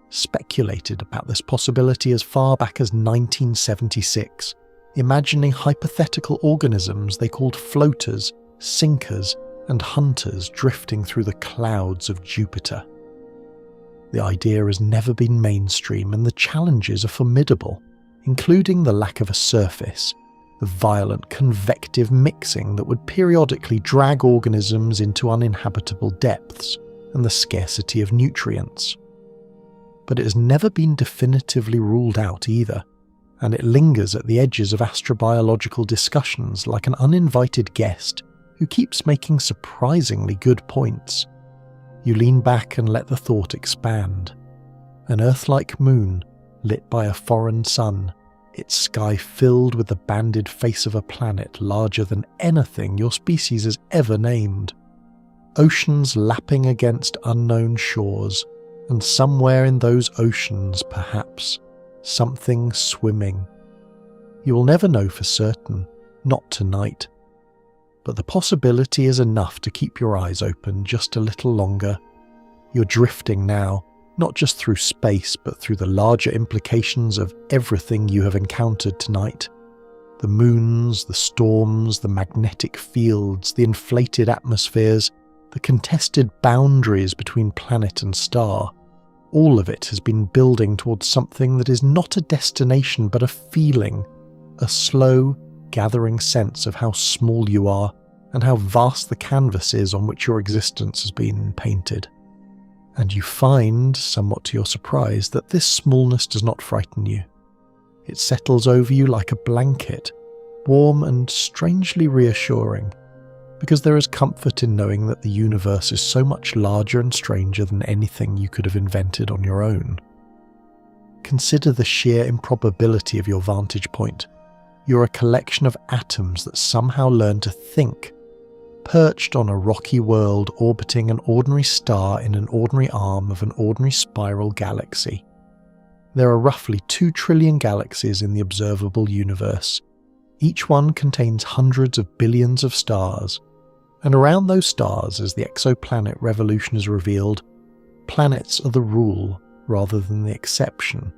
speculated about this possibility as far back as 1976, imagining hypothetical organisms they called floaters, sinkers, and hunters drifting through the clouds of Jupiter. The idea has never been mainstream, and the challenges are formidable, including the lack of a surface, the violent convective mixing that would periodically drag organisms into uninhabitable depths, and the scarcity of nutrients. But it has never been definitively ruled out either, and it lingers at the edges of astrobiological discussions like an uninvited guest who keeps making surprisingly good points. You lean back and let the thought expand. An Earth-like moon, lit by a foreign sun, its sky filled with the banded face of a planet larger than anything your species has ever named. Oceans lapping against unknown shores, and somewhere in those oceans, perhaps, something swimming. You will never know for certain, not tonight. But the possibility is enough to keep your eyes open just a little longer. You're drifting now, not just through space, but through the larger implications of everything you have encountered tonight. The moons, the storms, the magnetic fields, the inflated atmospheres, the contested boundaries between planet and star. All of it has been building towards something that is not a destination but a feeling, a slow, gathering sense of how small you are and how vast the canvas is on which your existence has been painted. And you find, somewhat to your surprise, that this smallness does not frighten you. It settles over you like a blanket, warm and strangely reassuring, because there is comfort in knowing that the universe is so much larger and stranger than anything you could have invented on your own. Consider the sheer improbability of your vantage point. You're a collection of atoms that somehow learn to think, perched on a rocky world orbiting an ordinary star in an ordinary arm of an ordinary spiral galaxy. There are roughly 2 trillion galaxies in the observable universe. Each one contains hundreds of billions of stars, and around those stars, as the exoplanet revolution has revealed, planets are the rule rather than the exception.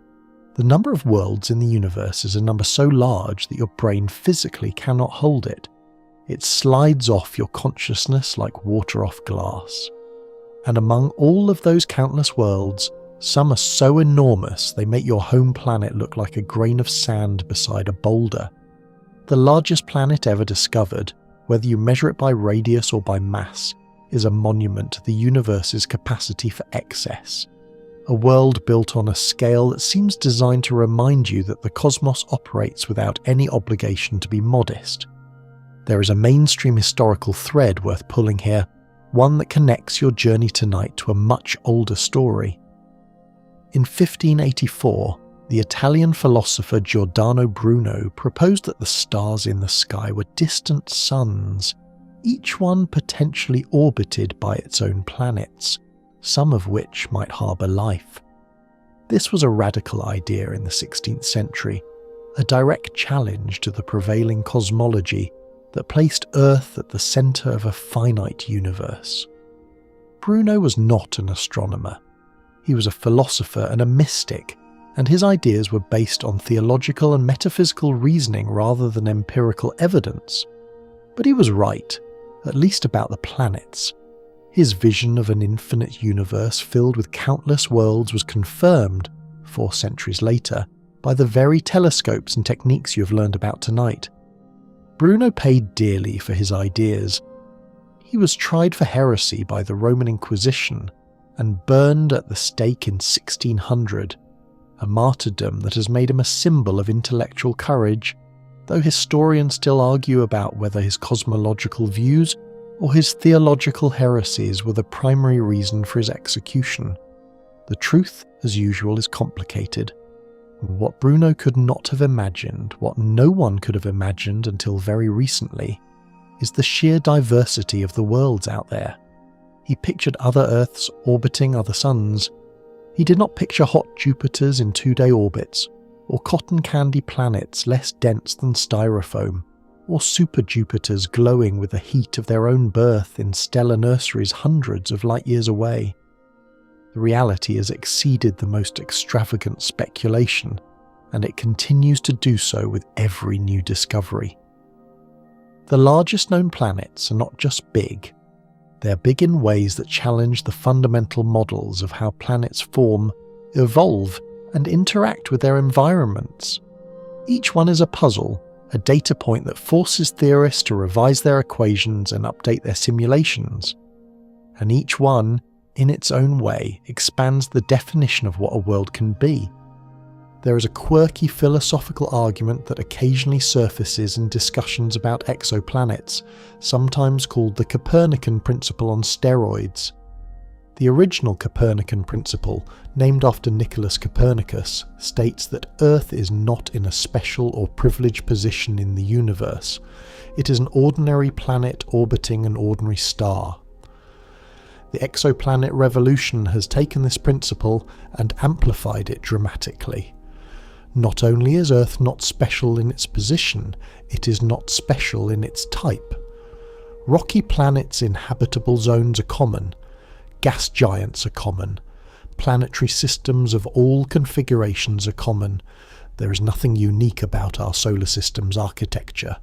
The number of worlds in the universe is a number so large that your brain physically cannot hold it. It slides off your consciousness like water off glass. And among all of those countless worlds, some are so enormous they make your home planet look like a grain of sand beside a boulder. The largest planet ever discovered, whether you measure it by radius or by mass, is a monument to the universe's capacity for excess. A world built on a scale that seems designed to remind you that the cosmos operates without any obligation to be modest. There is a mainstream historical thread worth pulling here, one that connects your journey tonight to a much older story. In 1584, the Italian philosopher Giordano Bruno proposed that the stars in the sky were distant suns, each one potentially orbited by its own planets, some of which might harbour life. This was a radical idea in the 16th century, a direct challenge to the prevailing cosmology that placed Earth at the centre of a finite universe. Bruno was not an astronomer. He was a philosopher and a mystic, and his ideas were based on theological and metaphysical reasoning rather than empirical evidence. But he was right, at least about the planets. His vision of an infinite universe filled with countless worlds was confirmed, 4 centuries later, by the very telescopes and techniques you have learned about tonight. Bruno paid dearly for his ideas. He was tried for heresy by the Roman Inquisition and burned at the stake in 1600, a martyrdom that has made him a symbol of intellectual courage, though historians still argue about whether his cosmological views or his theological heresies were the primary reason for his execution. The truth, as usual, is complicated. What Bruno could not have imagined, what no one could have imagined until very recently, is the sheer diversity of the worlds out there. He pictured other Earths orbiting other suns. He did not picture hot Jupiters in 2-day orbits, or cotton candy planets less dense than styrofoam, or super Jupiters glowing with the heat of their own birth in stellar nurseries hundreds of light years away. The reality has exceeded the most extravagant speculation, and it continues to do so with every new discovery. The largest known planets are not just big, They're big in ways that challenge the fundamental models of how planets form, evolve, and interact with their environments. Each one is a puzzle, a data point that forces theorists to revise their equations and update their simulations. And each one, in its own way, expands the definition of what a world can be. There is a quirky philosophical argument that occasionally surfaces in discussions about exoplanets, sometimes called the Copernican principle on steroids. The original Copernican principle, named after Nicholas Copernicus, states that Earth is not in a special or privileged position in the universe. It is an ordinary planet orbiting an ordinary star. The exoplanet revolution has taken this principle and amplified it dramatically. Not only is Earth not special in its position, it is not special in its type. Rocky planets in habitable zones are common. Gas giants are common. Planetary systems of all configurations are common. There is nothing unique about our solar system's architecture.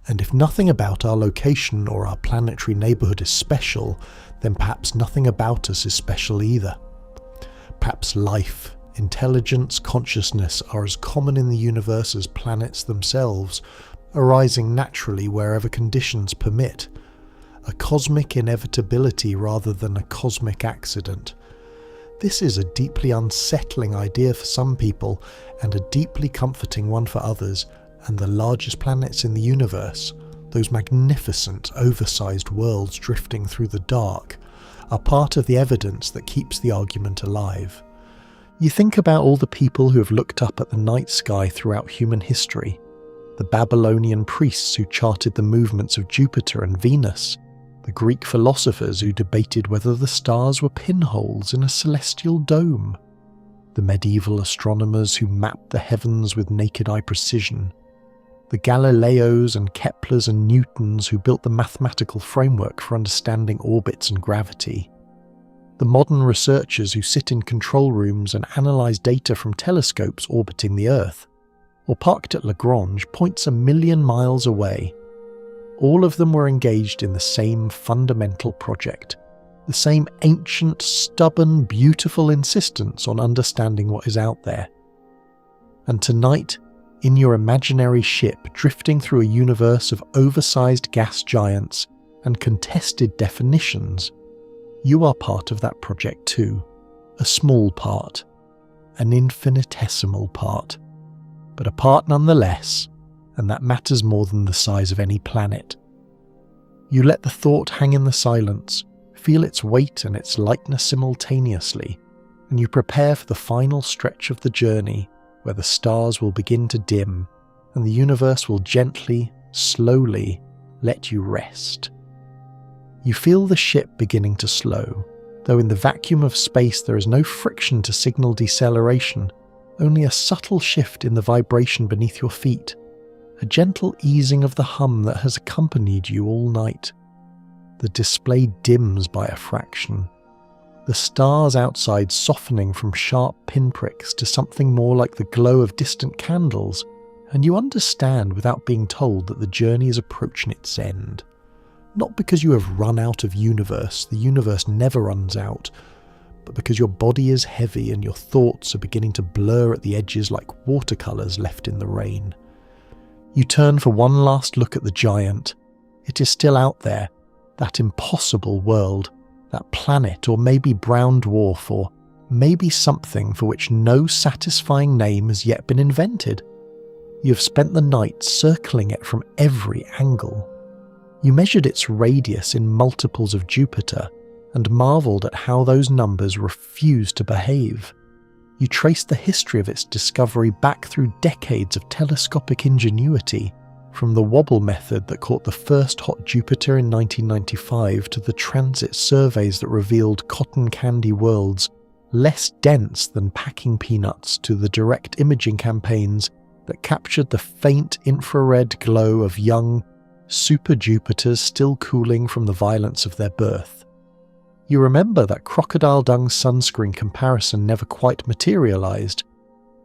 And if nothing about our location or our planetary neighbourhood is special, then perhaps nothing about us is special either. Perhaps life, intelligence, consciousness are as common in the universe as planets themselves, arising naturally wherever conditions permit. A cosmic inevitability rather than a cosmic accident. This is a deeply unsettling idea for some people and a deeply comforting one for others, and the largest planets in the universe, those magnificent, oversized worlds drifting through the dark, are part of the evidence that keeps the argument alive. You think about all the people who have looked up at the night sky throughout human history, the Babylonian priests who charted the movements of Jupiter and Venus, the Greek philosophers who debated whether the stars were pinholes in a celestial dome, the medieval astronomers who mapped the heavens with naked eye precision, the Galileos and Keplers and Newtons who built the mathematical framework for understanding orbits and gravity, the modern researchers who sit in control rooms and analyse data from telescopes orbiting the Earth, or parked at Lagrange, points a million miles away. All of them were engaged in the same fundamental project, the same ancient, stubborn, beautiful insistence on understanding what is out there. And tonight, in your imaginary ship drifting through a universe of oversized gas giants and contested definitions, you are part of that project too. A small part. An infinitesimal part. But a part nonetheless, and that matters more than the size of any planet. You let the thought hang in the silence, feel its weight and its lightness simultaneously, and you prepare for the final stretch of the journey where the stars will begin to dim and the universe will gently, slowly let you rest. You feel the ship beginning to slow, though in the vacuum of space there is no friction to signal deceleration, only a subtle shift in the vibration beneath your feet, a gentle easing of the hum that has accompanied you all night. The display dims by a fraction, the stars outside softening from sharp pinpricks to something more like the glow of distant candles, and you understand without being told that the journey is approaching its end. Not because you have run out of universe, the universe never runs out, but because your body is heavy and your thoughts are beginning to blur at the edges like watercolours left in the rain. You turn for one last look at the giant. It is still out there, that impossible world, that planet or maybe brown dwarf or maybe something for which no satisfying name has yet been invented. You have spent the night circling it from every angle. You measured its radius in multiples of Jupiter and marvelled at how those numbers refused to behave. You traced the history of its discovery back through decades of telescopic ingenuity, from the wobble method that caught the first hot Jupiter in 1995 to the transit surveys that revealed cotton candy worlds less dense than packing peanuts to the direct imaging campaigns that captured the faint infrared glow of young super Jupiters still cooling from the violence of their birth. You remember that crocodile dung sunscreen comparison never quite materialised,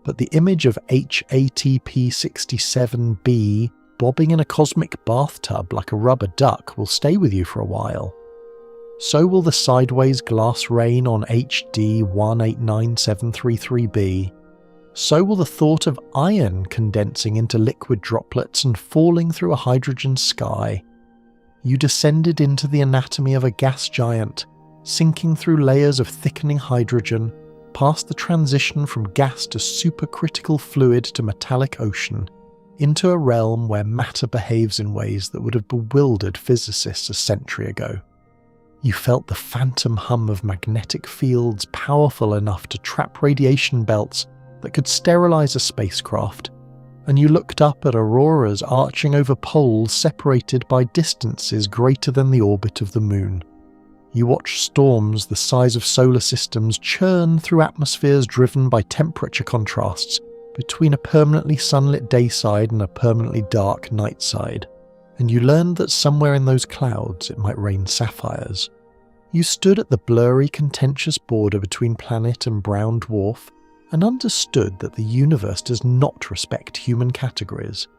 but the image of HATP 67b bobbing in a cosmic bathtub like a rubber duck will stay with you for a while. So will the sideways glass rain on HD 1897333b. So will the thought of iron condensing into liquid droplets and falling through a hydrogen sky. You descended into the anatomy of a gas giant, sinking through layers of thickening hydrogen, past the transition from gas to supercritical fluid to metallic ocean, into a realm where matter behaves in ways that would have bewildered physicists a century ago. You felt the phantom hum of magnetic fields powerful enough to trap radiation belts that could sterilize a spacecraft, and you looked up at auroras arching over poles separated by distances greater than the orbit of the moon. You watched storms the size of solar systems churn through atmospheres driven by temperature contrasts between a permanently sunlit dayside and a permanently dark nightside, and you learned that somewhere in those clouds it might rain sapphires. You stood at the blurry, contentious border between planet and brown dwarf, and understood that the universe does not respect human categories.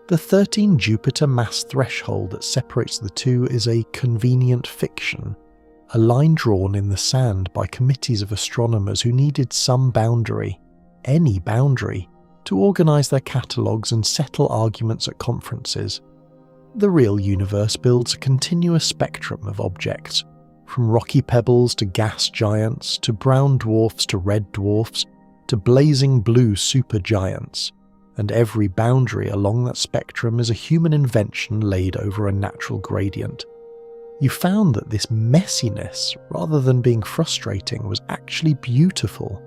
The 13 Jupiter mass threshold that separates the two is a convenient fiction, a line drawn in the sand by committees of astronomers who needed some boundary, any boundary, to organise their catalogues and settle arguments at conferences. The real universe builds a continuous spectrum of objects, from rocky pebbles to gas giants, to brown dwarfs to red dwarfs, to blazing blue supergiants, and every boundary along that spectrum is a human invention laid over a natural gradient. You found that this messiness, rather than being frustrating, was actually beautiful.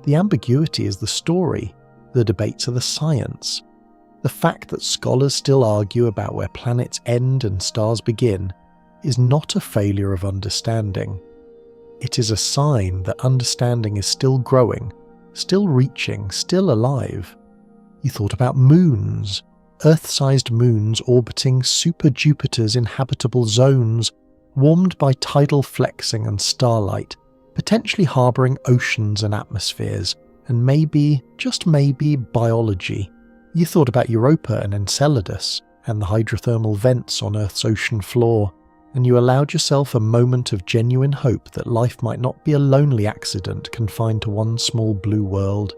The ambiguity is the story, the debates are the science. The fact that scholars still argue about where planets end and stars begin is not a failure of understanding. It is a sign that understanding is still growing, still reaching, still alive. You thought about moons, Earth-sized moons orbiting super-Jupiter's inhabitable zones, warmed by tidal flexing and starlight, potentially harbouring oceans and atmospheres, and maybe, just maybe, biology. You thought about Europa and Enceladus, and the hydrothermal vents on Earth's ocean floor, and you allowed yourself a moment of genuine hope that life might not be a lonely accident confined to one small blue world.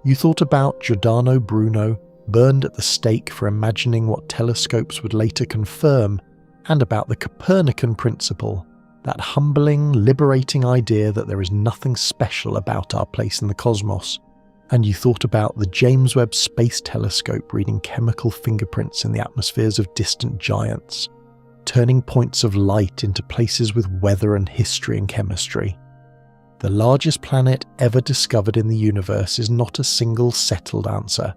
You thought about Giordano Bruno, burned at the stake for imagining what telescopes would later confirm, and about the Copernican principle, that humbling, liberating idea that there is nothing special about our place in the cosmos. And you thought about the James Webb Space Telescope reading chemical fingerprints in the atmospheres of distant giants, turning points of light into places with weather and history and chemistry. The largest planet ever discovered in the universe is not a single settled answer.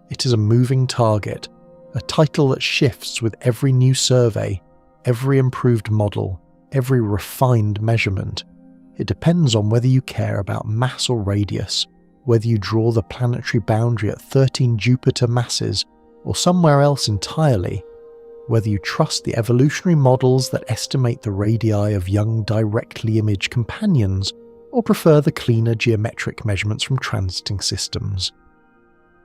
It is a moving target, a title that shifts with every new survey, every improved model, every refined measurement. It depends on whether you care about mass or radius, whether you draw the planetary boundary at 13 Jupiter masses or somewhere else entirely, whether you trust the evolutionary models that estimate the radii of young directly imaged companions or prefer the cleaner geometric measurements from transiting systems.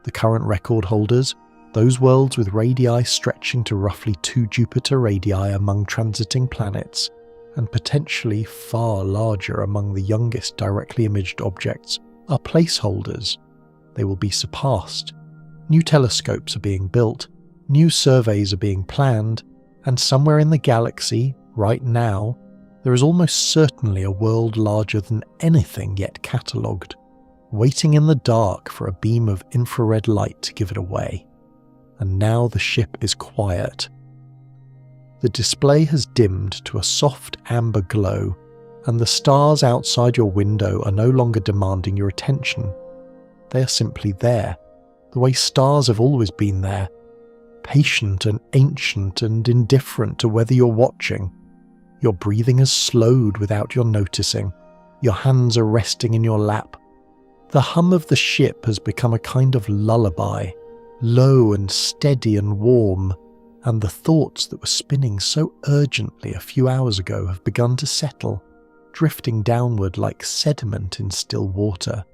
The current record holders, those worlds with radii stretching to roughly 2 Jupiter radii among transiting planets, and potentially far larger among the youngest directly imaged objects, are placeholders. They will be surpassed. New telescopes are being built, new surveys are being planned, and somewhere in the galaxy, right now, there is almost certainly a world larger than anything yet catalogued, waiting in the dark for a beam of infrared light to give it away. And now the ship is quiet. The display has dimmed to a soft amber glow, and the stars outside your window are no longer demanding your attention. They are simply there, the way stars have always been there, patient and ancient and indifferent to whether you're watching. Your breathing has slowed without your noticing. Your hands are resting in your lap. The hum of the ship has become a kind of lullaby, low and steady and warm, and the thoughts that were spinning so urgently a few hours ago have begun to settle, drifting downward like sediment in still water.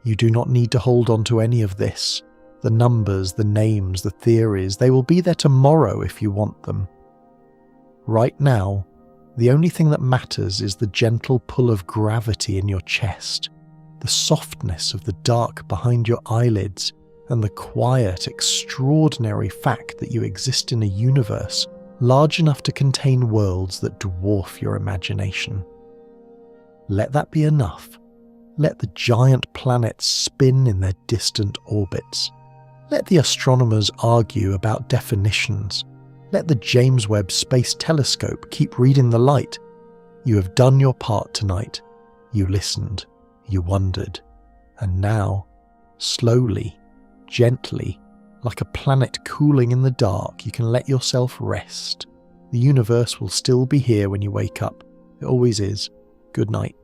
You do not need to hold on to any of this. The numbers, the names, the theories, they will be there tomorrow if you want them. Right now, The only thing that matters is the gentle pull of gravity in your chest, the softness of the dark behind your eyelids, and the quiet, extraordinary fact that you exist in a universe large enough to contain worlds that dwarf your imagination. Let that be enough. Let the giant planets spin in their distant orbits. Let the astronomers argue about definitions. Let the James Webb Space Telescope keep reading the light. You have done your part tonight. You listened. You wondered. And now, slowly, gently, like a planet cooling in the dark, you can let yourself rest. The universe will still be here when you wake up. It always is. Good night.